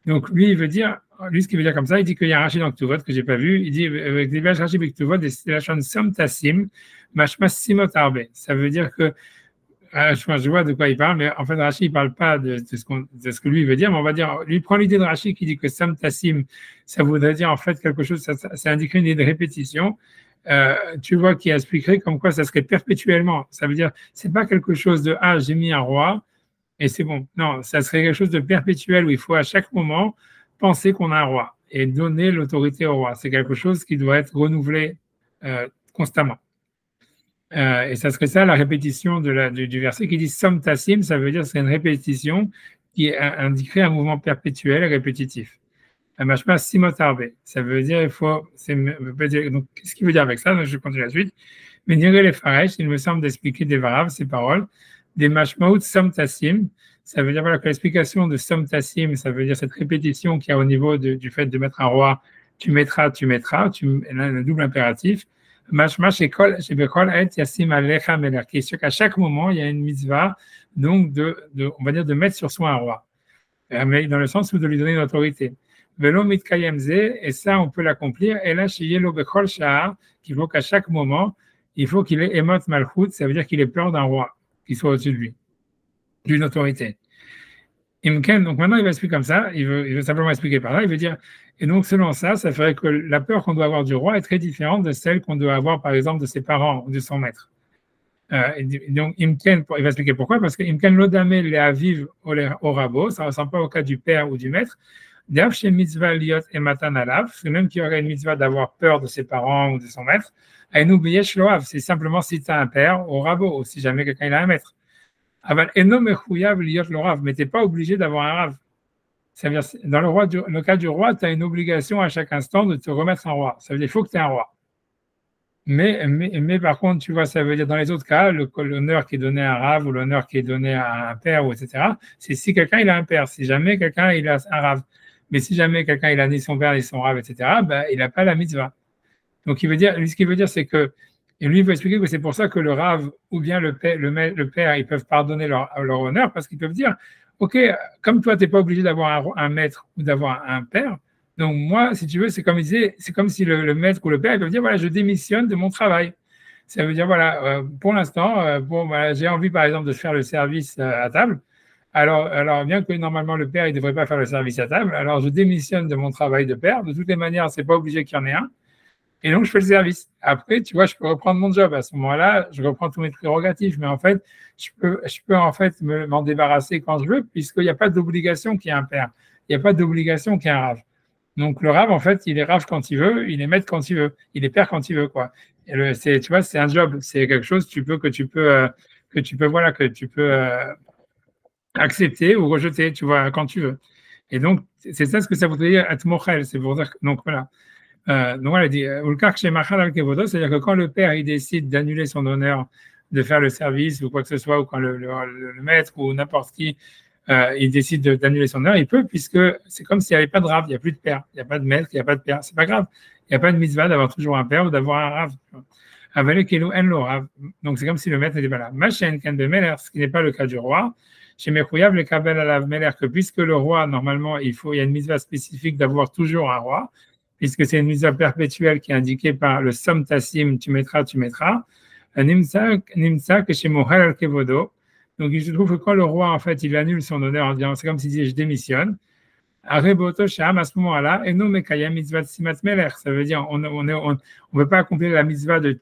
Donc lui, ce qu'il veut dire comme ça, il dit qu'il y a un Rashi dans Ktuvot que j'ai pas vu, il dit avec le piège Rashi Biktuvot, c'est la chaîne Samtassim, Mashma Simot Arbe. Ça veut dire que je vois de quoi il parle, mais en fait, Rashi, il ne parle pas de ce que lui veut dire, mais on va dire, lui prend l'idée de Rashi qui dit que Sam Tassim, ça voudrait dire en fait quelque chose, ça indiquerait une idée de répétition. Tu vois, qui expliquerait comme quoi ça serait perpétuellement. Ça veut dire, c'est pas quelque chose de j'ai mis un roi et c'est bon. Non, ça serait quelque chose de perpétuel où il faut à chaque moment penser qu'on a un roi et donner l'autorité au roi. C'est quelque chose qui doit être renouvelé constamment. Et ça serait ça la répétition du verset qui dit Som Tassim, ça veut dire que c'est une répétition qui indiquerait un mouvement perpétuel et répétitif. Mashma Simotarbe, ça veut dire donc qu'est-ce qu'il veut dire avec ça? Donc, je continue la suite. Mais Niré les Faresh, il me semble d'expliquer des varav, ces paroles, des Mashmaout Som Tassim, ça veut dire voilà, que l'explication de Som Tassim, ça veut dire cette répétition qu'il y a au niveau du fait de mettre un roi, tu mettras, le double impératif. Mashma Shekol et Yassim Alecha Melech, c'est qu'à chaque moment, il y a une mitzvah, donc on va dire de mettre sur soi un roi, mais dans le sens où de lui donner une autorité. Velo mitkayemze, et ça, on peut l'accomplir. Et là, chez Yelo Bechol Shahar, qu'il faut qu'à chaque moment, il faut qu'il ait Emot Malchut, ça veut dire qu'il ait peur d'un roi, qui soit au-dessus de lui, d'une autorité. Imken, donc maintenant, il va expliquer comme ça, il veut simplement expliquer par là, il veut dire, et donc selon ça, ça ferait que la peur qu'on doit avoir du roi est très différente de celle qu'on doit avoir, par exemple, de ses parents ou de son maître. Donc, Imken, il va expliquer pourquoi, parce que Imken Lodame le Aviv au Rabo, ça ne ressemble pas au cas du père ou du maître. D'ailleurs, chez mitzvah liot et matan alav, c'est même qu'il y aurait une mitzvah d'avoir peur de ses parents ou de son maître. Aïnou biyesh loav, c'est simplement si tu as un père au Rabo, ou si jamais quelqu'un il a un maître. Aval eno mechouyav liot loav, mais tu n'es pas obligé d'avoir un rav. Ça veut dire, dans le cas du roi, tu as une obligation à chaque instant de te remettre un roi. Ça veut dire qu'il faut que tu aies un roi. Mais par contre, tu vois, ça veut dire dans les autres cas, l'honneur qui est donné à un rav ou l'honneur qui est donné à un père, etc., c'est si quelqu'un il a un père, si jamais quelqu'un il a un rav. Mais si jamais quelqu'un il a ni son père ni son rav, etc., ben, il n'a pas la mitzvah. Donc ce qu'il veut dire, c'est que, et lui il veut expliquer que c'est pour ça que le rav ou bien le père, ils peuvent pardonner leur honneur, parce qu'ils peuvent dire, OK, comme toi, tu n'es pas obligé d'avoir un maître ou d'avoir un père. Donc, moi, si tu veux, c'est comme il disait, c'est comme si le maître ou le père, il peut dire, voilà, je démissionne de mon travail. Ça veut dire, voilà, pour l'instant, voilà, j'ai envie, par exemple, de faire le service à table. Alors, bien que normalement, le père, il ne devrait pas faire le service à table, alors je démissionne de mon travail de père. De toutes les manières, c'est pas obligé qu'il y en ait un. Et donc, je fais le service. Après, tu vois, je peux reprendre mon job. À ce moment-là, je reprends tous mes prérogatives. Mais en fait, je peux en fait m'en débarrasser quand je veux, puisqu'il n'y a pas d'obligation qu'il y ait un père. Il n'y a pas d'obligation qu'il y ait un rave. Donc, le rave, en fait, il est rave quand il veut, il est maître quand il veut, il est père quand il veut, quoi. Et tu vois, c'est un job, c'est quelque chose que tu peux accepter ou rejeter, tu vois, quand tu veux. Et donc, c'est ça ce que ça voudrait dire, atmochel. C'est pour dire, donc voilà. Donc voilà, il dit, c'est-à-dire que quand le père il décide d'annuler son honneur, de faire le service ou quoi que ce soit, ou quand le maître ou n'importe qui il décide d'annuler son honneur, il peut, puisque c'est comme s'il n'y avait pas de rave, il n'y a plus de père, il n'y a pas de maître, il n'y a pas de père, c'est pas grave. Il n'y a pas de mitzvah d'avoir toujours un père ou d'avoir un rave. Donc c'est comme si le maître n'était pas là. Ce qui n'est pas le cas du roi. Chez Mekouyav, le Kabel à la Meler, que puisque le roi, normalement, il y a une mitzvah spécifique d'avoir toujours un roi, puisque c'est une mitzvah perpétuelle qui est indiquée par le Som Tassim, tu mettras. Nimsa, que chez Mohel al-Kevodo. Donc, il se trouve que quand le roi, en fait, il annule son honneur en disant, c'est comme s'il disait, je démissionne. Areboto Sham, à ce moment-là, et non Mekaya mitzvah Simat Meler. Ça veut dire, on ne peut pas accomplir la mitzvah de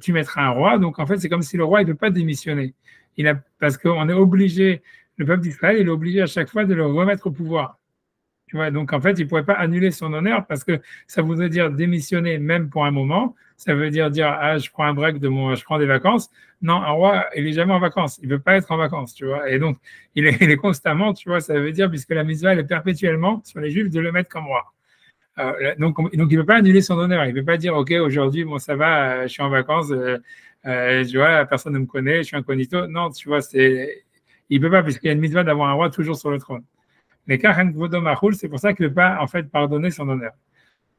tu mettras un roi. Donc, en fait, c'est comme si le roi, il ne peut pas démissionner. Parce qu'on est obligé, le peuple d'Israël, il est obligé à chaque fois de le remettre au pouvoir. Tu vois, donc en fait, il ne pourrait pas annuler son honneur parce que ça voudrait dire démissionner même pour un moment. Ça veut dire je prends un break je prends des vacances. Non, un roi, il n'est jamais en vacances. Il ne veut pas être en vacances, tu vois. Et donc, il est constamment, tu vois, ça veut dire, puisque la mitzvah, elle est perpétuellement sur les Juifs de le mettre comme roi. Donc, il ne peut pas annuler son honneur. Il ne peut pas dire, OK, aujourd'hui, bon, ça va, je suis en vacances, tu vois, personne ne me connaît, je suis incognito. Non, tu vois, il ne peut pas, puisqu'il y a une mitzvah d'avoir un roi toujours sur le trône. Mais c'est pour ça qu'il ne peut pas en fait pardonner son honneur.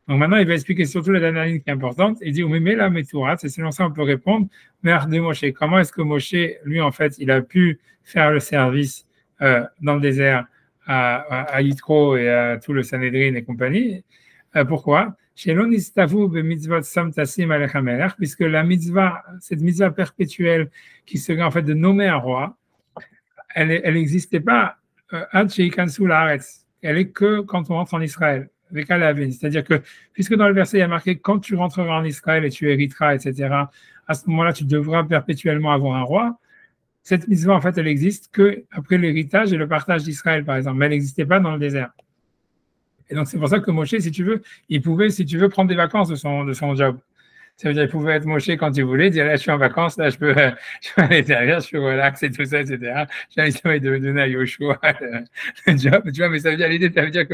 Donc maintenant, il va expliquer surtout la dernière ligne qui est importante. Il dit, mais la Metourat, c'est selon ça on peut répondre, Mère de Moshe, comment est-ce que Moshe, lui en fait, il a pu faire le service dans le désert à Yitro et à tout le Sanhedrin et compagnie? Pourquoi? Puisque la mitzvah, cette mitzvah perpétuelle qui serait en fait de nommer un roi, elle n'existait pas. Elle est que quand on rentre en Israël, c'est-à-dire que, puisque dans le verset il y a marqué quand tu rentreras en Israël et tu hériteras, etc., à ce moment-là, tu devras perpétuellement avoir un roi. Cette mitzvah, en fait, elle existe que après l'héritage et le partage d'Israël, par exemple, mais elle n'existait pas dans le désert. Et donc, c'est pour ça que Moshe, si tu veux, il pouvait, si tu veux, prendre des vacances de son job. Ça veut dire qu'il pouvait être Moshe quand il voulait, dire là je suis en vacances, là je peux aller à l'intérieur, je suis relax et tout ça, etc. J'ai envie de donner à Yoshua le job, tu vois, mais ça veut dire l'idée, ça veut dire que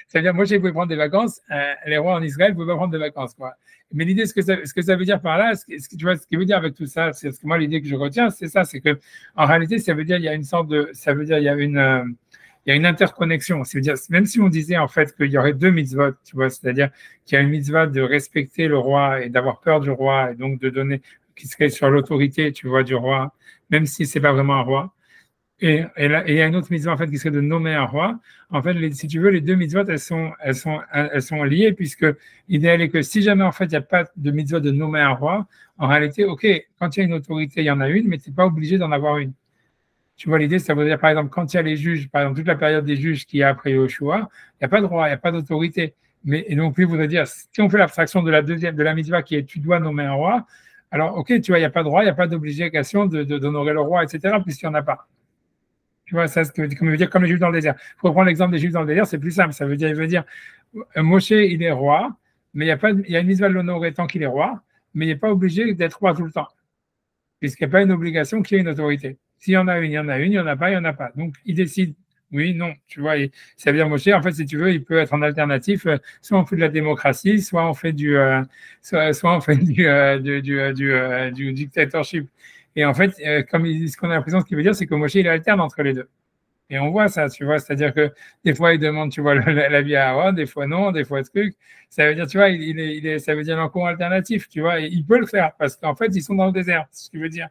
ça veut dire Moshe pouvait prendre des vacances, les rois en Israël ne pouvaient pas prendre des vacances, quoi. Mais l'idée, ce que ça veut dire par là, tu vois, ce qu'il veut dire avec tout ça, c'est ce que moi l'idée que je retiens, c'est ça, c'est que en réalité, ça veut dire il y a une sorte de, ça veut dire il y a une interconnexion. C'est-à-dire, même si on disait en fait qu'il y aurait deux mitzvot, tu vois, c'est-à-dire qu'il y a une mitzvah de respecter le roi et d'avoir peur du roi et donc de donner, qui serait sur l'autorité, tu vois, du roi, même si c'est pas vraiment un roi. Et il y a une autre mitzvah en fait qui serait de nommer un roi. En fait, si tu veux, les deux mitzvot, elles sont liées puisque l'idéal est que si jamais en fait il n'y a pas de mitzvah de nommer un roi, en réalité, ok, quand il y a une autorité, il y en a une, mais tu n'es pas obligé d'en avoir une. Tu vois, l'idée, ça veut dire, par exemple, quand il y a les juges, par exemple, toute la période des juges qu'il y a après Yoshua, il n'y a pas de roi, il n'y a pas d'autorité. Mais, et non plus, voudrait dire, si on fait l'abstraction de la mitzvah qui est tu dois nommer un roi, alors, ok, tu vois, il n'y a pas de roi, il n'y a pas d'obligation d'honorer le roi, etc., puisqu'il n'y en a pas. Tu vois, ça, comme veut dire, comme les juifs dans le désert. Pour prendre l'exemple des juifs dans le désert, c'est plus simple. Ça veut dire, il veut dire, Moshe, il est roi, mais il y a une mitzvah de l'honorer tant qu'il est roi, mais il n'est pas obligé d'être roi tout le temps, puisqu'il n'y a pas une obligation qu'il y ait une autorité. S'il y en a une, il y en a une, il n'y en a pas, il n'y en a pas. Donc, il décide, oui, non, tu vois, ça veut dire, Moshe, en fait, si tu veux, il peut être en alternatif, soit on fait de la démocratie, soit on fait soit on fait du dictatorship. Et en fait, ce qu'on a l'impression, ce qu'il veut dire, c'est que Moshe, il alterne entre les deux. Et on voit ça, tu vois, c'est-à-dire que des fois, il demande, tu vois, la vie à Aaron, des fois non, des fois truc. Ça veut dire, tu vois, ça veut dire un courant alternatif, tu vois, et il peut le faire parce qu'en fait, ils sont dans le désert. C'est ce qui veut dire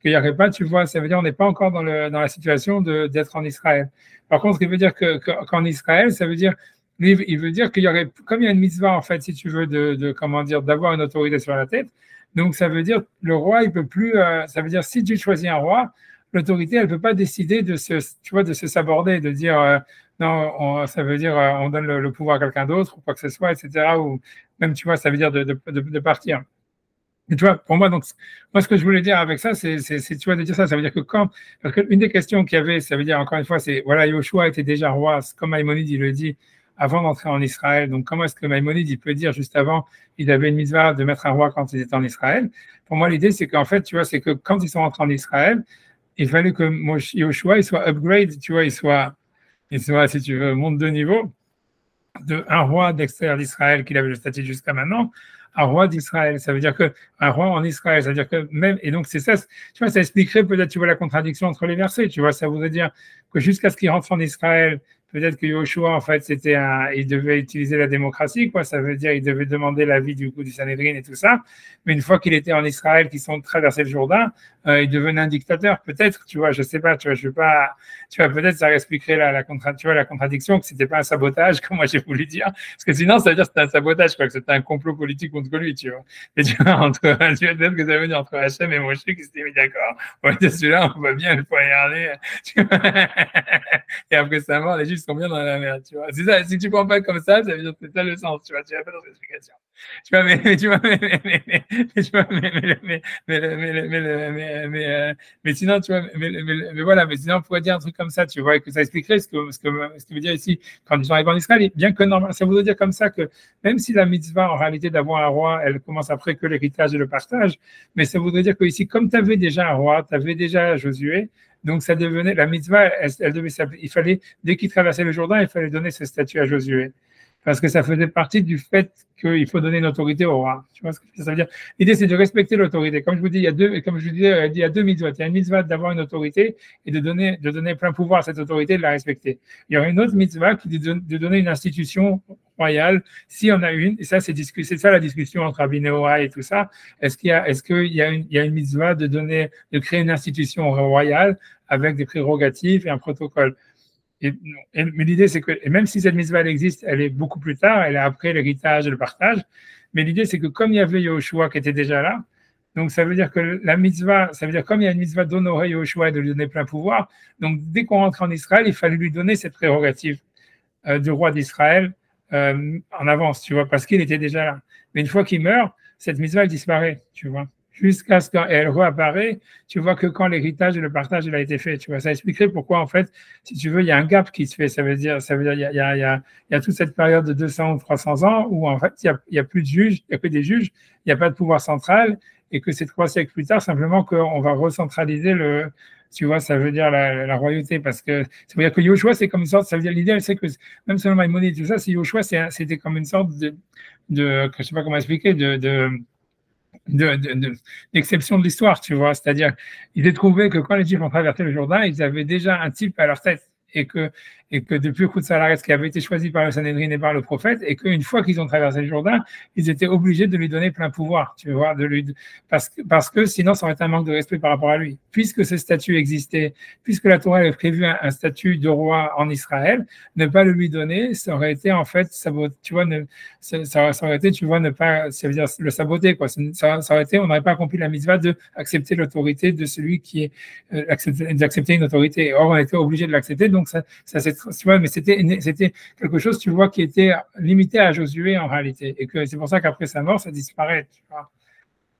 qu'il n'y aurait pas, tu vois, ça veut dire on n'est pas encore dans la situation d'être en Israël. Par contre, il veut dire qu'en Israël, ça veut dire, il veut dire qu'il y aurait, comme il y a une mitzvah, en fait, si tu veux, comment dire, d'avoir une autorité sur la tête, donc ça veut dire le roi, il peut plus, ça veut dire si tu choisis un roi, l'autorité, elle peut pas décider tu vois, de se saborder, de dire, non, ça veut dire, on donne le pouvoir à quelqu'un d'autre, ou quoi que ce soit, etc., ou même, tu vois, ça veut dire de partir. Et tu vois, pour moi, donc, moi, ce que je voulais dire avec ça, c'est, tu vois, de dire ça, ça veut dire que parce qu'une des questions qu'il y avait, ça veut dire, encore une fois, c'est, voilà, Yoshua était déjà roi, comme Maïmonide, il le dit, avant d'entrer en Israël. Donc, comment est-ce que Maïmonide, il peut dire juste avant, il avait une mitzvah de mettre un roi quand il était en Israël? Pour moi, l'idée, c'est qu'en fait, tu vois, c'est que quand ils sont entrés en Israël, il fallait que Yoshua, il soit upgrade, tu vois, il soit, si tu veux, monte de niveau, de un roi d'extérieur d'Israël qu'il avait le statut jusqu'à maintenant, un roi d'Israël. Ça veut dire que un roi en Israël, ça veut dire que même, et donc c'est ça, tu vois, ça expliquerait peut-être, tu vois, la contradiction entre les versets, tu vois, ça voudrait dire que jusqu'à ce qu'il rentre en Israël, peut-être que Yoshua, en fait, il devait utiliser la démocratie, quoi. Ça veut dire il devait demander l'avis du Sanhédrin et tout ça. Mais une fois qu'il était en Israël, qu'ils sont traversés le Jourdain, il devenait un dictateur, peut-être, tu vois, je sais pas, tu vois, je veux pas, tu vois, peut-être ça expliquerait la contradiction, que c'était pas un sabotage, comme moi j'ai voulu dire. Parce que sinon, ça veut dire que c'était un sabotage, quoi, que c'était un complot politique contre lui, tu vois. Et tu vois, tu vois, peut-être que ça veut dire entre Hachem et Moshe qui s'étaient mis d'accord. Ouais, celui-là, on va bien le poignarder. Et après sa mort, les Juifs sont bien dans la merde, tu vois. C'est ça, si tu prends pas comme ça veut dire que c'est ça le sens, tu vois. Tu n'as pas d'autre explication. Tu vois, mais sinon, tu vois, mais voilà, mais sinon, on pourrait dire un truc comme ça, tu vois, et que ça expliquerait ce que veut dire ici, quand ils sont arrivés en Israël, bien que normalement, ça voudrait dire comme ça que même si la mitzvah, en réalité, d'avoir un roi, elle commence après que l'héritage et le partage, mais ça voudrait dire que ici, comme tu avais déjà un roi, tu avais déjà Josué, donc ça devenait, la mitzvah, elle devait s'appeler, il fallait, dès qu'il traversait le Jourdain, il fallait donner ce statut à Josué. Parce que ça faisait partie du fait qu'il faut donner une autorité au roi. Tu vois ce que ça veut dire? L'idée, c'est de respecter l'autorité. Comme je vous dis, comme je vous disais, il y a deux mitzvahs. Il y a une mitzvah d'avoir une autorité et de donner plein pouvoir à cette autorité et de la respecter. Il y aura une autre mitzvah qui est de donner une institution royale, si on a une, et ça, c'est ça la discussion entre Rabbi Nehorai et tout ça. Est-ce qu'il y a une mitzvah de créer une institution royale avec des prérogatives et un protocole? Mais l'idée, c'est que, et même si cette mitzvah elle existe, elle est beaucoup plus tard, elle est après l'héritage et le partage. Mais l'idée, c'est que comme il y avait Yoshua qui était déjà là, donc ça veut dire que la mitzvah, ça veut dire comme il y a une mitzvah d'honorer Yoshua et de lui donner plein pouvoir, donc dès qu'on rentre en Israël, il fallait lui donner cette prérogative de roi d'Israël en avance, tu vois, parce qu'il était déjà là. Mais une fois qu'il meurt, cette mitzvah, elle disparaît, tu vois. Jusqu'à ce qu'elle réapparaît, tu vois que quand l'héritage et le partage il a été fait, tu vois, ça expliquerait pourquoi en fait, si tu veux, il y a un gap qui se fait. Ça veut dire, il y a toute cette période de 200 ou 300 ans où en fait, il y a plus de juges, il y a que des juges, il n'y a pas de pouvoir central, et que c'est 3 siècles plus tard simplement qu'on va recentraliser tu vois, ça veut dire la royauté, parce que ça veut dire que Yoshua, c'est comme une sorte, ça veut dire l'idée, c'est que même selon Maïmonide, tout ça, c'est Yoshua, c'était comme une sorte je sais pas comment expliquer, d'exception de l'histoire, tu vois. C'est-à-dire, ils ont trouvé que quand les Juifs ont traversé le Jourdain, ils avaient déjà un type à leur tête. Et que depuis Khoutsalarès, qui avait été choisi par le Sanhédrin et par le prophète, et qu'une fois qu'ils ont traversé le Jourdain, ils étaient obligés de lui donner plein pouvoir, tu vois, parce que sinon, ça aurait été un manque de respect par rapport à lui. Puisque ce statut existait, puisque la Torah avait prévu un statut de roi en Israël, ne pas le lui donner, ça aurait été, en fait, ça aurait été, tu vois, ne pas, ça veut dire le saboter, quoi. Ça aurait été, on n'aurait pas accompli la mitzvah d'accepter l'autorité de celui qui est, d'accepter une autorité. Or, on était obligé de l'accepter, donc ça tu vois, mais c'était quelque chose, tu vois, qui était limité à Josué en réalité, et que c'est pour ça qu'après sa mort, ça disparaît, tu vois.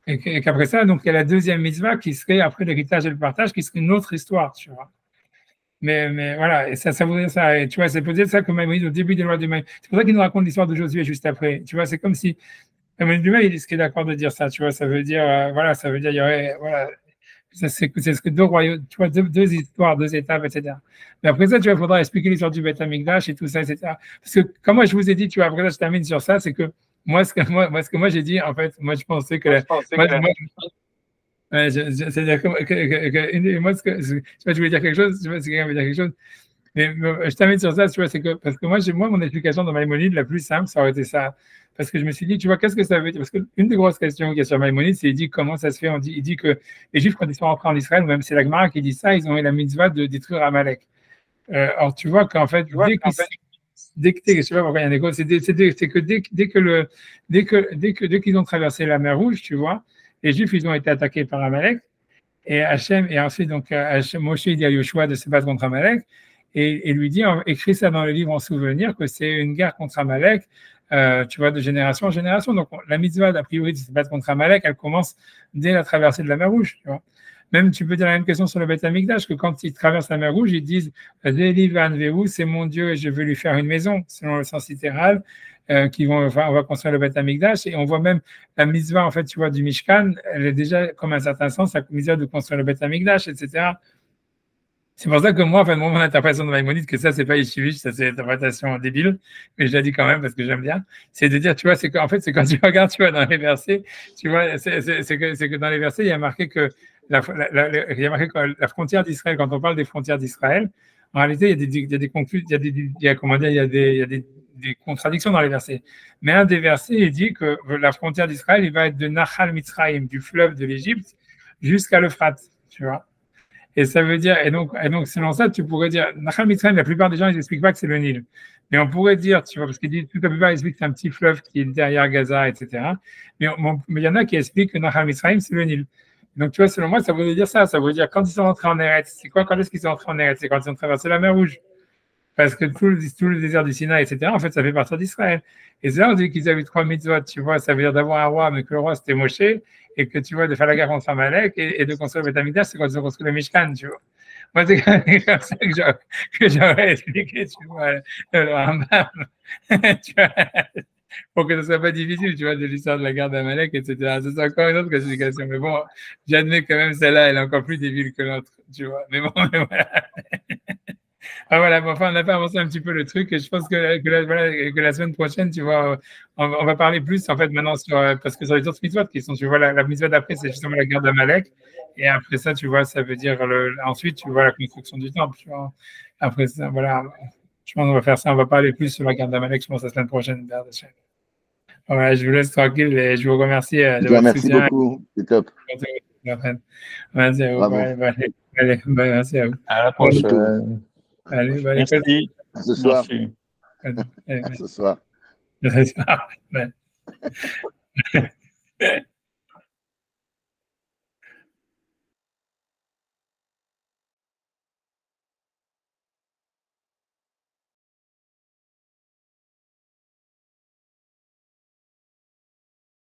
Et qu'après ça, donc il y a la deuxième mitzvah qui serait après l'héritage et le partage, qui serait une autre histoire, tu vois. Mais voilà, et ça voudrait dire ça, et tu vois, c'est peut-être ça que Maïmonide au début des lois de Maïmonide. C'est pour ça qu'il nous raconte l'histoire de Josué juste après. Tu vois, c'est comme si Maïmonide lui-même, il est d'accord de dire ça, tu vois, ça veut dire, voilà, ça veut dire, il y aurait, voilà. C'est ce que deux royaumes, tu vois, deux histoires, 2 étapes, etc. Mais après ça, tu vois, il faudra expliquer l'histoire du Beth Amikdash et tout ça, etc. Parce que, comme moi, je vous ai dit, tu vois, après ça, je termine sur ça, c'est que moi, ce que moi j'ai dit, en fait, moi, je pensais que c'est-à-dire moi, je voulais dire quelque chose, tu vois, si quelqu'un veut dire quelque chose, je t'invite sur ça, tu vois, c'est que, parce que moi, mon explication dans Maïmonide, la plus simple, ça aurait été ça. Parce que je me suis dit, tu vois, qu'est-ce que ça veut dire? Parce qu'une des grosses questions qu'il y a sur Maïmonide, c'est il dit comment ça se fait. Il dit que les Juifs, quand ils sont rentrés en Israël, ou même c'est la Gemara qui dit ça, ils ont eu la mitzvah de détruire Amalek. Alors, tu vois qu'en fait, dès que je sais pas pourquoi il y a un écho, c'est que dès qu'ils ont traversé la mer Rouge, tu vois, les Juifs, ils ont été attaqués par Amalek. Et Hachem, et ensuite, donc, Moshe dit à Yoshua de se battre contre Amalek, et lui dit, écrit ça dans le livre en souvenir, que c'est une guerre contre Amalek, tu vois, de génération en génération. Donc, la mitzvah, a priori, de se battre contre Amalek, elle commence dès la traversée de la mer Rouge, tu vois. Même, tu peux dire la même question sur le Beth Amikdash, que quand ils traversent la mer Rouge, ils disent, c'est mon Dieu et je veux lui faire une maison, selon le sens littéral. On va construire le Beth Amikdash, et on voit même la mitzvah, en fait, tu vois, du Mishkan, elle est déjà, comme un certain sens, la mitzvah de construire le Beth Amikdash, etc. C'est pour ça que moi, enfin, mon interprétation de Maïmonide, que ça, c'est pas yeshivish, ça, c'est une interprétation débile, mais je la dis quand même parce que j'aime bien, c'est de dire, tu vois, c'est qu'en fait, c'est quand tu regardes, tu vois, dans les versets, tu vois, c'est que dans les versets, il y a marqué que il y a marqué que la frontière d'Israël, quand on parle des frontières d'Israël, en réalité, il y a des contradictions dans les versets. Mais un des versets, il dit que la frontière d'Israël, il va être de Nahal Mitzrayim, du fleuve de l'Égypte, jusqu'à l'Euphrate, tu vois. Et ça veut dire, et donc, selon ça, tu pourrais dire, Nahal Mitzrayim, la plupart des gens, ils n'expliquent pas que c'est le Nil. Mais on pourrait dire, tu vois, parce qu'ils disent, la plupart, ils expliquent que c'est un petit fleuve qui est derrière Gaza, etc. Mais il y en a qui expliquent que Nahal Mitzrayim, c'est le Nil. Donc, tu vois, selon moi, ça veut dire ça. Ça veut dire, quand ils sont entrés en Eretz, c'est quoi, quand est-ce qu'ils sont entrés en Eretz? C'est quand ils ont traversé la mer Rouge. Parce que tout le désert du Sinaï, etc., en fait, ça fait partie d'Israël. Et c'est là, on dit qu'ils avaient 3 mitzvot, tu vois, ça veut dire d'avoir un roi, mais que le roi, c'était Moshe, et que, tu vois, de faire la guerre contre Amalek, et de construire le Beth Amikdash, c'est quand ils ont construit le Mishkan, tu vois. Moi, c'est comme ça que j'aurais expliqué, tu vois, le Rambam, tu vois, pour que ce soit pas difficile, tu vois, de l'histoire de la guerre d'Amalek, etc. C'est encore une autre explication. Mais bon, j'admets quand même celle-là, elle est encore plus débile que l'autre, tu vois. Mais bon, mais voilà. Ah voilà, bon, enfin, on a fait avancer un petit peu le truc, et je pense que la semaine prochaine, tu vois, on va parler plus, en fait, maintenant, parce que sur les autres mitzvot qui sont, tu vois, la mitzvot d'après, c'est justement la guerre d'Amalek, et après ça, tu vois, ça veut dire, ensuite, tu vois, la construction du temple, tu vois. Après ça, voilà, je pense qu'on va faire ça, on va parler plus sur la guerre d'Amalek, je pense, la semaine prochaine. Voilà, je vous laisse tranquille, et je vous remercie de votre merci soutien. beaucoup, c'est top. Merci à vous. Bravo. Allez, merci à vous. À la prochaine. Allez, Merci. À ce soir. Merci. À ce soir. Ouais.